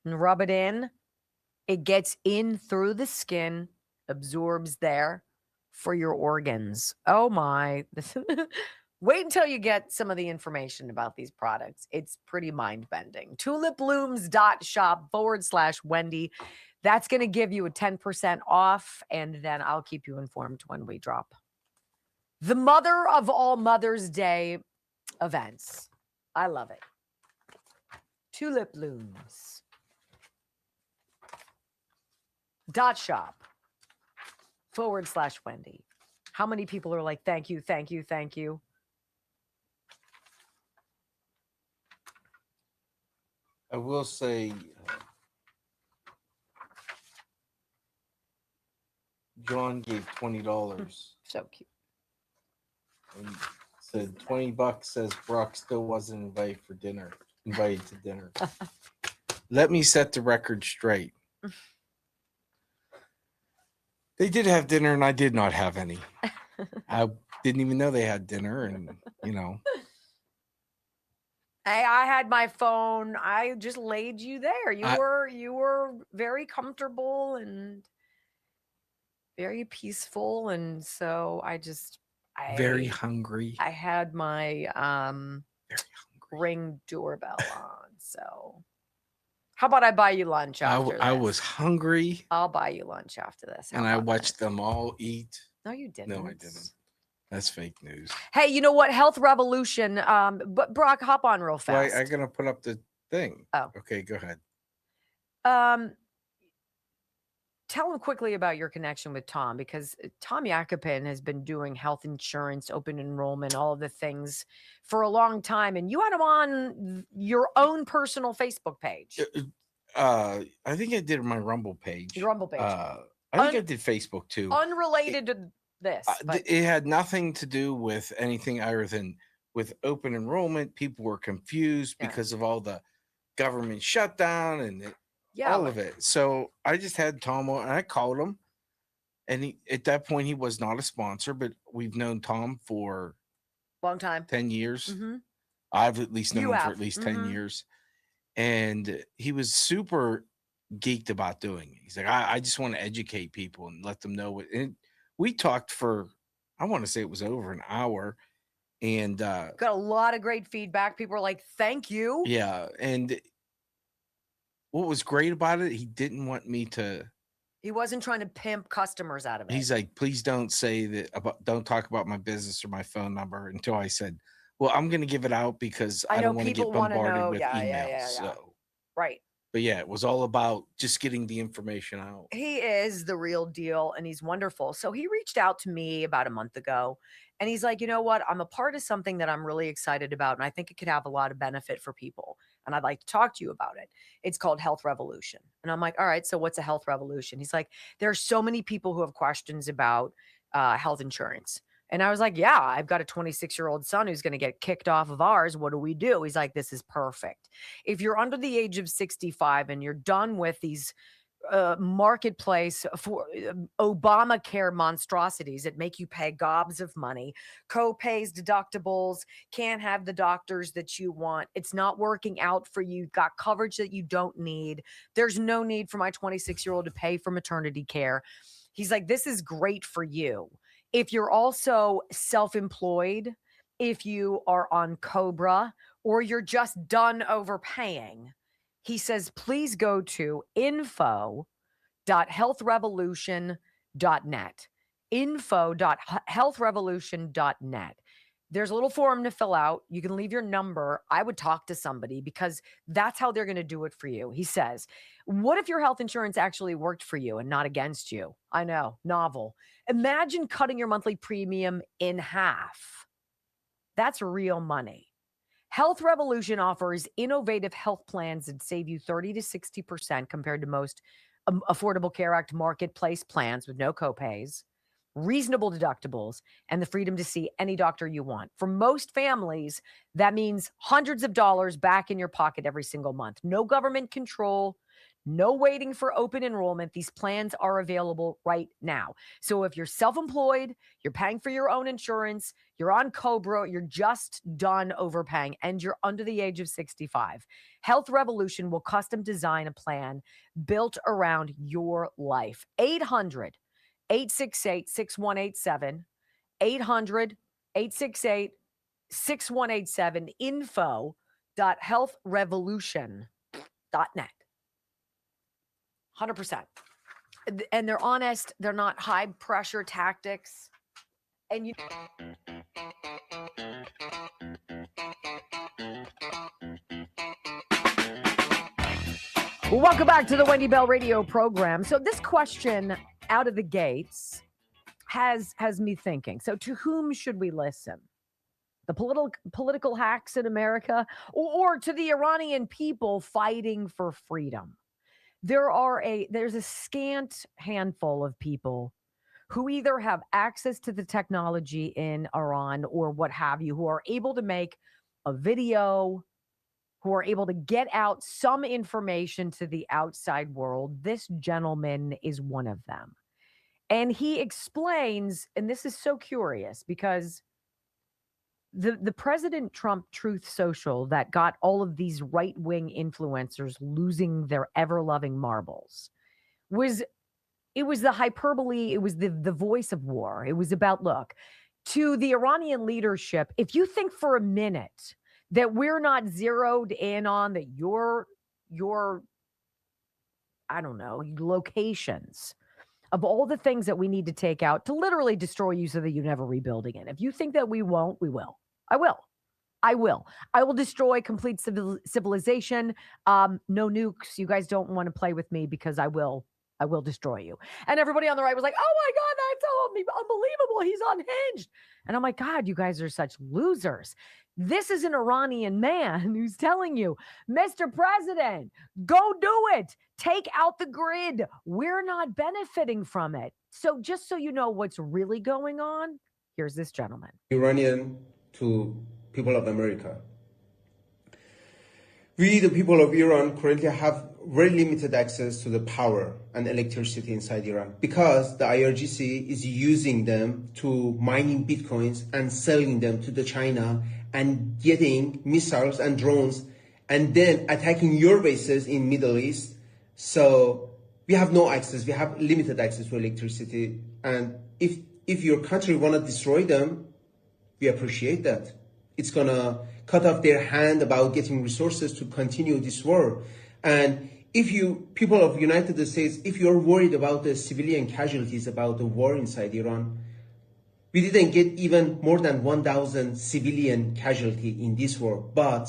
and rub it in. It gets in through the skin, absorbs there for your organs. Oh my. Wait until you get some of the information about these products. It's pretty mind-bending. tulipblooms.shop/Wendy. That's going to give you a 10% off, and then I'll keep you informed when we drop the mother of all Mother's Day events. I love it. Tulip Blooms. .shop/Wendy. How many people are like, thank you, thank you, thank you? I will say, John gave $20. So cute. And said $20 says Brock still wasn't invited to dinner. Let me set the record straight. They did have dinner, and I did not have any. I didn't even know they had dinner, and Hey, I had my phone. I just laid you there. You were very comfortable and very peaceful, and so very hungry. I had my Ring doorbell on. So how about I buy you lunch after I this? was hungry. I'll buy you lunch after this. And I watched them all eat. No, you didn't. No, I didn't. That's fake news. Hey, you know what? Health Revolution. But Brock, hop on real fast. Well, I'm gonna put up the thing. Oh. Okay, go ahead. Tell him quickly about your connection with Tom, because Tom Yakupin has been doing health insurance, open enrollment, all of the things for a long time. And you had him on your own personal Facebook page. I think I did my Rumble page. Your Rumble page. I think I did Facebook too. Unrelated to this. It had nothing to do with anything other than with open enrollment. People were confused because of all the government shutdown and all of it. So I just had Tom on, and I called him. And at that point, he was not a sponsor, but we've known Tom for long time, 10 years. Mm-hmm. I've at least known him for at least 10 years. And he was super geeked about doing it. He's like, I just want to educate people and let them know what. And we talked for, I want to say it was over an hour. And got a lot of great feedback. People were like, thank you. Yeah. And what was great about it, he didn't want me to. He wasn't trying to pimp customers out of it. He's like, please don't say that don't talk about my business or my phone number, until I said, well, I'm going to give it out because I don't want to get bombarded with emails. So, right. But yeah, it was all about just getting the information out. He is the real deal, and he's wonderful. So he reached out to me about a month ago, and he's like, you know what? I'm a part of something that I'm really excited about, and I think it could have a lot of benefit for people, and I'd like to talk to you about it. It's called Health Revolution. And I'm like, all right, so what's a health revolution? He's like, there are so many people who have questions about health insurance. And I was like, yeah, I've got a 26-year-old son who's going to get kicked off of ours. What do we do? He's like, this is perfect. If you're under the age of 65 and you're done with these marketplace for Obamacare monstrosities that make you pay gobs of money, co-pays, deductibles, can't have the doctors that you want, it's not working out for you, got coverage that you don't need, there's no need for my 26-year-old to pay for maternity care. He's like, this is great for you. If you're also self-employed, if you are on COBRA, or you're just done overpaying, he says, please go to info.healthrevolution.net. info.healthrevolution.net. There's a little form to fill out. You can leave your number. I would talk to somebody because that's how they're going to do it for you. He says, what if your health insurance actually worked for you and not against you? I know, novel. Imagine cutting your monthly premium in half. That's real money. Health Revolution offers innovative health plans that save you 30 to 60% compared to most Affordable Care Act marketplace plans with no copays. reasonable deductibles, and the freedom to see any doctor you want. For most families, that means hundreds of dollars back in your pocket every single month. No government control, no waiting for open enrollment. These plans are available right now. So if you're self-employed, you're paying for your own insurance, you're on COBRA, you're just done overpaying, and you're under the age of 65, Health Revolution will custom design a plan built around your life. 800-868-6187, 800-868-6187, info.healthrevolution.net. 100%. And they're honest. They're not high pressure tactics. And you. Well, welcome back to the Wendy Bell radio program. So this question out of the gates has me thinking. So to whom should we listen? The political hacks in America, or to the Iranian people fighting for freedom? There's a scant handful of people who either have access to the technology in Iran or what have you, who are able to make a video, who are able to get out some information to the outside world. This gentleman is one of them. And he explains, and this is so curious because the President Trump Truth Social that got all of these right-wing influencers losing their ever-loving marbles was the hyperbole. It was the voice of war. It was about, look, to the Iranian leadership, if you think for a minute that we're not zeroed in on that your I don't know, locations of all the things that we need to take out to literally destroy you so that you never rebuild again. If you think that we won't, we will. I will destroy complete civilization. No nukes. You guys don't want to play with me because I will destroy you. And everybody on the right was like, oh my God, that's unbelievable. He's unhinged. And I'm like, God, you guys are such losers. This is an Iranian man who's telling you, Mr. President, go do it. Take out the grid. We're not benefiting from it. So just so you know what's really going on, here's this gentleman. Iranian to people of America. We, the people of Iran, currently have very limited access to the power and electricity inside Iran because the IRGC is using them to mining bitcoins and selling them to the China and getting missiles and drones and then attacking your bases in Middle East. So we have no access. We have limited access to electricity. And if your country want to destroy them, we appreciate that. It's going to cut off their hand about getting resources to continue this war. And if you, people of the United States, if you're worried about the civilian casualties about the war inside Iran, we didn't get even more than 1,000 civilian casualty in this war. But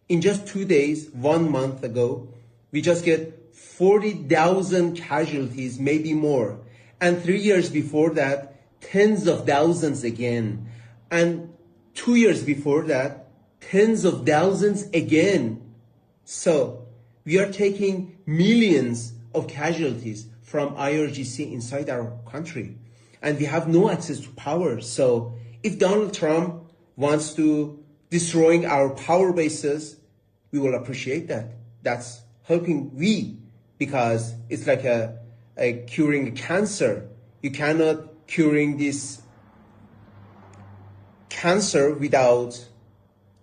in just 2 days, 1 month ago, we just get 40,000 casualties, maybe more. And 3 years before that, tens of thousands again. And 2 years before that, tens of thousands again. So we are taking millions of casualties from IRGC inside our country. And we have no access to power. So if Donald Trump wants to destroying our power bases, we will appreciate that. That's helping we, because it's like a curing cancer. You cannot curing this cancer without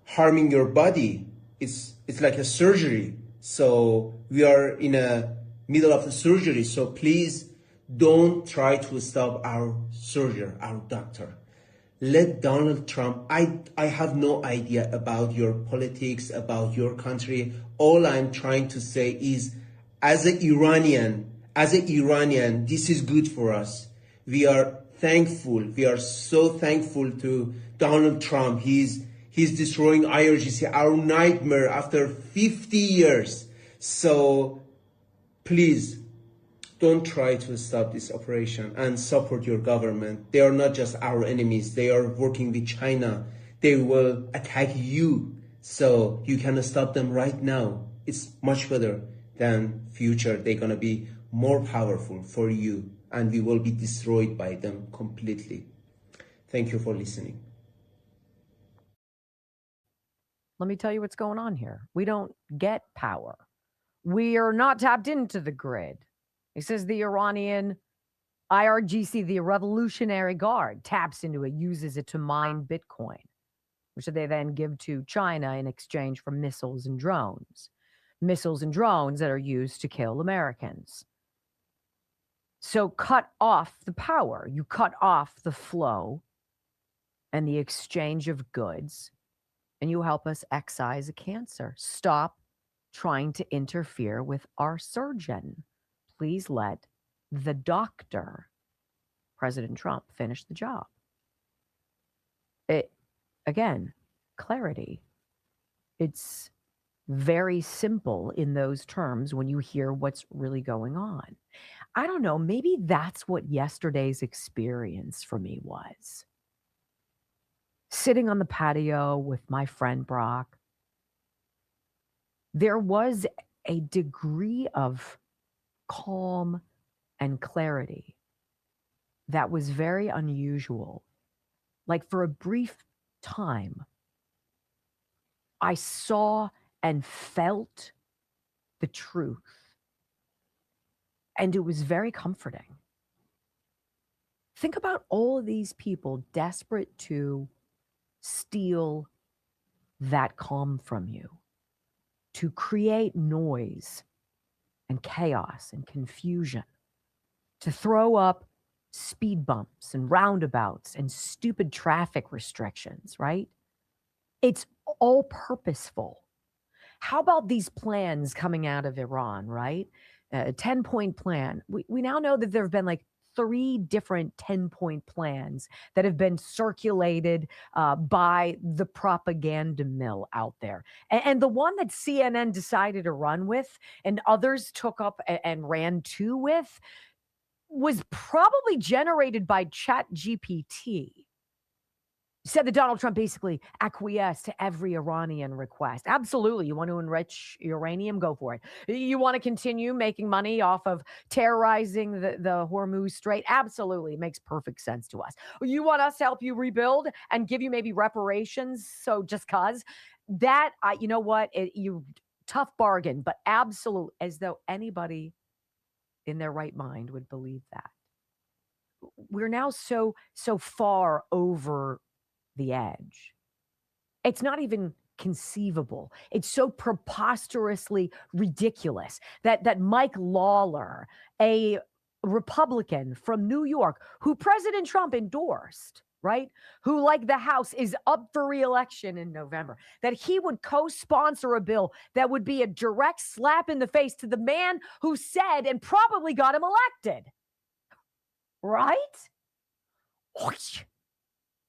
harming your body. It's like a surgery. So we are in a middle of the surgery. So please don't try to stop our surgeon, our doctor. Let Donald Trump, I have no idea about your politics, about your country. All I'm trying to say is, as an Iranian, this is good for us. We are thankful. We are so thankful to Donald Trump. He's destroying IRGC, our nightmare after 50 years. So please don't try to stop this operation and support your government. They are not just our enemies. They are working with China. They will attack you. So you can stop them right now. It's much better than future. They're going to be more powerful for you, and we will be destroyed by them completely. Thank you for listening. Let me tell you what's going on here. We don't get power. We are not tapped into the grid. He says the Iranian IRGC, the Revolutionary Guard, taps into it, uses it to mine Bitcoin, which they then give to China in exchange for missiles and drones. Missiles and drones that are used to kill Americans. So cut off the power. You cut off the flow and the exchange of goods, and you help us excise a cancer. Stop trying to interfere with our surgeon. Please let the doctor, President Trump, finish the job. Again, clarity. It's very simple in those terms when you hear what's really going on. I don't know, maybe that's what yesterday's experience for me was. Sitting on the patio with my friend Brock, there was a degree of calm and clarity that was very unusual. Like for a brief time, I saw and felt the truth. And it was very comforting. Think about all of these people desperate to steal that calm from you, to create noise and chaos and confusion, to throw up speed bumps and roundabouts and stupid traffic restrictions, right? It's all purposeful. How about these plans coming out of Iran, right? A 10-point plan. We now know that there have been like 3 different 10-point plans that have been circulated by the propaganda mill out there. And the one that CNN decided to run with and others took up and ran to with was probably generated by ChatGPT. Said that Donald Trump basically acquiesced to every Iranian request. Absolutely. You want to enrich uranium? Go for it. You want to continue making money off of terrorizing the Hormuz Strait? Absolutely. It makes perfect sense to us. You want us to help you rebuild and give you maybe reparations? So just cause that, you know what? You tough bargain, but absolute, as though anybody in their right mind would believe that. We're now so far over the edge. It's not even conceivable. It's so preposterously ridiculous that Mike Lawler, a Republican from New York, who President Trump endorsed, right? Who, like the House, is up for re-election in November, that he would co-sponsor a bill that would be a direct slap in the face to the man who said and probably got him elected. Right?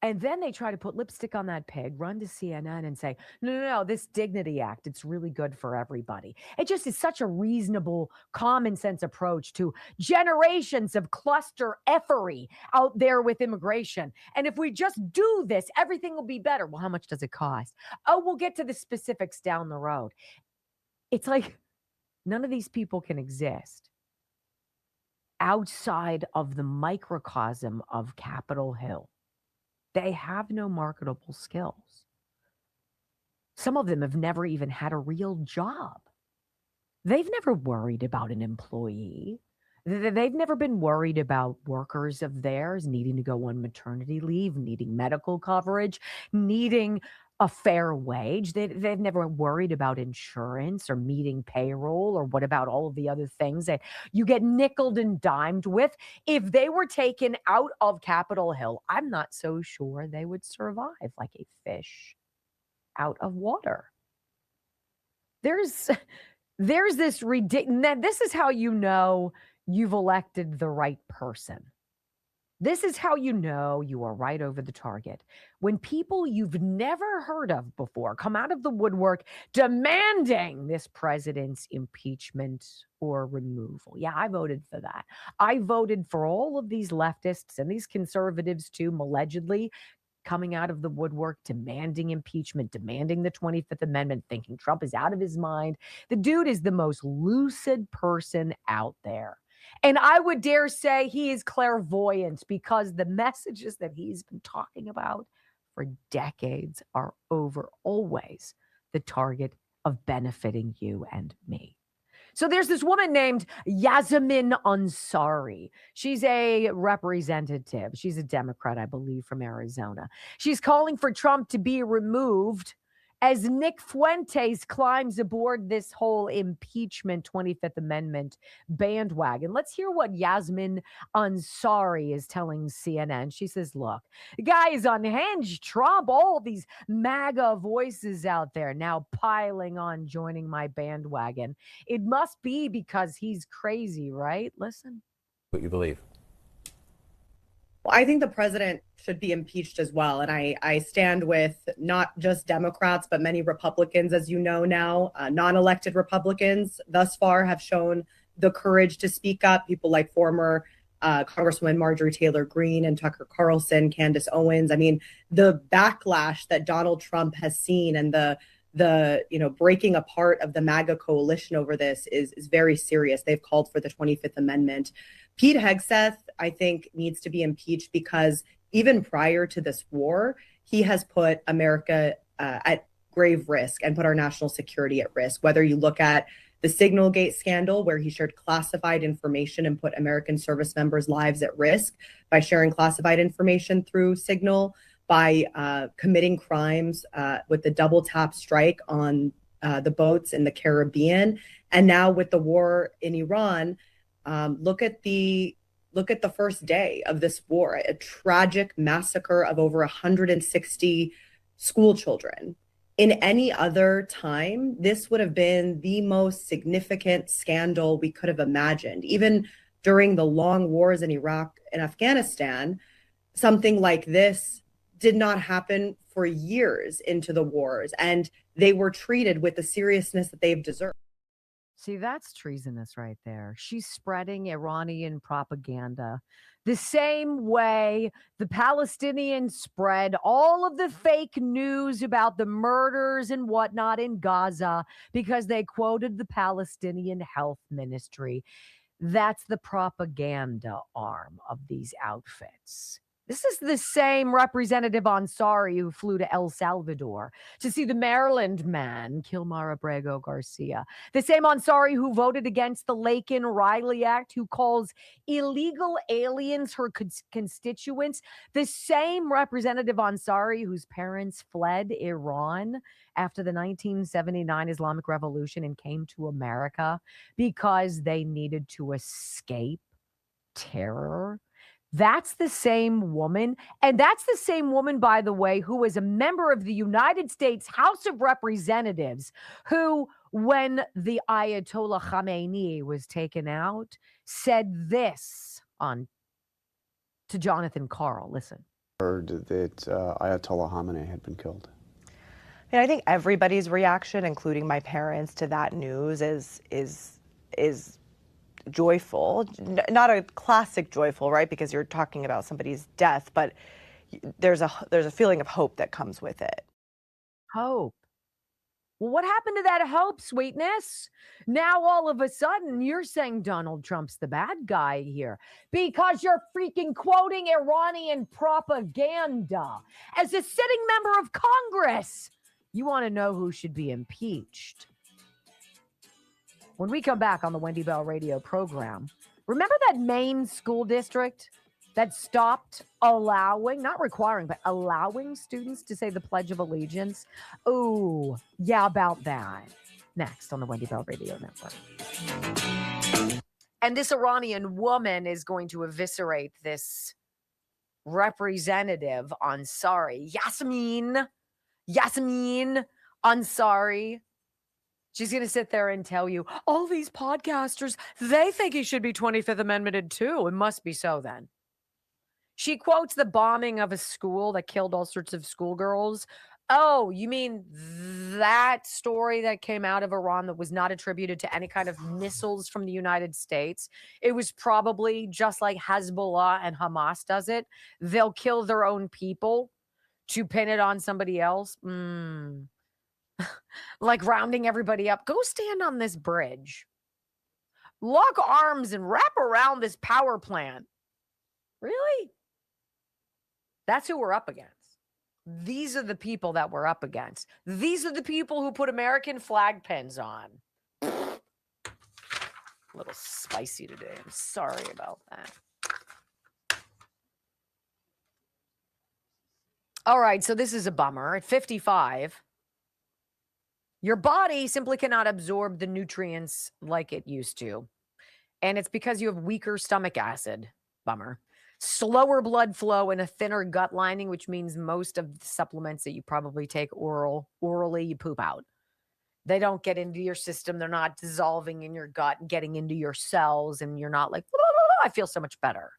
And then they try to put lipstick on that pig, run to CNN and say, no, this Dignity Act, it's really good for everybody. It just is such a reasonable, common sense approach to generations of cluster effery out there with immigration. And if we just do this, everything will be better. Well, how much does it cost? Oh, we'll get to the specifics down the road. It's like none of these people can exist outside of the microcosm of Capitol Hill. They have no marketable skills. Some of them have never even had a real job. They've never worried about an employee. They've never been worried about workers of theirs needing to go on maternity leave, needing medical coverage, needing a fair wage. They've never worried about insurance or meeting payroll, or what about all of the other things that you get nickeled and dimed with. If they were taken out of Capitol Hill, I'm not so sure they would survive like a fish out of water. There's this ridiculous. This is how you know you've elected the right person. This is how you know you are right over the target. When people you've never heard of before come out of the woodwork demanding this president's impeachment or removal. Yeah, I voted for that. I voted for all of these leftists and these conservatives too, allegedly coming out of the woodwork, demanding impeachment, demanding the 25th Amendment, thinking Trump is out of his mind. The dude is the most lucid person out there. And I would dare say he is clairvoyant because the messages that he's been talking about for decades are always the target of benefiting you and me. So there's this woman named Yasmin Ansari. She's a representative. She's a Democrat, I believe, from Arizona. She's calling for Trump to be removed as Nick Fuentes climbs aboard this whole impeachment 25th Amendment bandwagon. Let's hear what Yasmin Ansari is telling CNN. She says, look, the guy is unhinged. Trump, all these MAGA voices out there now piling on, joining my bandwagon. It must be because he's crazy, right? Listen. What you believe? Well, I think the president should be impeached as well. And I stand with not just Democrats, but many Republicans, as you know now, non-elected Republicans thus far have shown the courage to speak up. People like former Congresswoman Marjorie Taylor Greene and Tucker Carlson, Candace Owens. I mean, the backlash that Donald Trump has seen and the breaking apart of the MAGA coalition over this is very serious. They've called for the 25th Amendment. Pete Hegseth, I think, needs to be impeached because even prior to this war, he has put America at grave risk and put our national security at risk. Whether you look at the Signalgate scandal, where he shared classified information and put American service members' lives at risk by sharing classified information through Signal, by committing crimes with the double tap strike on the boats in the Caribbean, and now with the war in Iran. Look at the first day of this war, a tragic massacre of over 160 school children. In any other time, this would have been the most significant scandal we could have imagined. Even during the long wars in Iraq and Afghanistan, something like this did not happen for years into the wars, and they were treated with the seriousness that they've deserved. See, that's treasonous right there. She's spreading Iranian propaganda the same way the Palestinians spread all of the fake news about the murders and whatnot in Gaza because they quoted the Palestinian Health Ministry. That's the propaganda arm of these outfits. This is the same Representative Ansari who flew to El Salvador to see the Maryland man kill Mara Abrego Garcia. The same Ansari who voted against the Laken-Riley Act, who calls illegal aliens her constituents. The same Representative Ansari whose parents fled Iran after the 1979 Islamic Revolution and came to America because they needed to escape terror. That's the same woman. And that's the same woman, by the way, who was a member of the United States House of Representatives, who, when the Ayatollah Khamenei was taken out, said this to Jonathan Karl. Listen. Heard that Ayatollah Khamenei had been killed. I think everybody's reaction, including my parents, to that news is joyful. Not a classic joyful, right? Because you're talking about somebody's death, but there's a feeling of hope that comes with it. Hope. Well, what happened to that hope, sweetness? Now all of a sudden you're saying Donald Trump's the bad guy here because you're freaking quoting Iranian propaganda as a sitting member of Congress. You want to know who should be impeached? When we come back on the Wendy Bell radio program, remember that Maine school district that stopped allowing, not requiring, but allowing students to say the Pledge of Allegiance? Oh, yeah, about that. Next on the Wendy Bell Radio Network. And this Iranian woman is going to eviscerate this representative Ansari, Yasmin Ansari. She's going to sit there and tell you, all these podcasters, they think he should be 25th Amendmented too. It must be so then. She quotes the bombing of a school that killed all sorts of schoolgirls. Oh, you mean that story that came out of Iran that was not attributed to any kind of missiles from the United States? It was probably just like Hezbollah and Hamas does it. They'll kill their own people to pin it on somebody else. Like rounding everybody up. Go stand on this bridge. lock arms and wrap around this power plant. Really? That's who we're up against. These are the people that we're up against. These are the people who put American flag pins on. A little spicy today. I'm sorry about that. All right, so this is a bummer. At 55, your body simply cannot absorb the nutrients like it used to. And it's because you have weaker stomach acid. Bummer. Slower blood flow and a thinner gut lining, which means most of the supplements that you probably take orally, you poop out. They don't get into your system. They're not dissolving in your gut and getting into your cells. And you're not like, I feel so much better.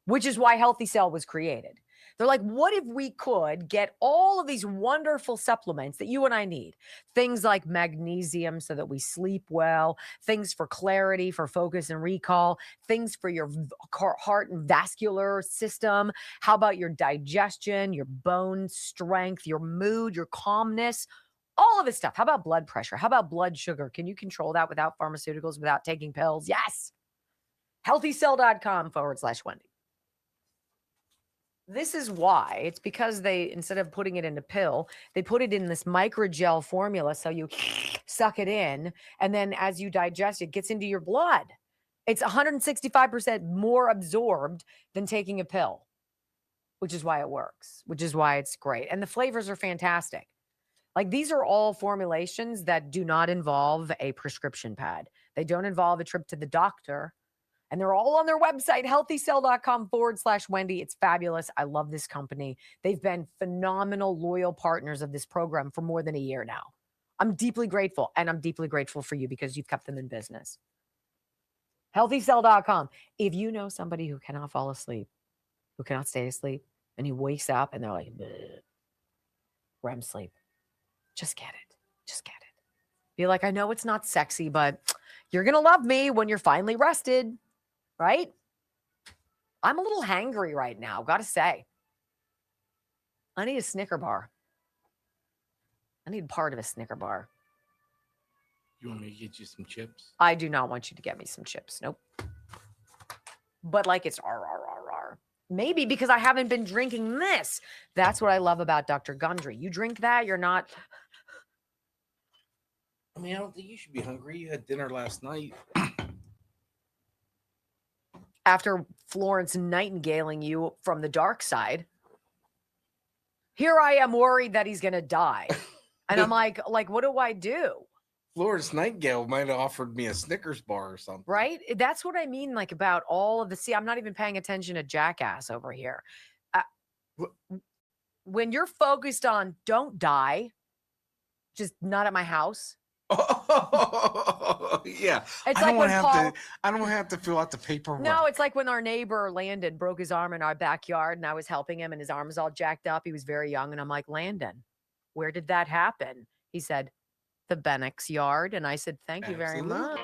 Which is why Healthy Cell was created. They're like, what if we could get all of these wonderful supplements that you and I need? Things like magnesium so that we sleep well, things for clarity, for focus and recall, things for your heart and vascular system. How about your digestion, your bone strength, your mood, your calmness? All of this stuff. How about blood pressure? How about blood sugar? Can you control that without pharmaceuticals, without taking pills? Yes. HealthyCell.com/Wendy. This is why. It's because they, instead of putting it in a pill, they put it in this microgel formula. So you suck it in. And then as you digest, it gets into your blood. It's 165% more absorbed than taking a pill, which is why it works, which is why it's great. And the flavors are fantastic. Like, these are all formulations that do not involve a prescription pad. They don't involve a trip to the doctor. And they're all on their website, healthycell.com/Wendy. It's fabulous. I love this company. They've been phenomenal, loyal partners of this program for more than a year now. I'm deeply grateful, and I'm deeply grateful for you because you've kept them in business. Healthycell.com. If you know somebody who cannot fall asleep, who cannot stay asleep, and he wakes up and they're like, REM sleep, just get it. Just get it. Be like, I know it's not sexy, but you're going to love me when you're finally rested. Right? I'm a little hangry right now, gotta say. I need a Snicker bar. I need part of a Snicker bar. You want me to get you some chips? I do not want you to get me some chips. Nope. But like it's RRRR. Maybe because I haven't been drinking this. That's what I love about Dr. Gundry. You drink that, you're not. I mean, I don't think you should be hungry. You had dinner last night. After Florence Nightingaling you from the dark side, here I am worried that he's going to die. And I'm like, what do I do? Florence Nightingale might have offered me a Snickers bar or something. Right? That's what I mean, like, about all of the, see, I'm not even paying attention to Jackass over here. When you're focused on don't die, just not at my house. Yeah. It's I like when Paul, I don't have to fill out the paperwork. no, it's like when our neighbor Landon broke his arm in our backyard and I was helping him and his arm was all jacked up. He was very young. And I'm like, Landon, where did that happen? He said, the Bennex yard. And I said, thank you very much.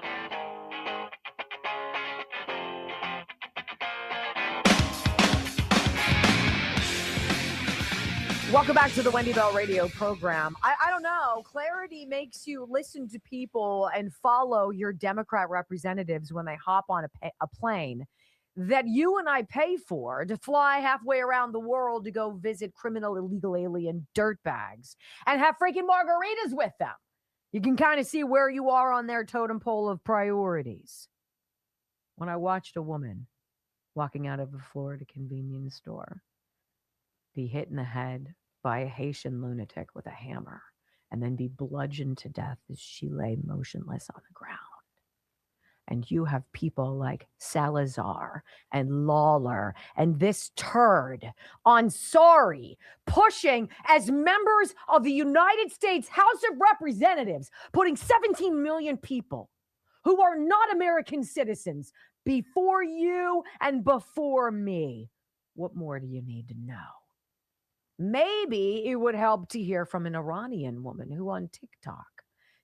Welcome back to the Wendy Bell radio program. I don't know. Clarity makes you listen to people and follow your Democrat representatives when they hop on a plane that you and I pay for to fly halfway around the world to go visit criminal, illegal alien dirtbags and have freaking margaritas with them. You can kind of see where you are on their totem pole of priorities. When I watched a woman walking out of a Florida convenience store be hit in the head by a Haitian lunatic with a hammer and then be bludgeoned to death as she lay motionless on the ground. And you have people like Salazar and Lawler and this turd Ansari pushing as members of the United States House of Representatives, putting 17 million people who are not American citizens before you and before me. What more do you need to know? Maybe it would help to hear from an Iranian woman who on TikTok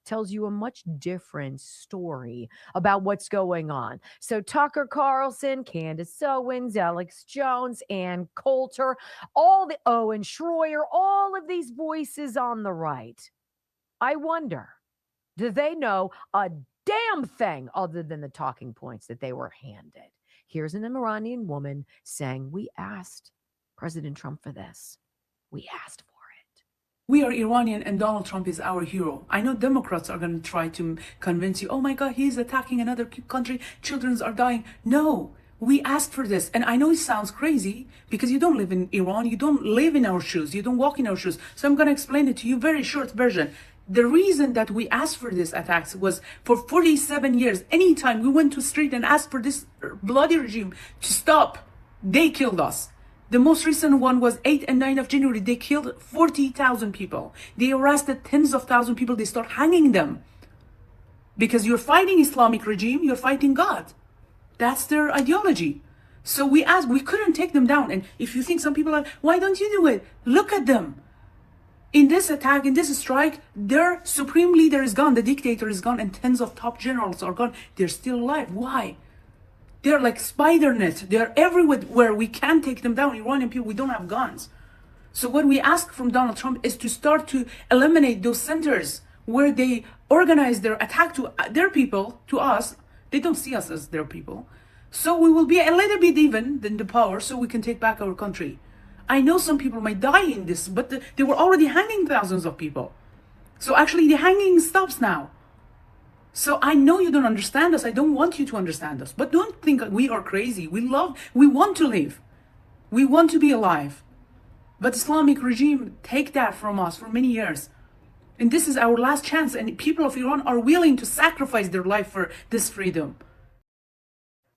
tells you a much different story about what's going on. So Tucker Carlson, Candace Owens, Alex Jones, Ann Coulter, all the Owen Schroyer, all of these voices on the right. I wonder, do they know a damn thing other than the talking points that they were handed. Here's an Iranian woman saying, we asked President Trump for this. We asked for it. We are Iranian and Donald Trump is our hero. I know Democrats are going to try to convince you, oh my God, he's attacking another country. Children are dying. No, we asked for this. And I know it sounds crazy because you don't live in Iran. You don't live in our shoes. You don't walk in our shoes. So I'm going to explain it to you, very short version. The reason that we asked for these attacks was for 47 years, anytime we went to the street and asked for this bloody regime to stop, they killed us. The most recent one was 8 and 9 of January. They killed 40,000 people. They arrested tens of thousands of people. They start hanging them. Because you're fighting Islamic regime, you're fighting God. That's their ideology. So we asked, we couldn't take them down. And if you think some people are, why don't you do it? Look at them. In this attack, in this strike, their supreme leader is gone. The dictator is gone and tens of top generals are gone. They're still alive. Why? They're like spider nets. They're everywhere where we can take them down. Iranian people, we don't have guns. So what we ask from Donald Trump is to start to eliminate those centers where they organize their attack to their people, to us. They don't see us as their people. So we will be a little bit even in the power so we can take back our country. I know some people might die in this, but they were already hanging thousands of people. So actually the hanging stops now. So I know you don't understand us. I don't want you to understand us. But don't think we are crazy. We want to live. We want to be alive. But Islamic regime take that from us for many years. And this is our last chance. And people of Iran are willing to sacrifice their life for this freedom.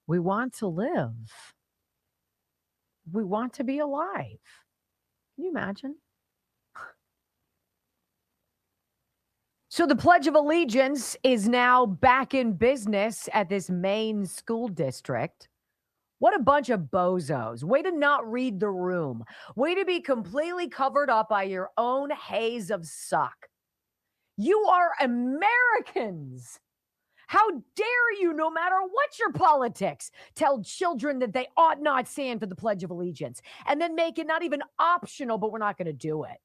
We want to live. We want to be alive. Can you imagine? So the Pledge of Allegiance is now back in business at this Maine school district. What a bunch of bozos. Way to not read the room. Way to be completely covered up by your own haze of suck. You are Americans. How dare you, no matter what your politics, tell children that they ought not stand for the Pledge of Allegiance and then make it not even optional, but we're not going to do it.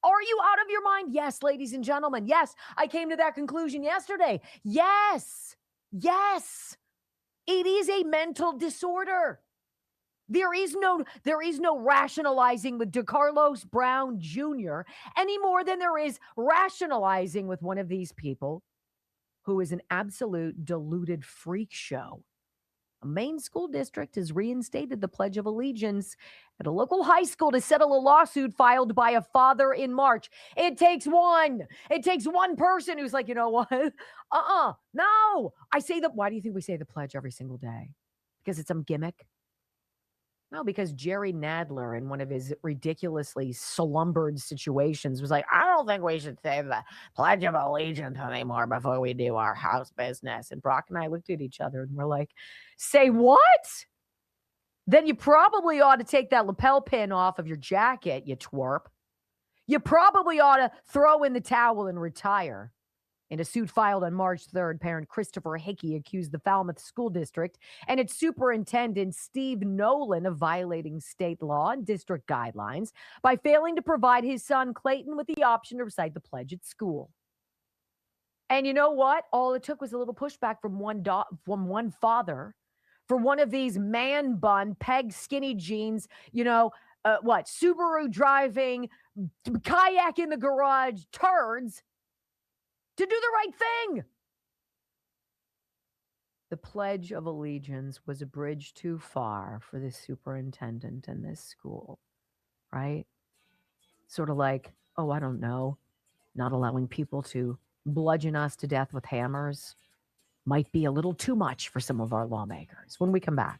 Are you out of your mind? Yes, ladies and gentlemen. Yes, I came to that conclusion yesterday. Yes, yes. It is a mental disorder. There is no rationalizing with DeCarlos Brown Jr. any more than there is rationalizing with one of these people who is an absolute deluded freak show. A Maine school district has reinstated the Pledge of Allegiance at a local high school to settle a lawsuit filed by a father in March. It takes one. It takes one person who's like, you know what? No. Why do you think we say the pledge every single day? Because it's some gimmick? No, because Jerry Nadler, in one of his ridiculously slumbered situations, was like, I don't think we should say the Pledge of Allegiance anymore before we do our house business. And Brock and I looked at each other and we're like, say what? Then you probably ought to take that lapel pin off of your jacket, you twerp. You probably ought to throw in the towel and retire. In a suit filed on March 3rd, parent Christopher Hickey accused the Falmouth School District and its superintendent, Steve Nolan, of violating state law and district guidelines by failing to provide his son, Clayton, with the option to recite the pledge at school. And you know what? All it took was a little pushback from one father for one of these man bun, peg skinny jeans, Subaru driving, kayak in the garage turds to do the right thing. The Pledge of Allegiance was a bridge too far for this superintendent and this school, right? Sort of like, I don't know, not allowing people to bludgeon us to death with hammers might be a little too much for some of our lawmakers. When we come back,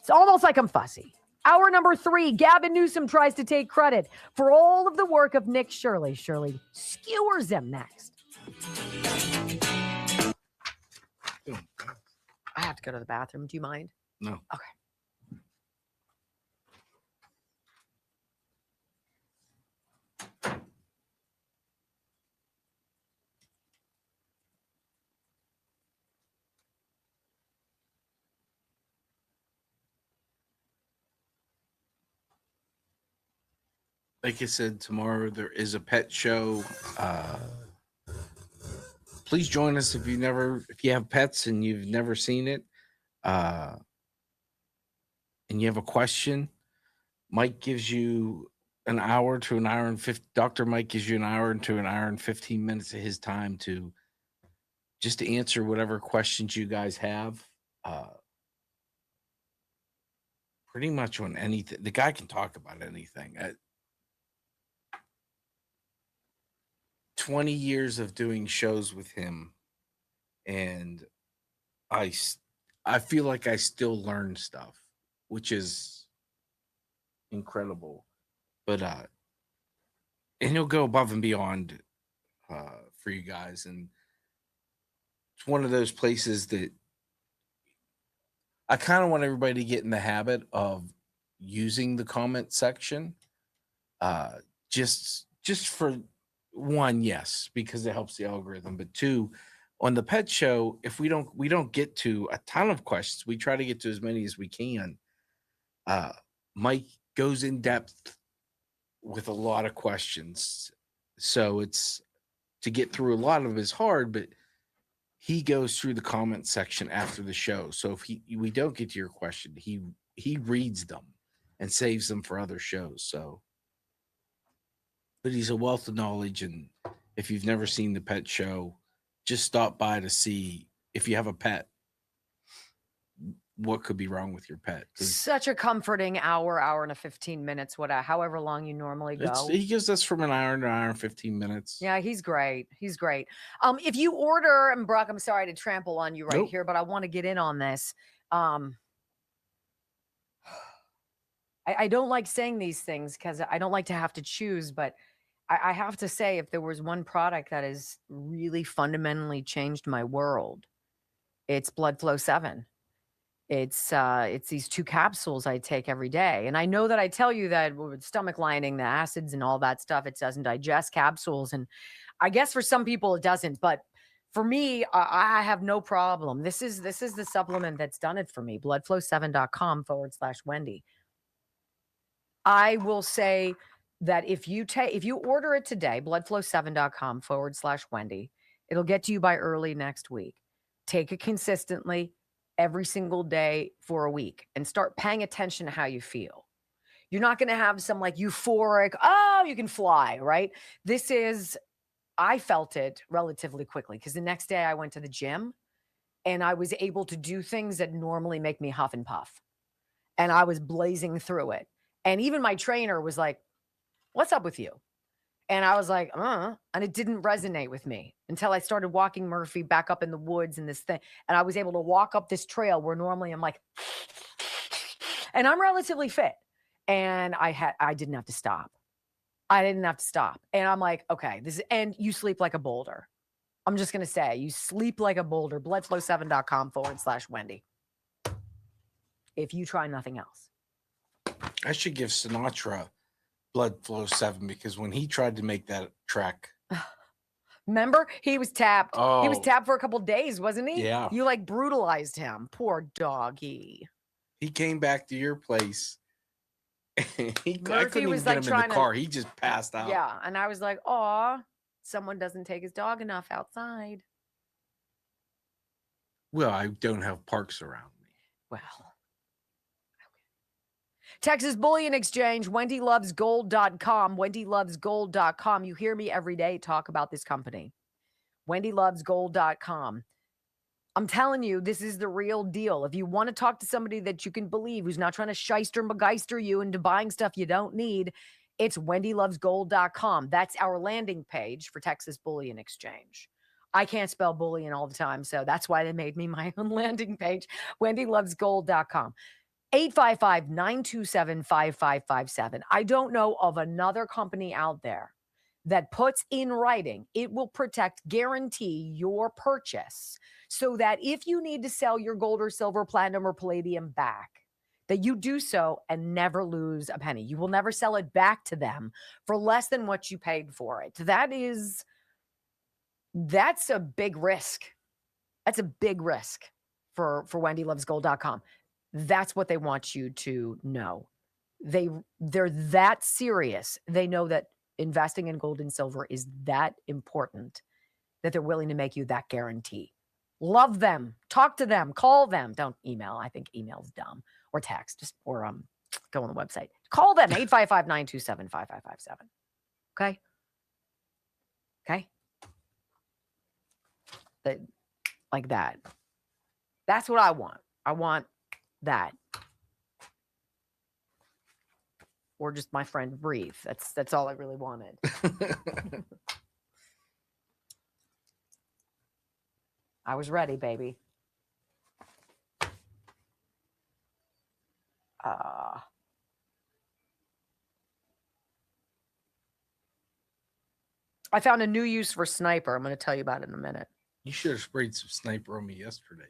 it's almost like I'm fussy. Hour number 3, Gavin Newsom tries to take credit for all of the work of Nick Shirley. Shirley skewers him next. I have to go to the bathroom. Do you mind? No. Okay. Like I said, tomorrow there is a pet show. please join us if you have pets and you've never seen it, and you have a question. Mike gives you an hour to an hour and 50. Dr. Mike gives you an hour to an hour and 15 minutes of his time to just to answer whatever questions you guys have. Pretty much on anything. The guy can talk about anything. 20 years of doing shows with him, and I feel like I still learn stuff, which is incredible. But and he'll go above and beyond for you guys, and it's one of those places that I kind of want everybody to get in the habit of using the comment section. Just for one, yes, because it helps the algorithm, but two, on the pet show, if we don't get to a ton of questions, we try to get to as many as we can. Mike goes in depth with a lot of questions, so it's to get through a lot of it is hard, but he goes through the comment section after the show. So if we don't get to your question, he reads them and saves them for other shows. So, but he's a wealth of knowledge, and if you've never seen the pet show, just stop by to see if you have a pet, what could be wrong with your pet. Such a comforting hour and 15 minutes, however long you normally go. He gives us from an hour to an hour and 15 minutes. Yeah, he's great. He's great. If you order, and Brock, I'm sorry to trample on you right here, but I want to get in on this. I don't like saying these things because I don't like to have to choose, but I have to say, if there was one product that has really fundamentally changed my world, it's Blood Flow 7. It's these 2 capsules I take every day. And I know that I tell you that with stomach lining, the acids and all that stuff, it doesn't digest capsules. And I guess for some people it doesn't, but for me, I have no problem. This is the supplement that's done it for me. Bloodflow7.com/Wendy. I will say that if you order it today, bloodflow7.com/Wendy, it'll get to you by early next week. Take it consistently every single day for a week and start paying attention to how you feel. You're not going to have some like euphoric, oh, you can fly, right? I felt it relatively quickly because the next day I went to the gym and I was able to do things that normally make me huff and puff. And I was blazing through it. And even my trainer was like, what's up with you? And I was like, and it didn't resonate with me until I started walking Murphy back up in the woods and this thing. And I was able to walk up this trail where normally I'm like, and I'm relatively fit. And I didn't have to stop. I didn't have to stop. And I'm like, okay, and you sleep like a boulder. I'm just going to say, you sleep like a boulder. Bloodflow7.com/Wendy. If you try nothing else. I should give Sinatra Blood Flow 7 because when he tried to make that track, remember, he was tapped. Oh, he was tapped for a couple days, wasn't he? Yeah. You like brutalized him. Poor doggy. He came back to your place. I couldn't even was get like him in the car. He just passed out. Yeah, and I was like, "Aw, someone doesn't take his dog enough outside." Well, I don't have parks around me. Well. Texas Bullion Exchange, WendyLovesGold.com, WendyLovesGold.com. You hear me every day talk about this company. WendyLovesGold.com. I'm telling you, this is the real deal. If you want to talk to somebody that you can believe, who's not trying to shyster and begeister you into buying stuff you don't need, it's WendyLovesGold.com. That's our landing page for Texas Bullion Exchange. I can't spell bullion all the time, so that's why they made me my own landing page, WendyLovesGold.com. 855-927-5557. I don't know of another company out there that puts in writing, it will protect, guarantee your purchase so that if you need to sell your gold or silver, platinum, or palladium back, that you do so and never lose a penny. You will never sell it back to them for less than what you paid for it. That's a big risk. That's a big risk for WendyLovesGold.com. That's what they want you to know. They're that serious. They know that investing in gold and silver is that important that they're willing to make you that guarantee. Love them. Talk to them. Call them. Don't email. I think email's dumb. Or text. Or go on the website. Call them. 855-927-5557. Okay? Okay? Like that. That's what I want. I want that. Or just my friend breathe. That's all I really wanted. I was ready, baby. I found a new use for sniper. I'm going to tell you about it in a minute. You should have sprayed some sniper on me yesterday.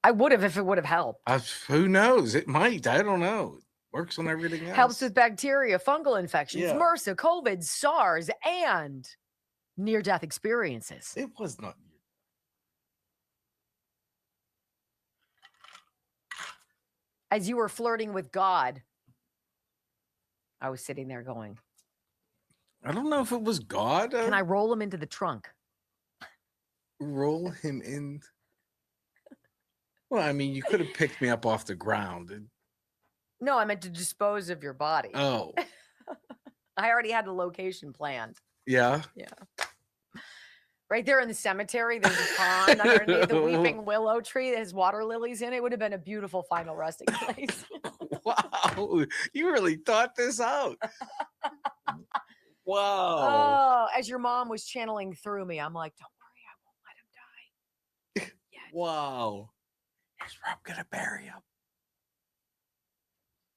I would have if it would have helped. Who knows? It might. I don't know. It works on everything else. Helps with bacteria, fungal infections, Yeah. MRSA, COVID, SARS, and near-death experiences. It was not. As you were flirting with God, I was sitting there going, I don't know if it was God. can I roll him into the trunk? Roll him in? Well, I mean, you could have picked me up off the ground. No, I meant to dispose of your body. Oh. I already had the location planned. Yeah? Yeah. Right there in the cemetery, there's a pond underneath the weeping willow tree that has water lilies in it. It would have been a beautiful final resting place. Wow. You really thought this out. Wow. Oh, as your mom was channeling through me, I'm like, don't worry, I won't let him die. Wow. Here's where I'm going to bury him.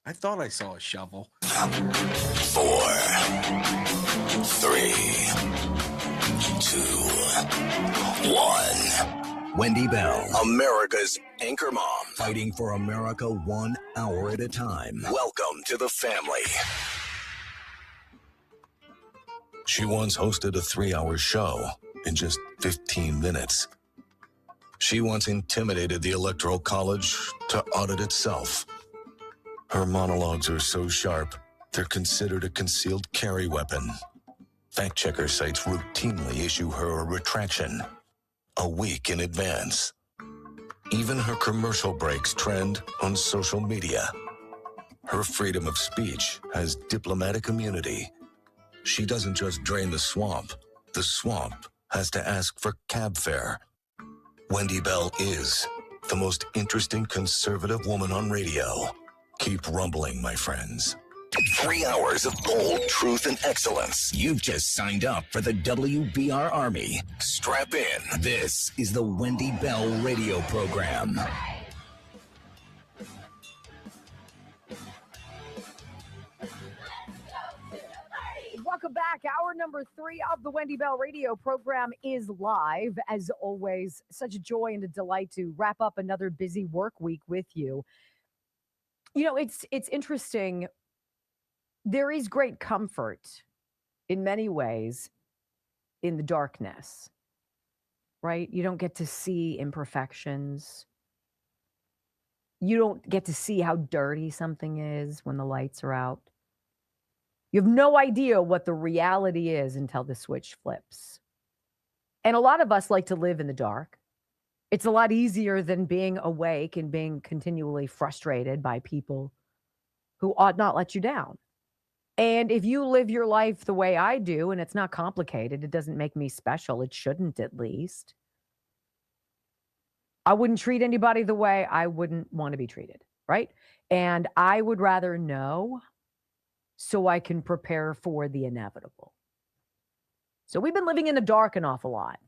I thought I saw a shovel. 4, 3, 2, 1. Wendy Bell, America's anchor mom, fighting for America 1 hour at a time. Welcome to the family. She once hosted a 3-hour show in just 15 minutes. She once intimidated the Electoral College to audit itself. Her monologues are so sharp, they're considered a concealed carry weapon. Fact-checker sites routinely issue her a retraction a week in advance. Even her commercial breaks trend on social media. Her freedom of speech has diplomatic immunity. She doesn't just drain the swamp has to ask for cab fare. Wendy Bell is the most interesting conservative woman on radio. Keep rumbling, my friends. 3 hours of bold truth and excellence. You've just signed up for the WBR Army. Strap in. This is the Wendy Bell radio program. Welcome back. Hour number 3 of the Wendy Bell radio program is live. As always, such a joy and a delight to wrap up another busy work week with you. You know, it's interesting. There is great comfort in many ways in the darkness, right? You don't get to see imperfections. You don't get to see how dirty something is when the lights are out. You have no idea what the reality is until the switch flips. And a lot of us like to live in the dark. It's a lot easier than being awake and being continually frustrated by people who ought not let you down. And if you live your life the way I do, and it's not complicated, it doesn't make me special. It shouldn't, at least. I wouldn't treat anybody the way I wouldn't want to be treated, right? And I would rather know so I can prepare for the inevitable. So we've been living in the dark an awful lot.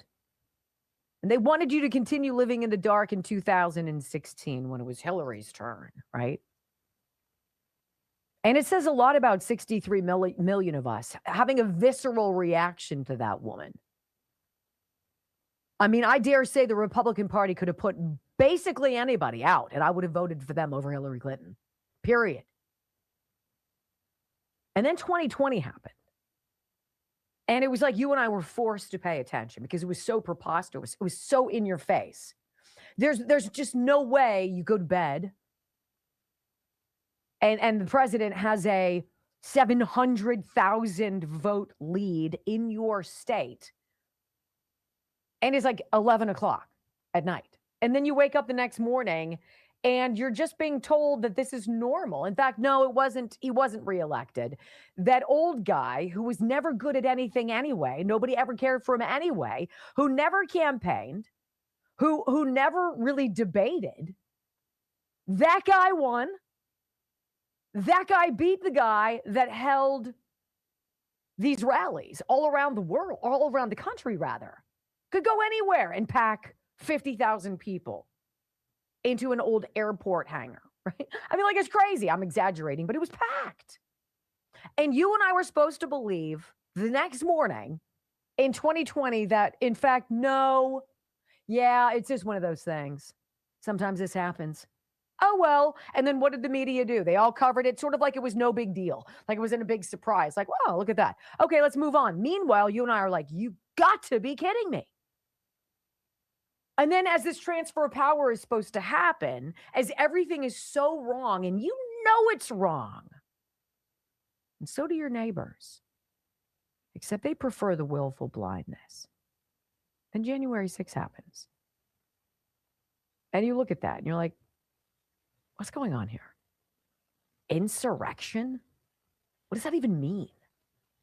And they wanted you to continue living in the dark in 2016 when it was Hillary's turn, right? And it says a lot about 63 million of us having a visceral reaction to that woman. I mean, I dare say the Republican Party could have put basically anybody out, and I would have voted for them over Hillary Clinton, period. And then 2020 happened. And it was like you and I were forced to pay attention because it was so preposterous. It was so in your face. There's just no way you go to bed and the president has a 700,000 vote lead in your state. And it's like 11 o'clock at night. And then you wake up the next morning and you're just being told that this is normal. In fact, no, it wasn't. He wasn't reelected. That old guy who was never good at anything anyway, nobody ever cared for him anyway, who never campaigned, who never really debated, that guy won. That guy beat the guy that held these rallies all around the world, all around the country, rather. Could go anywhere and pack 50,000 people into an old airport hangar, right? I mean, like, it's crazy. I'm exaggerating, but it was packed. And you and I were supposed to believe the next morning in 2020 that, in fact, no, yeah, it's just one of those things. Sometimes this happens. Oh, well. And then what did the media do? They all covered it sort of like it was no big deal. Like it wasn't a big surprise. Like, wow, look at that. Okay, let's move on. Meanwhile, you and I are like, you got to be kidding me. And then as this transfer of power is supposed to happen, as everything is so wrong and you know it's wrong, and so do your neighbors, except they prefer the willful blindness, then January 6th happens. And you look at that and you're like, what's going on here? Insurrection? What does that even mean?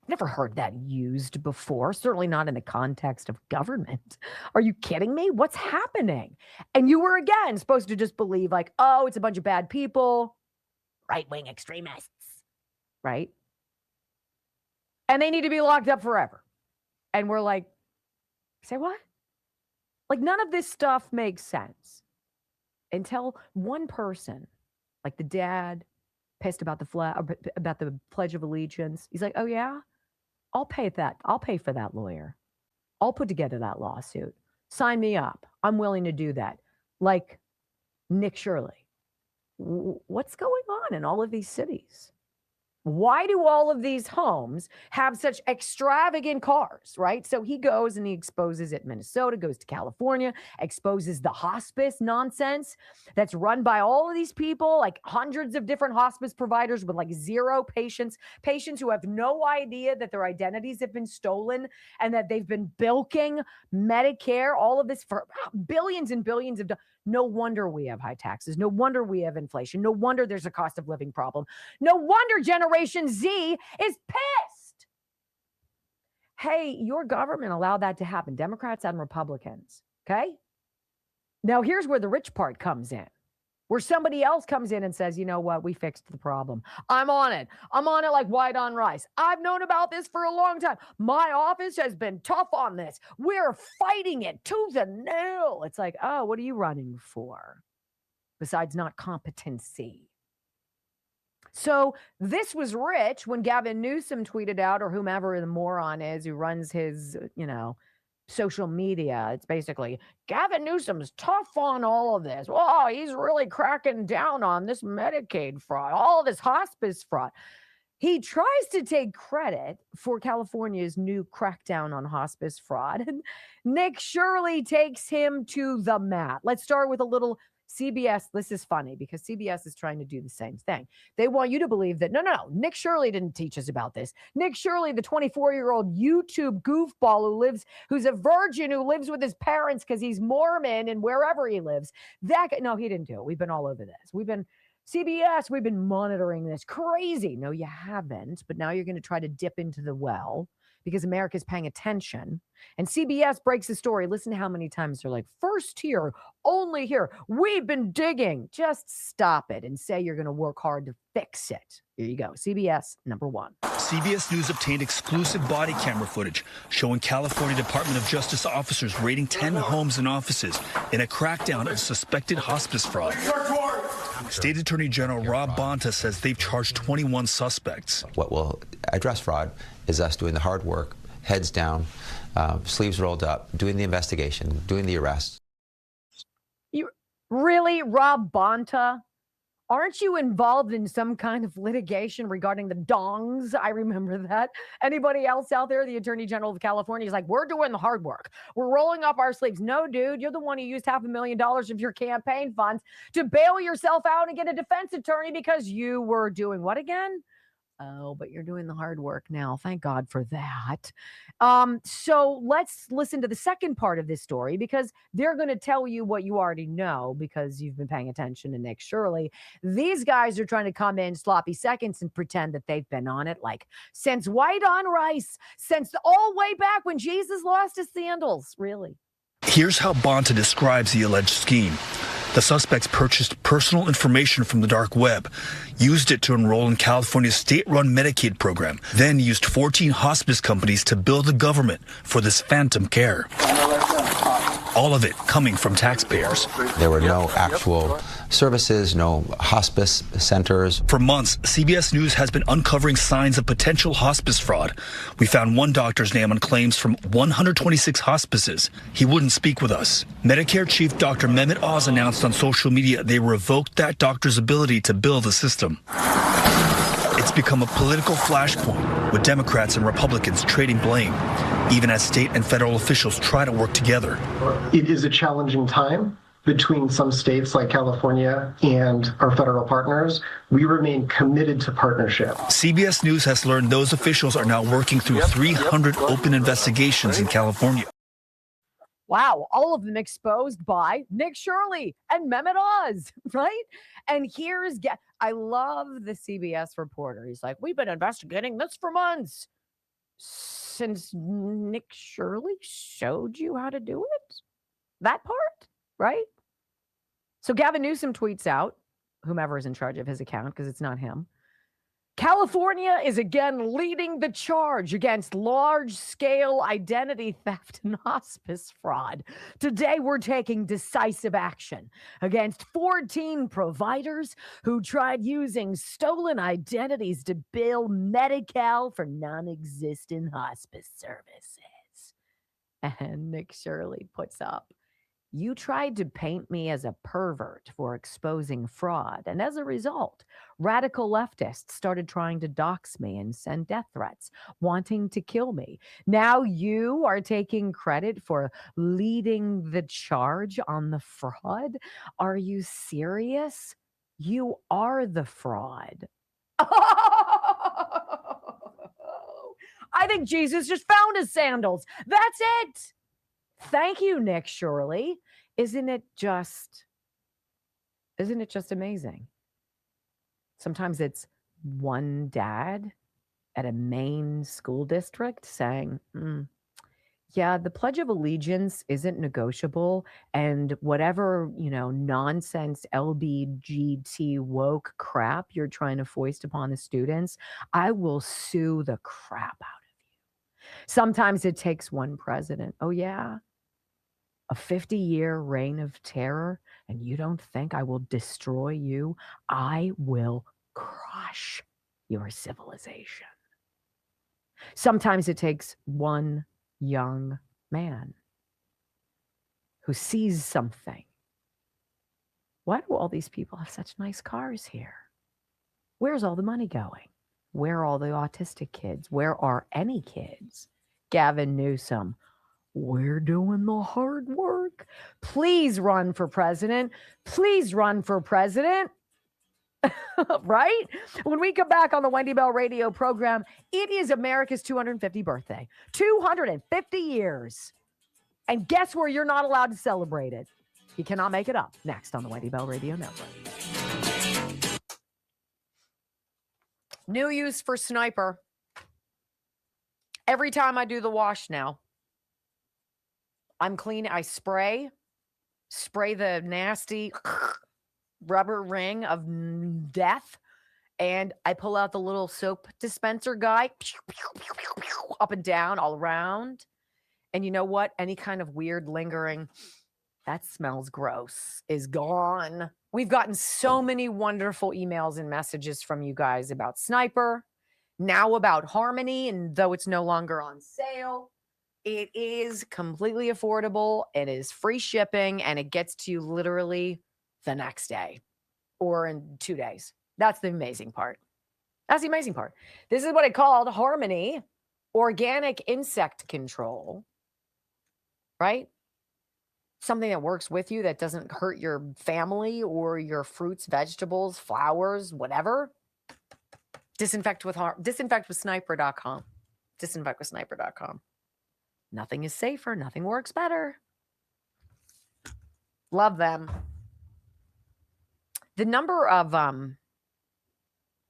Never heard that used before, certainly not in the context of government. Are you kidding me? What's happening? And you were, again, supposed to just believe like, oh, it's a bunch of bad people, right-wing extremists, right? And they need to be locked up forever. And we're like, say what? Like, none of this stuff makes sense until one person, like the dad, pissed about the about the Pledge of Allegiance. He's like, oh, yeah? I'll pay for that lawyer. I'll put together that lawsuit. Sign me up. I'm willing to do that. Like Nick Shirley. What's going on in all of these cities? Why do all of these homes have such extravagant cars, right? So he goes and he exposes it in Minnesota, goes to California, exposes the hospice nonsense that's run by all of these people, like hundreds of different hospice providers with like zero patients who have no idea that their identities have been stolen and that they've been bilking Medicare, all of this for billions and billions of dollars. No wonder we have high taxes. No wonder we have inflation. No wonder there's a cost of living problem. No wonder Generation Z is pissed. Hey, your government allowed that to happen, Democrats and Republicans, okay? Now, here's where the rich part comes in, where somebody else comes in and says, you know what, we fixed the problem. I'm on it. I'm on it like white on rice. I've known about this for a long time. My office has been tough on this. We're fighting it tooth and nail. It's like, oh, what are you running for? Besides not competency. So this was rich when Gavin Newsom tweeted out, or whomever the moron is who runs his, social media. It's basically, Gavin Newsom's tough on all of this. Oh, he's really cracking down on this Medicaid fraud, all this hospice fraud. He tries to take credit for California's new crackdown on hospice fraud. And Nick Shirley takes him to the mat. Let's start with a little CBS. This is funny because CBS is trying to do the same thing. They want you to believe that, no, Nick Shirley didn't teach us about this. Nick Shirley, the 24-year-old YouTube goofball who's a virgin who lives with his parents because he's Mormon and wherever he lives. No, he didn't do it. We've been all over this. CBS, we've been monitoring this. Crazy. No, you haven't. But now you're going to try to dip into the well because America's paying attention. And CBS breaks the story. Listen to how many times they're like, first here, only here. We've been digging. Just stop it and say you're going to work hard to fix it. Here you go. CBS, number one. CBS News obtained exclusive body camera footage showing California Department of Justice officers raiding 10 homes and offices in a crackdown of suspected hospice fraud. State Attorney General Rob Bonta says they've charged 21 suspects. What will address fraud is us doing the hard work, heads down, sleeves rolled up, doing the investigation, doing the arrests. You really, Rob Bonta? Aren't you involved in some kind of litigation regarding the dongs? I remember that. Anybody else out there? The Attorney General of California is like, we're doing the hard work. We're rolling up our sleeves. No, dude, you're the one who used $500,000 of your campaign funds to bail yourself out and get a defense attorney because you were doing what again? Oh, but you're doing the hard work now. Thank God for that. So let's listen to the second part of this story because they're going to tell you what you already know because you've been paying attention to Nick Shirley. These guys are trying to come in sloppy seconds and pretend that they've been on it like since white on rice, since all way back when Jesus lost his sandals. Really? Here's how Bonta describes the alleged scheme. The suspects purchased personal information from the dark web, used it to enroll in California's state-run Medicaid program, then used 14 hospice companies to bill the government for this phantom care. All of it coming from taxpayers. There were no actual services, no hospice centers. For months, CBS News has been uncovering signs of potential hospice fraud. We found one doctor's name on claims from 126 hospices. He wouldn't speak with us. Medicare Chief Dr. Mehmet Oz announced on social media they revoked that doctor's ability to bill the system. It's become a political flashpoint, with Democrats and Republicans trading blame, even as state and federal officials try to work together. It is a challenging time between some states like California and our federal partners. We remain committed to partnership. CBS News has learned those officials are now working through 300 open investigations in California. Wow, all of them exposed by Nick Shirley and Mehmet Oz, right? And I love the CBS reporter. He's like, we've been investigating this for months. Since Nick Shirley showed you how to do it? That part, right? So Gavin Newsom tweets out, whomever is in charge of his account, because it's not him. California is again leading the charge against large-scale identity theft and hospice fraud. Today, we're taking decisive action against 14 providers who tried using stolen identities to bill Medi-Cal for non-existent hospice services. And Nick Shirley puts up, you tried to paint me as a pervert for exposing fraud, and as a result, radical leftists started trying to dox me and send death threats, wanting to kill me. Now you are taking credit for leading the charge on the fraud? Are you serious? You are the fraud. I think Jesus just found his sandals. That's it. Thank you, Nick Shirley. Isn't it just amazing? Sometimes it's one dad at a Maine school district saying, yeah, the Pledge of Allegiance isn't negotiable, and whatever, nonsense LBGT woke crap you're trying to foist upon the students, I will sue the crap out of you. Sometimes it takes one president. Oh, yeah? A 50-year reign of terror, and you don't think I will destroy you? I will crush your civilization. Sometimes it takes one young man who sees something. Why do all these people have such nice cars here? Where's all the money going? Where are all the autistic kids? Where are any kids? Gavin Newsom, we're doing the hard work. Please run for president. Please run for president. Right? When we come back on the Wendy Bell radio program, it is America's 250th birthday. 250 years. And guess where you're not allowed to celebrate it? You cannot make it up. Next on the Wendy Bell Radio Network. New use for Sniper. Every time I do the wash now, I'm clean. I spray the nasty rubber ring of death, and I pull out the little soap dispenser guy up and down all around. And you know what? Any kind of weird lingering, that smells gross, is gone. We've gotten so many wonderful emails and messages from you guys about Sniper, now about Harmony, and though it's no longer on sale, it is completely affordable. It is free shipping, and it gets to you literally the next day or in 2 days. That's the amazing part. That's the amazing part. This is what it called Harmony Organic Insect Control, right? Something that works with you that doesn't hurt your family or your fruits, vegetables, flowers, whatever. Disinfect with sniper.com. Disinfectwithsniper.com. Nothing is safer. Nothing works better. Love them. The number of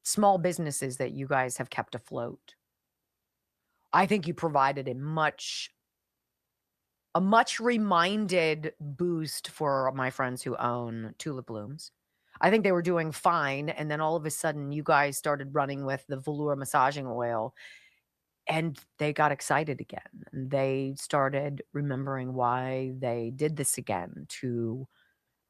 small businesses that you guys have kept afloat, I think you provided a much reminded boost for my friends who own Tulip Blooms. I think they were doing fine, and then all of a sudden you guys started running with the velour massaging oil, and they got excited again. And they started remembering why they did this again, to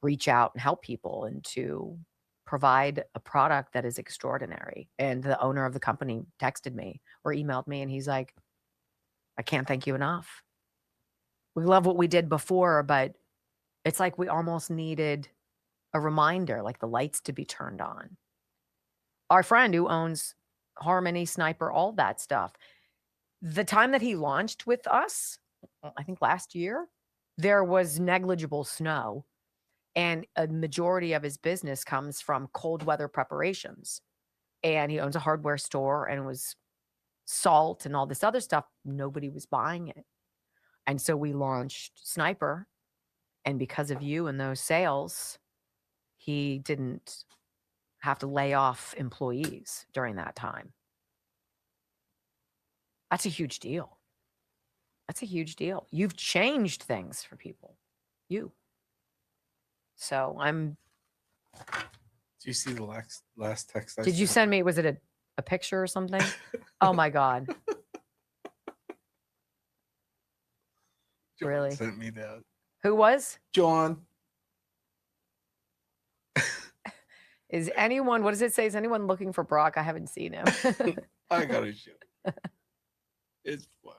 reach out and help people and to provide a product that is extraordinary. And the owner of the company texted me or emailed me, and he's like, I can't thank you enough. We love what we did before, but it's like we almost needed a reminder, like the lights to be turned on. Our friend who owns Harmony, Sniper, all that stuff, the time that he launched with us, I think last year, there was negligible snow, and a majority of his business comes from cold weather preparations. And he owns a hardware store, and it was salt and all this other stuff. Nobody was buying it. And so we launched Sniper, and because of you and those sales, he didn't have to lay off employees during that time. That's a huge deal. That's a huge deal. You've changed things for people. You. So I'm. Do you see the last text? Did you send me? Was it a picture or something? Oh my God. John Really? sent me that. Who was? John. Is anyone, what does it say? Is anyone looking for Brock? I haven't seen him. I gotta show. It's funny.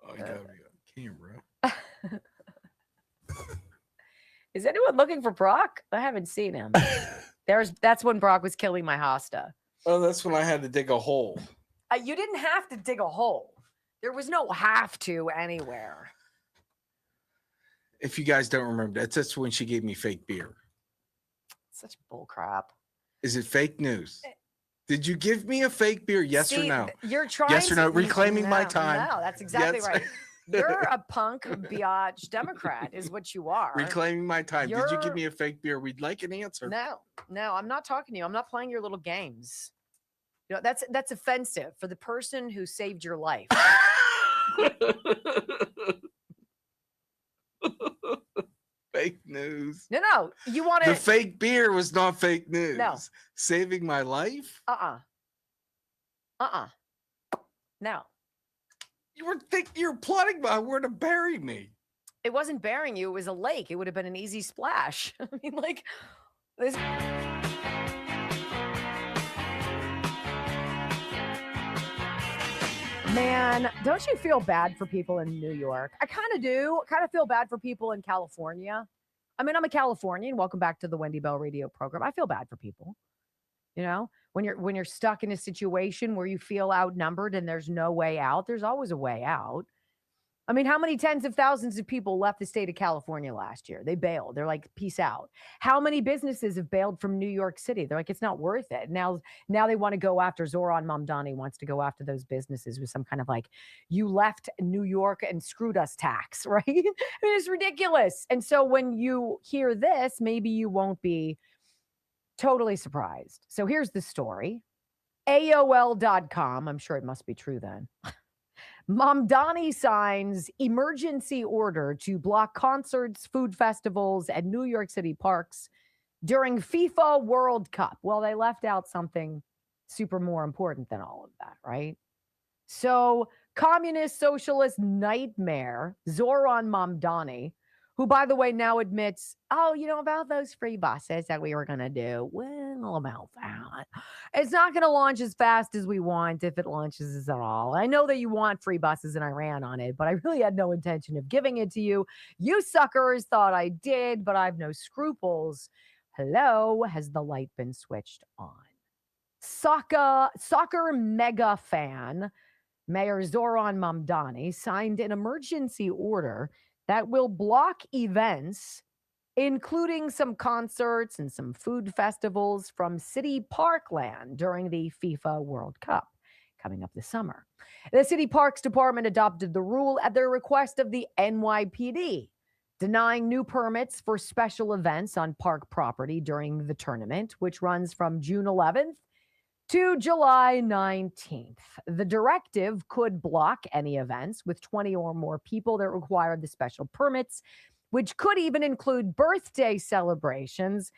Oh, you gotta be on camera. Is anyone looking for Brock? I haven't seen him. That's when Brock was killing my hosta. Oh, that's when I had to dig a hole. You didn't have to dig a hole. There was no have to anywhere. If you guys don't remember, that's when she gave me fake beer. Such bull crap. Is it fake news? Did you give me a fake beer? Yes or no? You're trying yes or no? to, Reclaiming my time. No, that's exactly Yes. right. You're a punk biatch Democrat is what you are. Reclaiming my time. Did you give me a fake beer? We'd like an answer. No, I'm not talking to you. I'm not playing your little games. You know, that's offensive for the person who saved your life. Fake news. No. You want to. The fake beer was not fake news. No. Saving my life? No. You were plotting about where to bury me. It wasn't burying you. It was a lake. It would have been an easy splash. I mean, like this. Man, don't you feel bad for people in New York? I kind of do. I kind of feel bad for people in California. I mean, I'm a Californian. Welcome back to the Wendy Bell radio program. I feel bad for people. You know, when you're stuck in a situation where you feel outnumbered and there's no way out, there's always a way out. I mean, how many tens of thousands of people left the state of California last year? They bailed. They're like, peace out. How many businesses have bailed from New York City? They're like, it's not worth it. Now they want to go after, Zoran Mamdani wants to go after those businesses with some kind of like, you left New York and screwed us tax, right? I mean, it's ridiculous. And so when you hear this, maybe you won't be totally surprised. So here's the story. AOL.com. I'm sure it must be true then. Mamdani signs emergency order to block concerts, food festivals, and New York City parks during FIFA World Cup. Well, they left out something super more important than all of that, right? So, communist socialist nightmare, Zoran Mamdani, who, by the way, now admits, oh, you know, about those free buses that we were going to do. Well, about that. It's not going to launch as fast as we want if it launches at all. I know that you want free buses and I ran on it, but I really had no intention of giving it to you. You suckers thought I did, but I've no scruples. Hello, has the light been switched on? Soccer mega fan, Mayor Zoran Mamdani signed an emergency order that will block events including some concerts and some food festivals from City Parkland during the FIFA World Cup coming up this summer. The City Parks Department adopted the rule at the request of the NYPD, denying new permits for special events on park property during the tournament, which runs from June 11th to July 19th. The directive could block any events with 20 or more people that required the special permits, which could even include birthday celebrations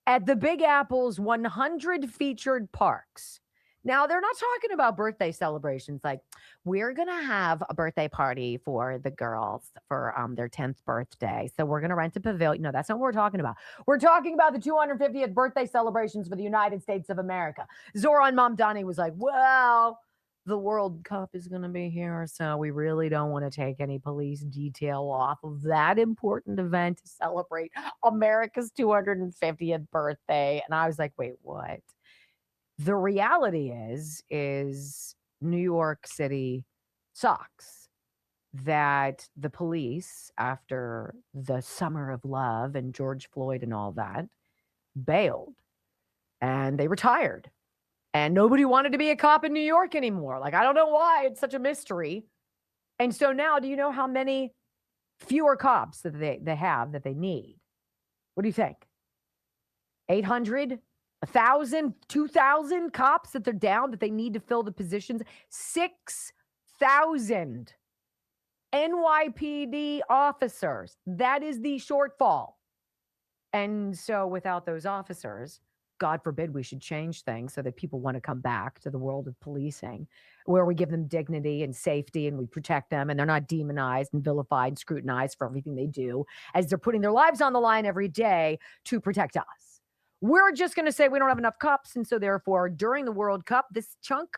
at the Big Apple's 100 featured parks. Now, they're not talking about birthday celebrations like, we're going to have a birthday party for the girls for their 10th birthday. So we're going to rent a pavilion. No, that's not what we're talking about. We're talking about the 250th birthday celebrations for the United States of America. Zoran Mamdani was like, well, the World Cup is going to be here, so we really don't want to take any police detail off of that important event to celebrate America's 250th birthday. And I was like, wait, what? The reality is New York City sucks. That the police, after the summer of love and George Floyd and all that, bailed and they retired. And nobody wanted to be a cop in New York anymore. Like, I don't know why. It's such a mystery. And so now, do you know how many fewer cops that they have that they need? What do you think? 800? 1,000, 2,000 cops that they're down that they need to fill the positions. 6,000 NYPD officers. That is the shortfall. And so without those officers, God forbid we should change things so that people want to come back to the world of policing, where we give them dignity and safety and we protect them and they're not demonized and vilified and scrutinized for everything they do as they're putting their lives on the line every day to protect us. We're just going to say we don't have enough cops, and so therefore, during the World Cup, this chunk,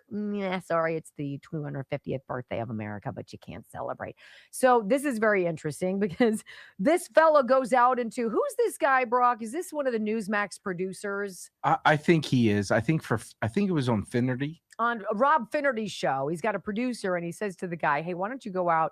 sorry, it's the 250th birthday of America, but you can't celebrate. So this is very interesting because this fellow goes out into, who's this guy, Brock? Is this one of the Newsmax producers? I think he is. I think it was on Finnerty. On Rob Finnerty's show, he's got a producer, and he says to the guy, hey, why don't you go out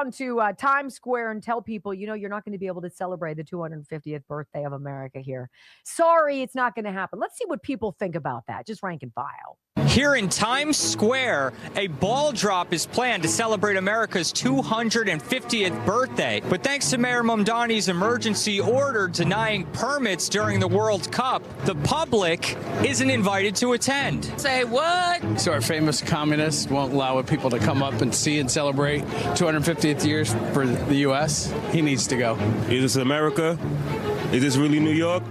into Times Square and tell people, you're not going to be able to celebrate the 250th birthday of America here. Sorry, it's not going to happen. Let's see what people think about that. Just rank and file. Here in Times Square, a ball drop is planned to celebrate America's 250th birthday. But thanks to Mayor Mamdani's emergency order denying permits during the World Cup, the public isn't invited to attend. Say what? So our famous communist won't allow people to come up and see and celebrate 250th years for the U.S. He needs to go. Is this America? Is this really New York?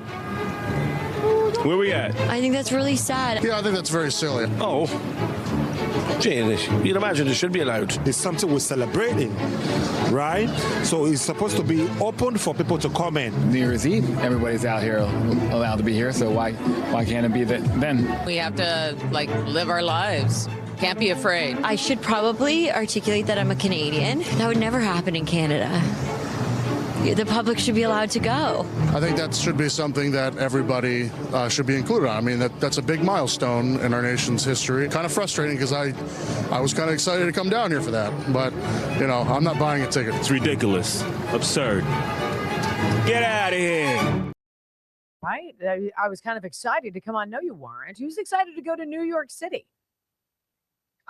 Where we at? I think that's really sad. Yeah, I think that's very silly. Oh. Jennings, you'd imagine it should be allowed. It's something we're celebrating, right? So it's supposed to be open for people to come in. New Year's Eve, everybody's out here allowed to be here, so why can't it be then? We have to, live our lives. Can't be afraid. I should probably articulate that I'm a Canadian. That would never happen in Canada. The public should be allowed to go. I think that should be something that everybody should be included on. I mean, that's a big milestone in our nation's history. Kind of frustrating because I was kind of excited to come down here for that. But, I'm not buying a ticket. It's ridiculous. Absurd. Get out of here. Right? I was kind of excited to come on. No, you weren't. Who's excited to go to New York City?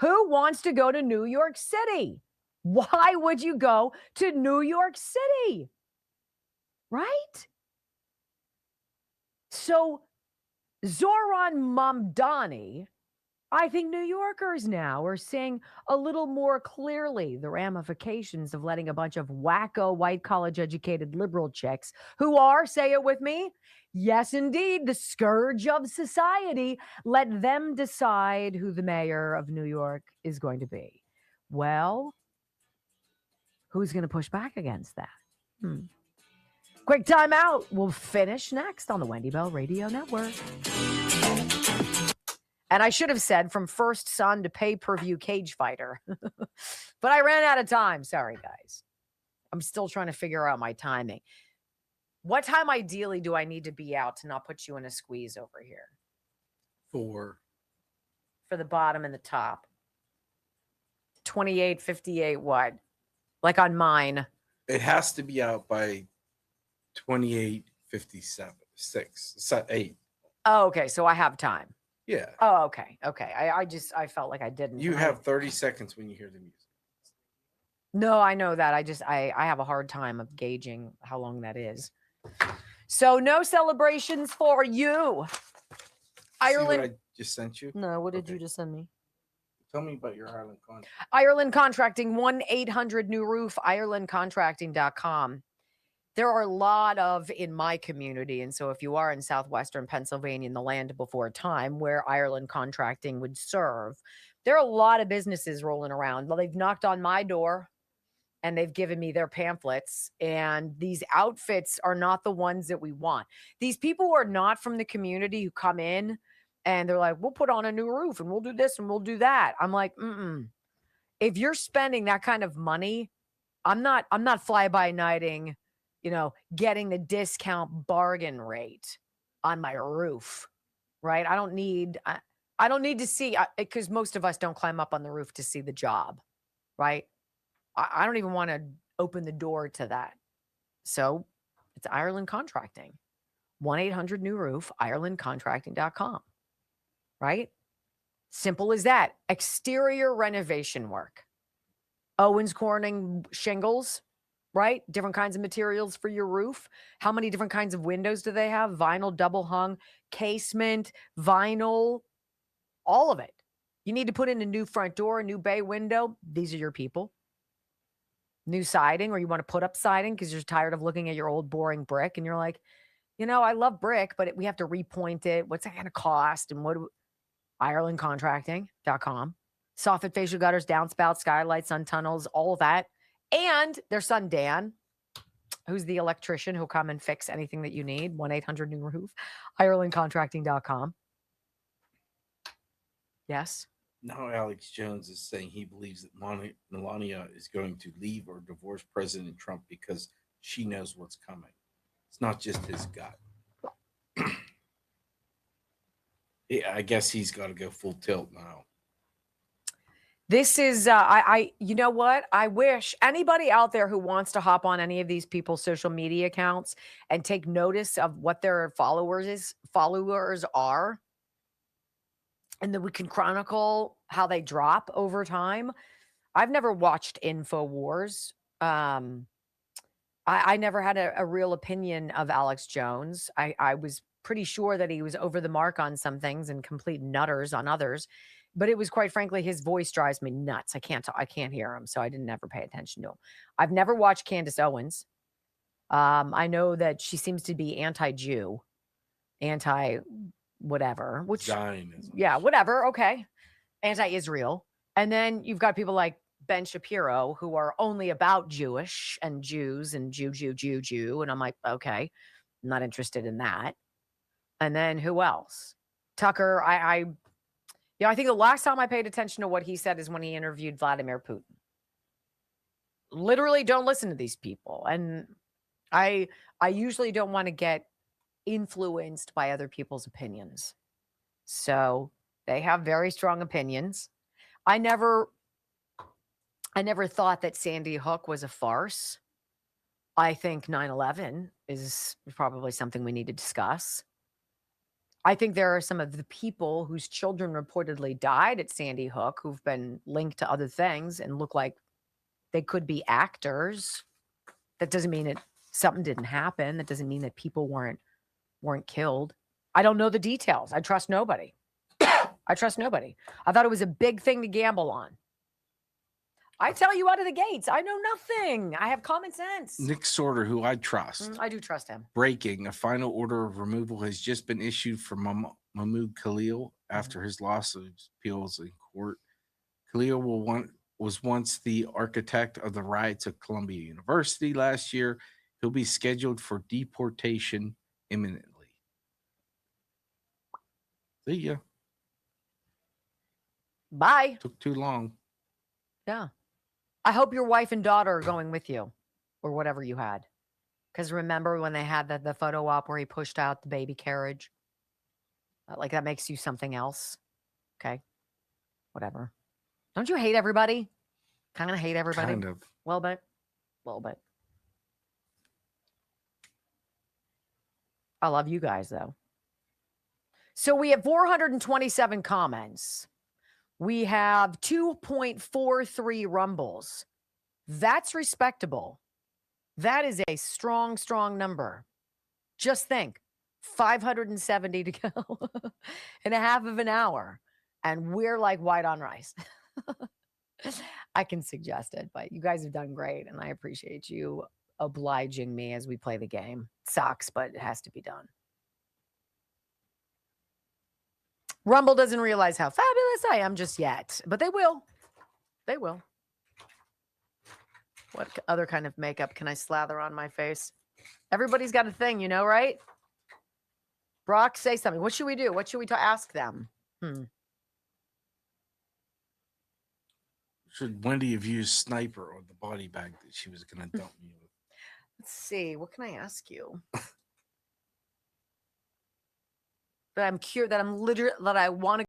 Who wants to go to New York City? Why would you go to New York City? Right? So Zoran Mamdani, I think New Yorkers now are seeing a little more clearly the ramifications of letting a bunch of wacko white college educated liberal chicks who are, say it with me, yes, indeed, the scourge of society, let them decide who the mayor of New York is going to be. Well, who's going to push back against that? Quick time out. We'll finish next on the Wendy Bell Radio Network. And I should have said from first son to pay-per-view cage fighter. But I ran out of time. Sorry, guys. I'm still trying to figure out my timing. What time ideally do I need to be out to not put you in a squeeze over here? 4. For the bottom and the top. 28:58 what? Like on mine. It has to be out by 28:57, 8. Oh, okay. So I have time. Yeah. Oh, okay. Okay. I felt like I didn't. You have 30 seconds when you hear the music. No, I know that. I have a hard time of gauging how long that is. So no celebrations for you. Ireland. See what I just sent you? No, what did you just send me? Tell me about your Ireland contract. Ireland Contracting, 1-800-NEW-ROOF, IrelandContracting.com. There are a lot of in my community, and so if you are in southwestern Pennsylvania, in the land before time, where Ireland Contracting would serve, there are a lot of businesses rolling around. Well, they've knocked on my door, and they've given me their pamphlets, and these outfits are not the ones that we want. These people who are not from the community who come in, and they're like, we'll put on a new roof, and we'll do this, and we'll do that. I'm like, if you're spending that kind of money, I'm not fly-by-nighting, getting the discount bargain rate on my roof, right? I don't need to see, because most of us don't climb up on the roof to see the job, right? I don't even want to open the door to that. So it's Ireland Contracting. 1-800-NEW-ROOF, IrelandContracting.com. Right? Simple as that. Exterior renovation work. Owens Corning shingles, right? Different kinds of materials for your roof. How many different kinds of windows do they have? Vinyl, double hung, casement, vinyl, all of it. You need to put in a new front door, a new bay window. These are your people. New siding, or you want to put up siding because you're tired of looking at your old boring brick and you're like, I love brick, but we have to repoint it. What's that going to cost? And IrelandContracting.com. Soffit facial gutters, downspouts, skylights, sun tunnels, all of that. And their son, Dan, who's the electrician who'll come and fix anything that you need. 1-800-NEW-ROOF, IrelandContracting.com. Yes. Now Alex Jones is saying he believes that Melania is going to leave or divorce President Trump because she knows what's coming. It's not just his gut. Yeah, I guess he's got to go full tilt now. This is, you know what? I wish anybody out there who wants to hop on any of these people's social media accounts and take notice of what their followers are, and then we can chronicle how they drop over time. I've never watched InfoWars. I never had a real opinion of Alex Jones. I was pretty sure that he was over the mark on some things and complete nutters on others. But it was, quite frankly, his voice drives me nuts. I can't hear him, so I didn't ever pay attention to him. I've never watched Candace Owens. I know that she seems to be anti-Jew, anti-whatever. Which, Zionism. Yeah, whatever. Okay. Anti-Israel. And then you've got people like Ben Shapiro who are only about Jewish and Jews and Jew. And I'm like, okay, I'm not interested in that. And then who else? Tucker, I think the last time I paid attention to what he said is when he interviewed Vladimir Putin. Literally don't listen to these people. And I usually don't want to get influenced by other people's opinions. So they have very strong opinions. I never thought that Sandy Hook was a farce. I think 9/11 is probably something we need to discuss. I think there are some of the people whose children reportedly died at Sandy Hook who've been linked to other things and look like they could be actors. That doesn't mean something didn't happen. That doesn't mean that people weren't killed. I don't know the details. I trust nobody. I thought it was a big thing to gamble on. I tell you out of the gates, I know nothing. I have common sense. Nick Sorter, who I trust. I do trust him. Breaking, a final order of removal has just been issued for Mahmoud Khalil after his lawsuit appeals in court. Khalil was once the architect of the riots at Columbia University last year. He'll be scheduled for deportation imminently. See ya. Bye. Took too long. Yeah. I hope your wife and daughter are going with you or whatever you had. Because remember when they had the photo op where he pushed out the baby carriage? Like that makes you something else. Okay. Whatever. Don't you hate everybody? Kind of hate everybody? Kind of. A little bit. I love you guys, though. So we have 427 comments. We have 2.43 rumbles. That's respectable. That is a strong, strong number. Just think, 570 to go in a half of an hour. And we're like white on rice. I can suggest it, but you guys have done great. And I appreciate you obliging me as we play the game. Sucks, but it has to be done. Rumble doesn't realize how fabulous I am just yet, but they will. They will. What other kind of makeup can I slather on my face? Everybody's got a thing, you know, right? Brock, say something. What should we do? What should we ask them? Should Wendy have used sniper or the body bag that she was going to dump me with? Let's see. What can I ask you? That I'm curious, that I'm literally, that I want to.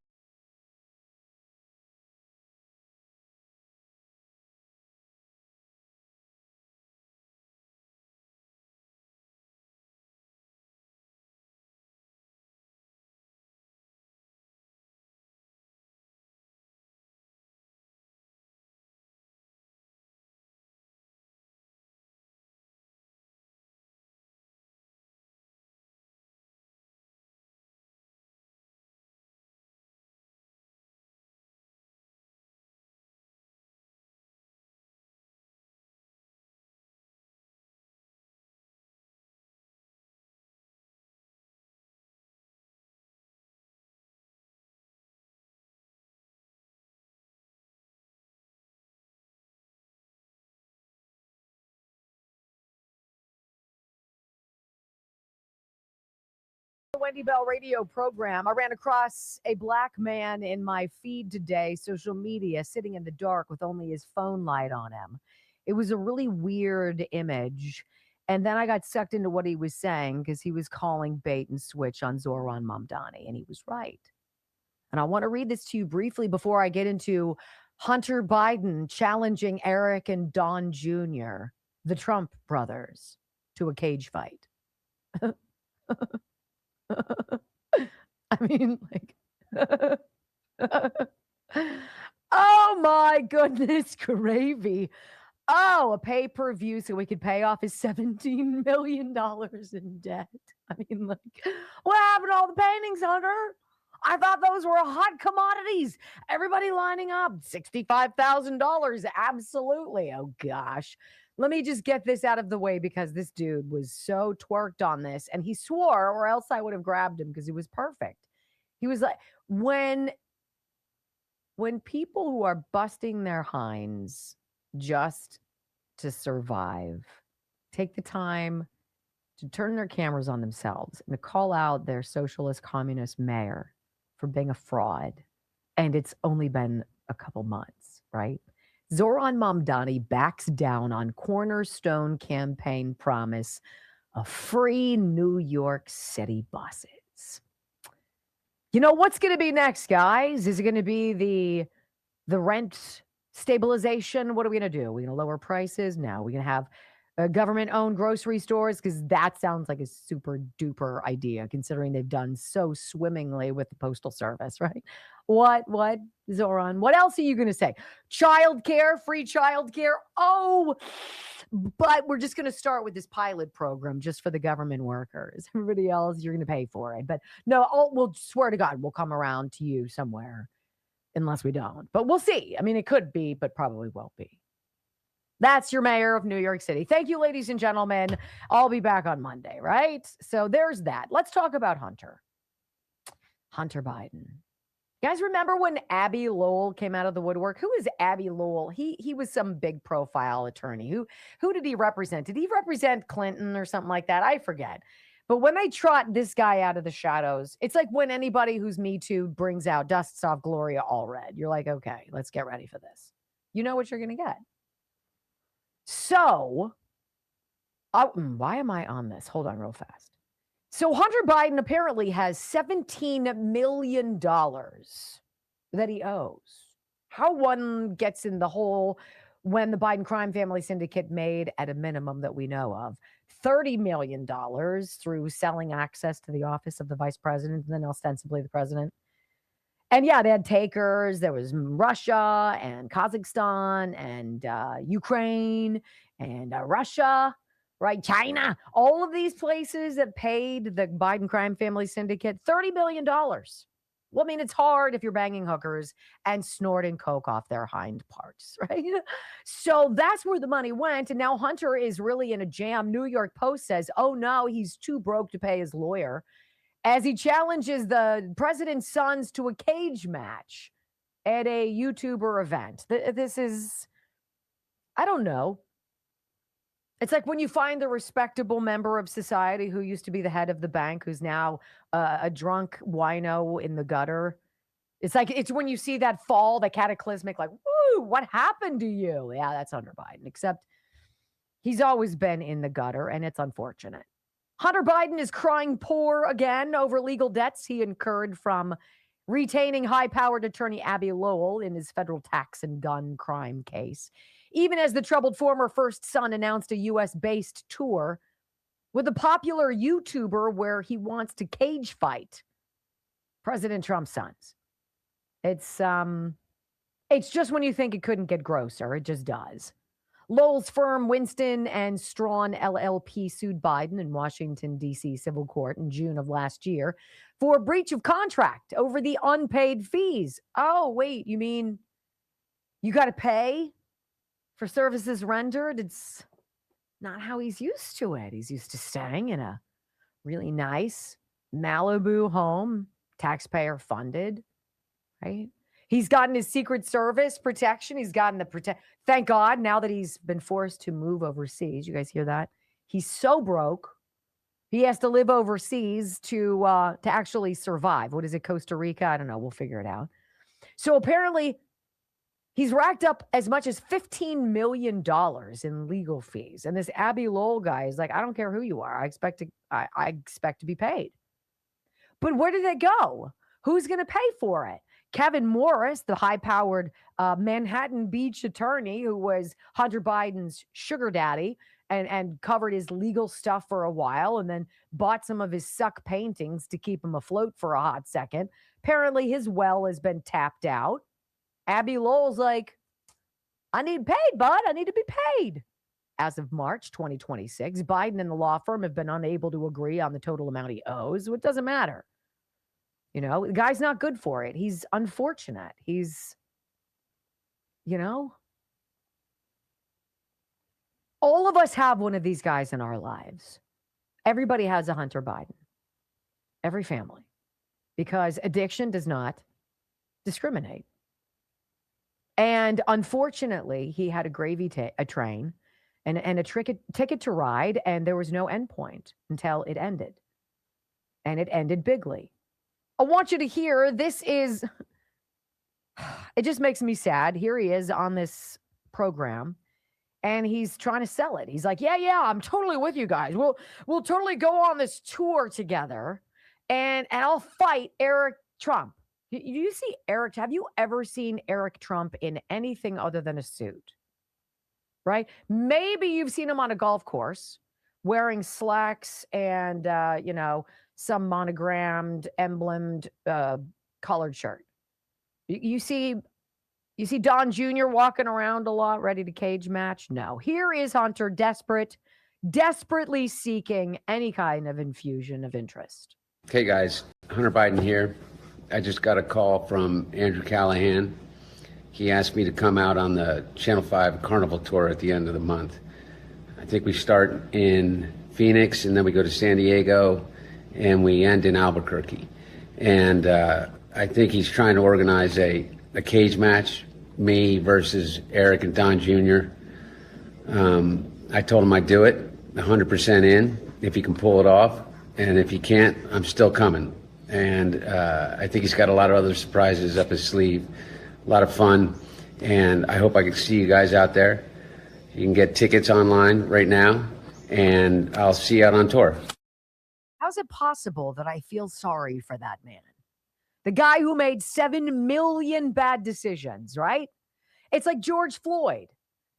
Wendy Bell radio program. I ran across a black man in my feed today, social media, sitting in the dark with only his phone light on him. It was a really weird image. And then I got sucked into what he was saying because he was calling bait and switch on Zoran Mamdani, and he was right. And I want to read this to you briefly before I get into Hunter Biden challenging Eric and Don Jr., the Trump brothers, to a cage fight. I mean, like, oh my goodness, gravy. Oh, a pay-per-view so we could pay off his $17 million in debt. I mean, like, what happened to all the paintings, Hunter? I thought those were hot commodities. Everybody lining up. $65,000. Absolutely. Oh, gosh. Let me just get this out of the way because this dude was so twerked on this. And he swore, or else I would have grabbed him because he was perfect. He was like, when people who are busting their hinds just to survive take the time to turn their cameras on themselves and to call out their socialist communist mayor for being a fraud, and it's only been a couple months, right? Zoran Mamdani backs down on cornerstone campaign promise of free New York City buses. You know what's going to be next, guys? Is it going to be the rent stabilization? What are we going to do? Are we going to lower prices? No. We're going to have government-owned grocery stores, because that sounds like a super duper idea, considering they've done so swimmingly with the Postal Service, right? What, Zoran? What else are you going to say? Childcare, free childcare? Oh, but we're just going to start with this pilot program just for the government workers. Everybody else, you're going to pay for it. But no, we'll swear to God, we'll come around to you somewhere, unless we don't. But we'll see. I mean, it could be, but probably won't be. That's your mayor of New York City. Thank you, ladies and gentlemen. I'll be back on Monday, right? So there's that. Let's talk about Hunter Biden. You guys remember when Abby Lowell came out of the woodwork? Who is Abby Lowell? He was some big profile attorney. Who did he represent? Did he represent Clinton or something like that? I forget. But when they trot this guy out of the shadows, it's like when anybody who's Me Too brings out, dusts off Gloria Allred. You're like, okay, let's get ready for this. You know what you're going to get. So, why am I on this? Hold on real fast. So Hunter Biden apparently has $17 million that he owes. How one gets in the hole when the Biden crime family syndicate made, at a minimum that we know of, $30 million through selling access to the office of the vice president and then ostensibly the president. And yeah, they had takers. There was Russia and Kazakhstan and Ukraine and Russia, right? China. All of these places that paid the Biden crime family syndicate $30 million. Well, I mean, it's hard if you're banging hookers and snorting coke off their hind parts, right? So that's where the money went. And now Hunter is really in a jam. New York Post says, oh no, he's too broke to pay his lawyer as he challenges the president's sons to a cage match at a YouTuber event. This is, I don't know. It's like when you find the respectable member of society who used to be the head of the bank, who's now a drunk wino in the gutter. It's when you see that fall, the cataclysmic, like, woo, what happened to you? Yeah, that's Hunter Biden, except he's always been in the gutter, and it's unfortunate. Hunter Biden is crying poor again over legal debts he incurred from retaining high-powered attorney Abby Lowell in his federal tax and gun crime case, even as the troubled former first son announced a U.S.-based tour with a popular YouTuber where he wants to cage fight President Trump's sons. It's just when you think it couldn't get grosser, it just does. Lowell's firm Winston and Strawn LLP sued Biden in Washington, D.C. civil court in June of last year for breach of contract over the unpaid fees. Oh, wait, you mean you got to pay for services rendered? It's not how he's used to it. He's used to staying in a really nice Malibu home, taxpayer funded, right? He's gotten his Secret Service protection. He's gotten the Thank God, now that he's been forced to move overseas. You guys hear that? He's so broke. He has to live overseas to actually survive. What is it, Costa Rica? I don't know. We'll figure it out. So apparently, he's racked up as much as $15 million in legal fees. And this Abby Lowell guy is like, I don't care who you are. I expect to be paid. But where did it go? Who's going to pay for it? Kevin Morris, the high-powered Manhattan Beach attorney who was Hunter Biden's sugar daddy and covered his legal stuff for a while and then bought some of his suck paintings to keep him afloat for a hot second. Apparently, his well has been tapped out. Abby Lowell's like, I need paid, bud. I need to be paid. As of March 2026, Biden and the law firm have been unable to agree on the total amount he owes. So it doesn't matter. You know, the guy's not good for it. He's unfortunate. He's, all of us have one of these guys in our lives. Everybody has a Hunter Biden. Every family. Because addiction does not discriminate. And unfortunately, he had a gravy train and a ticket to ride, and there was no endpoint until it ended. And it ended bigly. I want you to hear, it just makes me sad. Here he is on this program, and he's trying to sell it. He's like, yeah, I'm totally with you guys. We'll totally go on this tour together, and I'll fight Eric Trump. You see Eric, have you ever seen Eric Trump in anything other than a suit? Right? Maybe you've seen him on a golf course wearing slacks and, some monogrammed, emblemed, colored shirt. You see Don Jr. walking around a lot, ready to cage match? No. Here is Hunter, desperately seeking any kind of infusion of interest. Hey guys, Hunter Biden here. I just got a call from Andrew Callahan. He asked me to come out on the Channel 5 Carnival Tour at the end of the month. I think we start in Phoenix and then we go to San Diego and we end in Albuquerque. And I think he's trying to organize a cage match, me versus Eric and Don Jr. I told him I'd do it, 100% in, if he can pull it off. And if he can't, I'm still coming. And I think he's got a lot of other surprises up his sleeve, a lot of fun. And I hope I can see you guys out there. You can get tickets online right now, and I'll see you out on tour. How's it possible that I feel sorry for that man? The guy who made 7 million bad decisions, right? It's like George Floyd.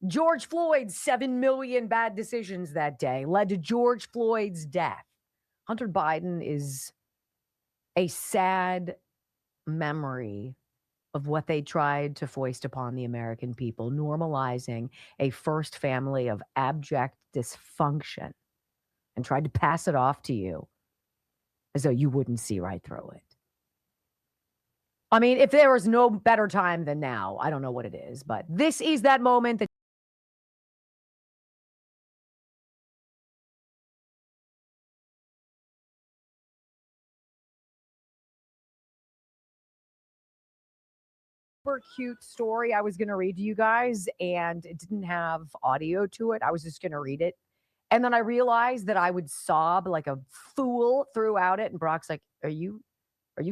George Floyd's 7 million bad decisions that day led to George Floyd's death. Hunter Biden is a sad memory of what they tried to foist upon the American people, normalizing a first family of abject dysfunction and tried to pass it off to you as though you wouldn't see right through it. I mean, if there was no better time than now, I don't know what it is, but this is that moment that super cute story I was going to read to you guys, and it didn't have audio to it. I was just going to read it. And then I realized that I would sob like a fool throughout it. And Brock's like, are you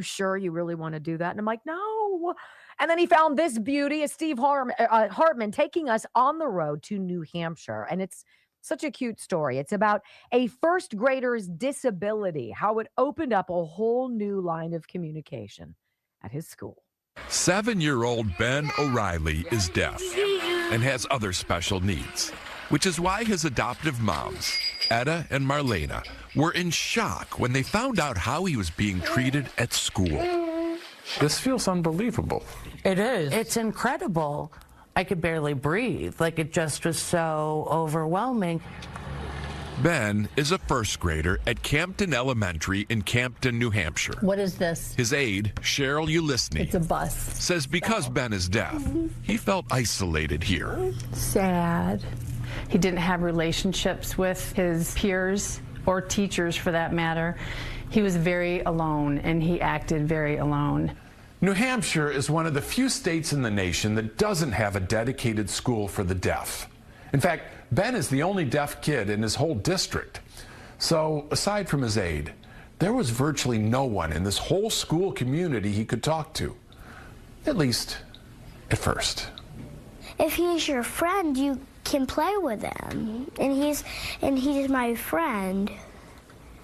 sure you really want to do that? And I'm like, no. And then he found this beauty, is Steve Hartman taking us on the road to New Hampshire. And it's such a cute story. It's about a first grader's disability, how it opened up a whole new line of communication at his school. 7-year-old Ben O'Reilly is deaf and has other special needs, which is why his adoptive moms, Etta and Marlena, were in shock when they found out how he was being treated at school. This feels unbelievable. It is. It's incredible. I could barely breathe. Like, it just was so overwhelming. Ben is a first grader at Campton Elementary in Campton, New Hampshire. What is this? His aide, Cheryl Ulisny, It's a bus. says because Ben is deaf, he felt isolated here. Sad. He didn't have relationships with his peers or teachers for that matter. He was very alone, and he acted very alone. New Hampshire is one of the few states in the nation that doesn't have a dedicated school for the deaf. In fact, Ben is the only deaf kid in his whole district. So, aside from his aide, there was virtually no one in this whole school community he could talk to. At least, at first. If he's your friend, you can play with him. And he's my friend.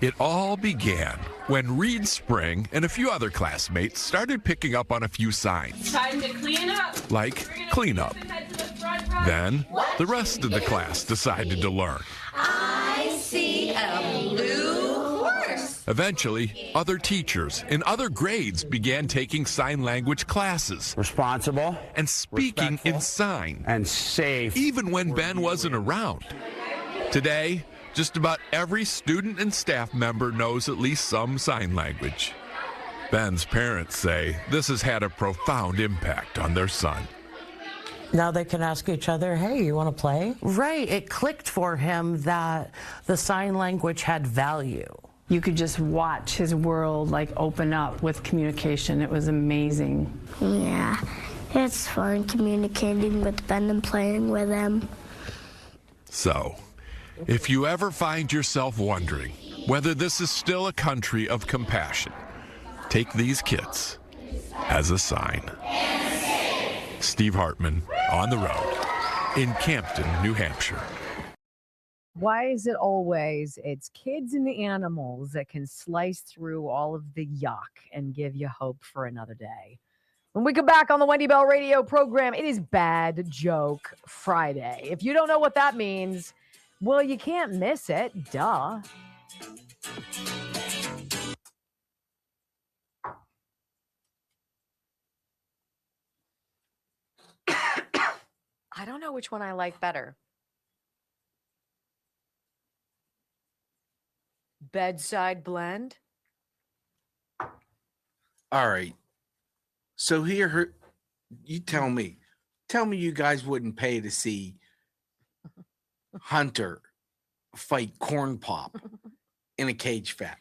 It all began when Reed Spring and a few other classmates started picking up on a few signs. Time to clean up. Like clean up. Then the rest of the class decided to learn. I see a blue horse. Eventually, other teachers in other grades began taking sign language classes. Responsible. And speaking in sign. And safe. Even when Ben wasn't around. Today, just about every student and staff member knows at least some sign language. Ben's parents say this has had a profound impact on their son. Now they can ask each other, hey, you want to play? Right. It clicked for him that the sign language had value. You could just watch his world like open up with communication. It was amazing. Yeah, it's fun communicating with Ben and playing with him. So, if you ever find yourself wondering whether this is still a country of compassion, take these kids as a sign. Steve Hartman, on the road in Campton, New Hampshire. Why is it always it's kids and the animals that can slice through all of the yuck and give you hope for another day? When we come back on the Wendy Bell radio program, it is Bad Joke Friday. If you don't know what that means, well, you can't miss it. Duh. I don't know which one I like better. Bedside blend. All right. So here, you tell me you guys wouldn't pay to see Hunter fight Corn Pop in a cage match.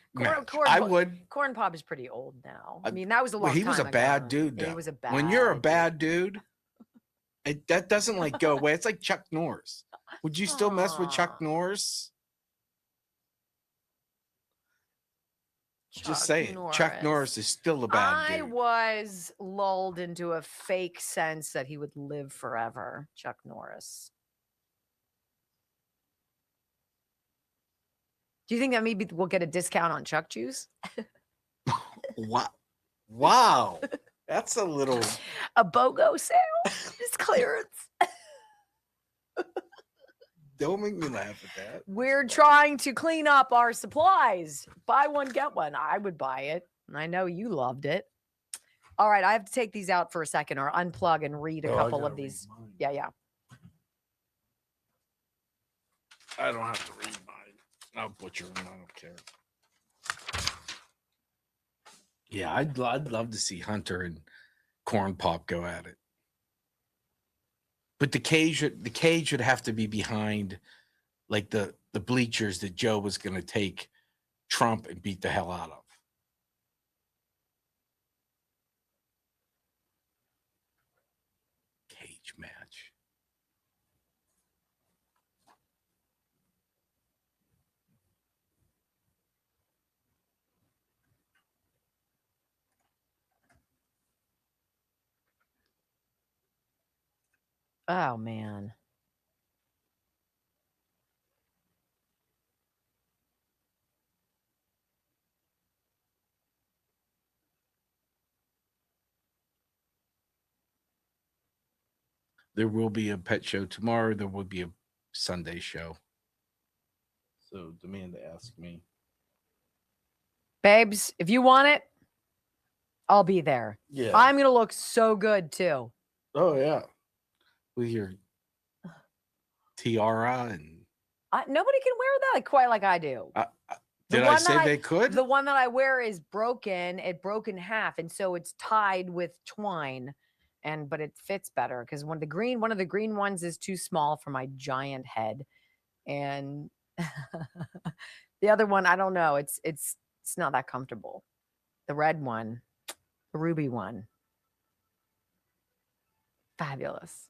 I would. Corn Pop is pretty old now. I mean, that was a long time ago. He was a bad dude, though. He was a bad When you're a bad dude, that doesn't like go away. It's like Chuck Norris. Would you still mess with Chuck Norris? Just say it. Chuck Norris is still a bad dude. I was lulled into a fake sense that he would live forever, Chuck Norris. Do you think that maybe we'll get a discount on Chuck juice? Wow. That's a little... A BOGO sale? It's clearance. Don't make me laugh at that. We're trying to clean up our supplies. Buy one, get one. I would buy it. And I know you loved it. All right, I have to take these out for a second or unplug and read a couple of these. Yeah. I don't have to read mine. I'll butcher them. I don't care. Yeah, I'd love to see Hunter and Corn Pop go at it. But the cage would have to be behind like the bleachers that Joe was going to take Trump and beat the hell out of. Cage match. Oh, man. There will be a pet show tomorrow. There will be a Sunday show. So Amanda asked me. Babes, if you want it, I'll be there. Yeah. I'm going to look so good, too. Oh, yeah. With your tiara and... Nobody can wear that quite like I do. Did I say they could? The one that I wear is broken. It broke in half, and so it's tied with twine. But it fits better because one of the green ones is too small for my giant head, and the other one, I don't know. It's not that comfortable. The red one, the ruby one, fabulous.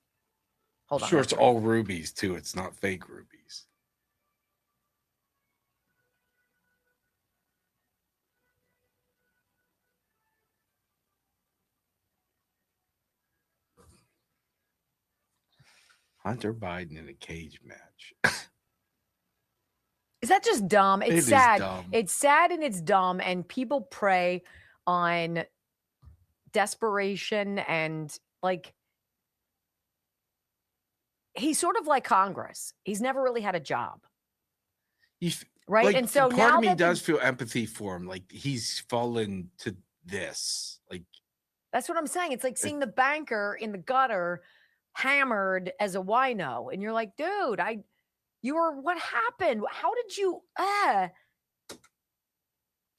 Hold on. Sure, it's all rubies too. It's not fake rubies. Hunter Biden in a cage match. Is that just dumb? It's It is sad. dumb. It's sad and it's dumb. And people prey on desperation and like he's sort of like Congress. He's never really had a job. Right. Like, and so part now of me that does feel empathy for him. Like he's fallen to this. Like that's what I'm saying. It's like seeing the banker in the gutter hammered as a wino. And you're like, dude, what happened? How did you,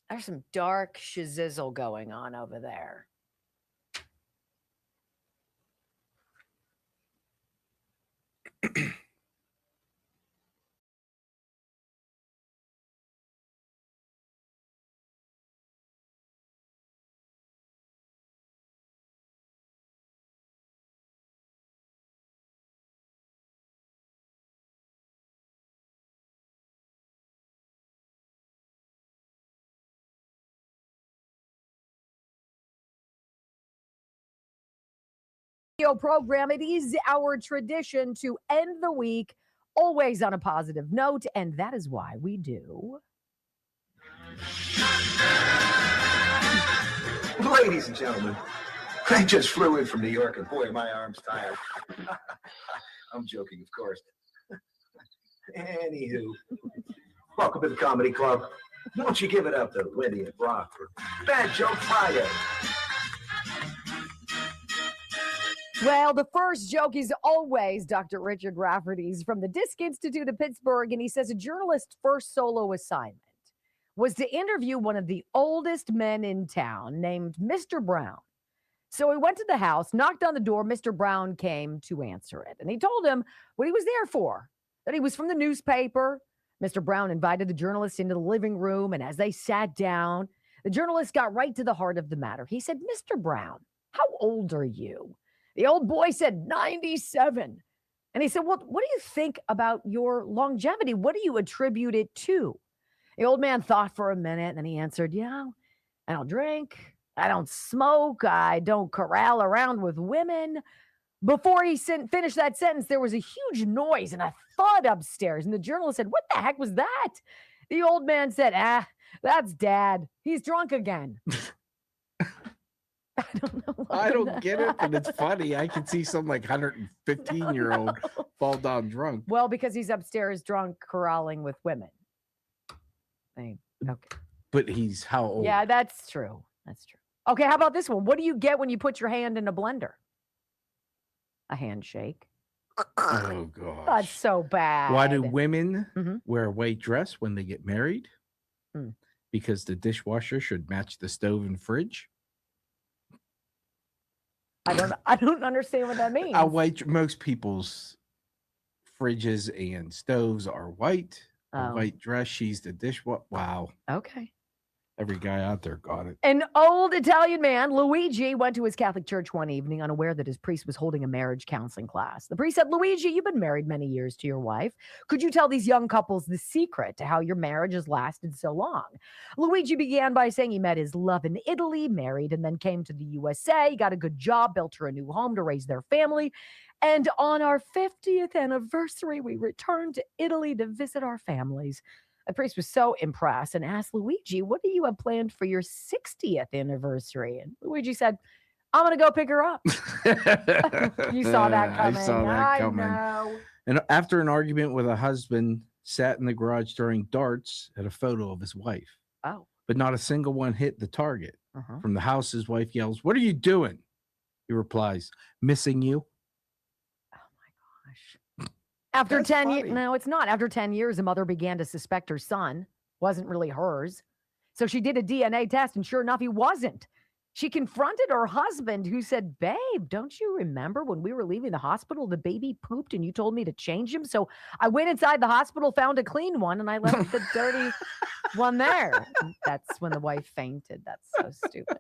there's some dark shizzle going on over there. Program. It is our tradition to end the week always on a positive note, and that is why we do. Ladies and gentlemen, I just flew in from New York, and boy, my arm's tired. I'm joking, of course. Anywho, welcome to the Comedy Club. Won't you give it up to Wendy and Brock for Bad Joke Friday? Well, the first joke is always Dr. Richard Rafferty's from the Disc Institute of Pittsburgh, and he says a journalist's first solo assignment was to interview one of the oldest men in town named Mr. Brown. So he went to the house, knocked on the door. Mr. Brown came to answer it, and he told him what he was there for, that he was from the newspaper. Mr. Brown invited the journalist into the living room, and as they sat down, the journalist got right to the heart of the matter. He said, Mr. Brown, how old are you? The old boy said 97. And he said, well, what do you think about your longevity? What do you attribute it to? The old man thought for a minute, and then he answered, I don't drink. I don't smoke. I don't corral around with women. Before he finished that sentence, there was a huge noise and a thud upstairs. And the journalist said, what the heck was that? The old man said, that's Dad. He's drunk again. I don't get it, but it's funny. I can see some like 115-year-old fall down drunk. Well, because he's upstairs drunk, corralling with women. Okay. But he's how old? Yeah, that's true. That's true. Okay, how about this one? What do you get when you put your hand in a blender? A handshake. Oh, gosh. That's so bad. Why do women wear a white dress when they get married? Because the dishwasher should match the stove and fridge. I don't understand what that means. Most people's fridges and stoves are white. A white dress, she's the dishwasher. Wow. Okay. Every guy out there got it. An old Italian man, Luigi, went to his Catholic church one evening unaware that his priest was holding a marriage counseling class. The priest said, Luigi, you've been married many years to your wife. Could you tell these young couples the secret to how your marriage has lasted so long? Luigi began by saying he met his love in Italy, married, and then came to the USA, got a good job, built her a new home to raise their family. And on our 50th anniversary, we returned to Italy to visit our families. The priest was so impressed and asked Luigi, what do you have planned for your 60th anniversary? And Luigi said, I'm going to go pick her up. You saw that coming. I saw that coming. Know. And after an argument with a husband, sat in the garage throwing darts at a photo of his wife. Oh. But not a single one hit the target. From the house, his wife yells, what are you doing? He replies, missing you. After 10 years, no, it's not. After 10 years, the mother began to suspect her son wasn't really hers. So she did a DNA test, and sure enough, he wasn't. She confronted her husband, who said, babe, don't you remember when we were leaving the hospital, the baby pooped and you told me to change him? So I went inside the hospital, found a clean one, and I left the dirty one there. That's when the wife fainted. That's so stupid.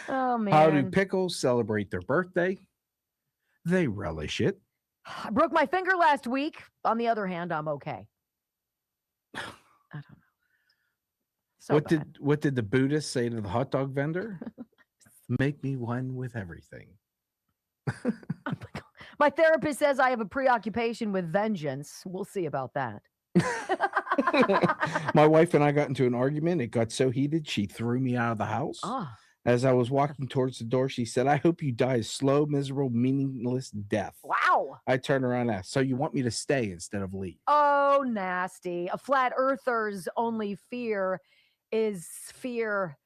Oh, man. How do pickles celebrate their birthday? They relish it. I broke my finger last week. On the other hand, I'm okay. I don't know. So what did the Buddhist say to the hot dog vendor? Make me one with everything. My therapist says I have a preoccupation with vengeance. We'll see about that. My wife and I got into an argument. It got so heated, she threw me out of the house. As I was walking towards the door, she said, I hope you die a slow, miserable, meaningless death. Wow. I turned around and asked, so you want me to stay instead of leave? Oh, nasty. A flat earther's only fear is fear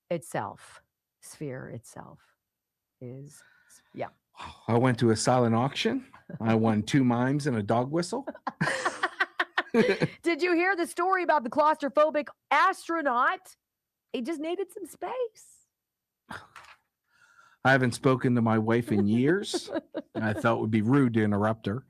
itself. Sphere itself is, yeah. I went to a silent auction. I won 2 mimes and a dog whistle. Did you hear the story about the claustrophobic astronaut? He just needed some space. I haven't spoken to my wife in years. I thought it would be rude to interrupt her.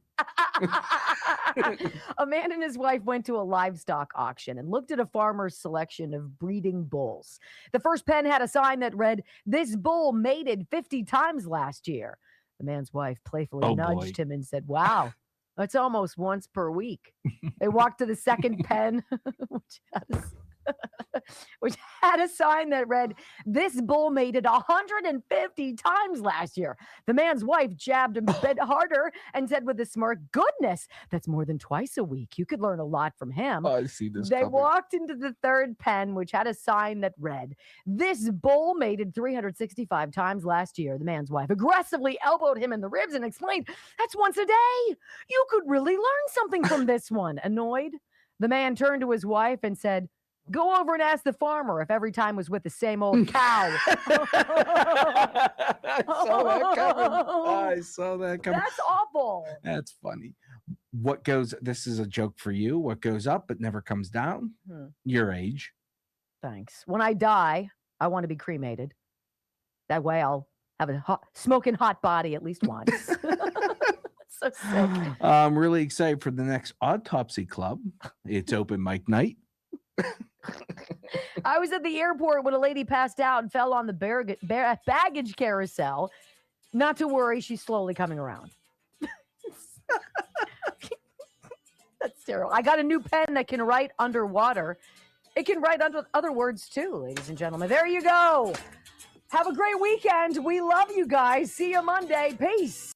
A man and his wife went to a livestock auction and looked at a farmer's selection of breeding bulls. The first pen had a sign that read, this bull mated 50 times last year. The man's wife playfully nudged him and said, wow, that's almost once per week. They walked to the second pen, which had a sign that read, this bull mated 150 times last year. The man's wife jabbed him a bit harder and said with a smirk, goodness, that's more than twice a week. You could learn a lot from him. I see this They coming. walked into the third pen, which had a sign that read, this bull mated 365 times last year. The man's wife aggressively elbowed him in the ribs and explained, that's once a day. You could really learn something from this one. Annoyed, the man turned to his wife and said, go over and ask the farmer if every time was with the same old cow. I saw that coming. That's awful. That's funny. This is a joke for you. What goes up but never comes down? Your age. Thanks. When I die, I want to be cremated. That way I'll have a smoking hot body at least once. So sick. I'm really excited for the next Autopsy Club. It's open mic night. I was at the airport when a lady passed out and fell on the baggage carousel. Not to worry, she's slowly coming around. That's terrible. I got a new pen that can write underwater. It can write under other words too, ladies and gentlemen. There you go. Have a great weekend. We love you guys. See you Monday. Peace.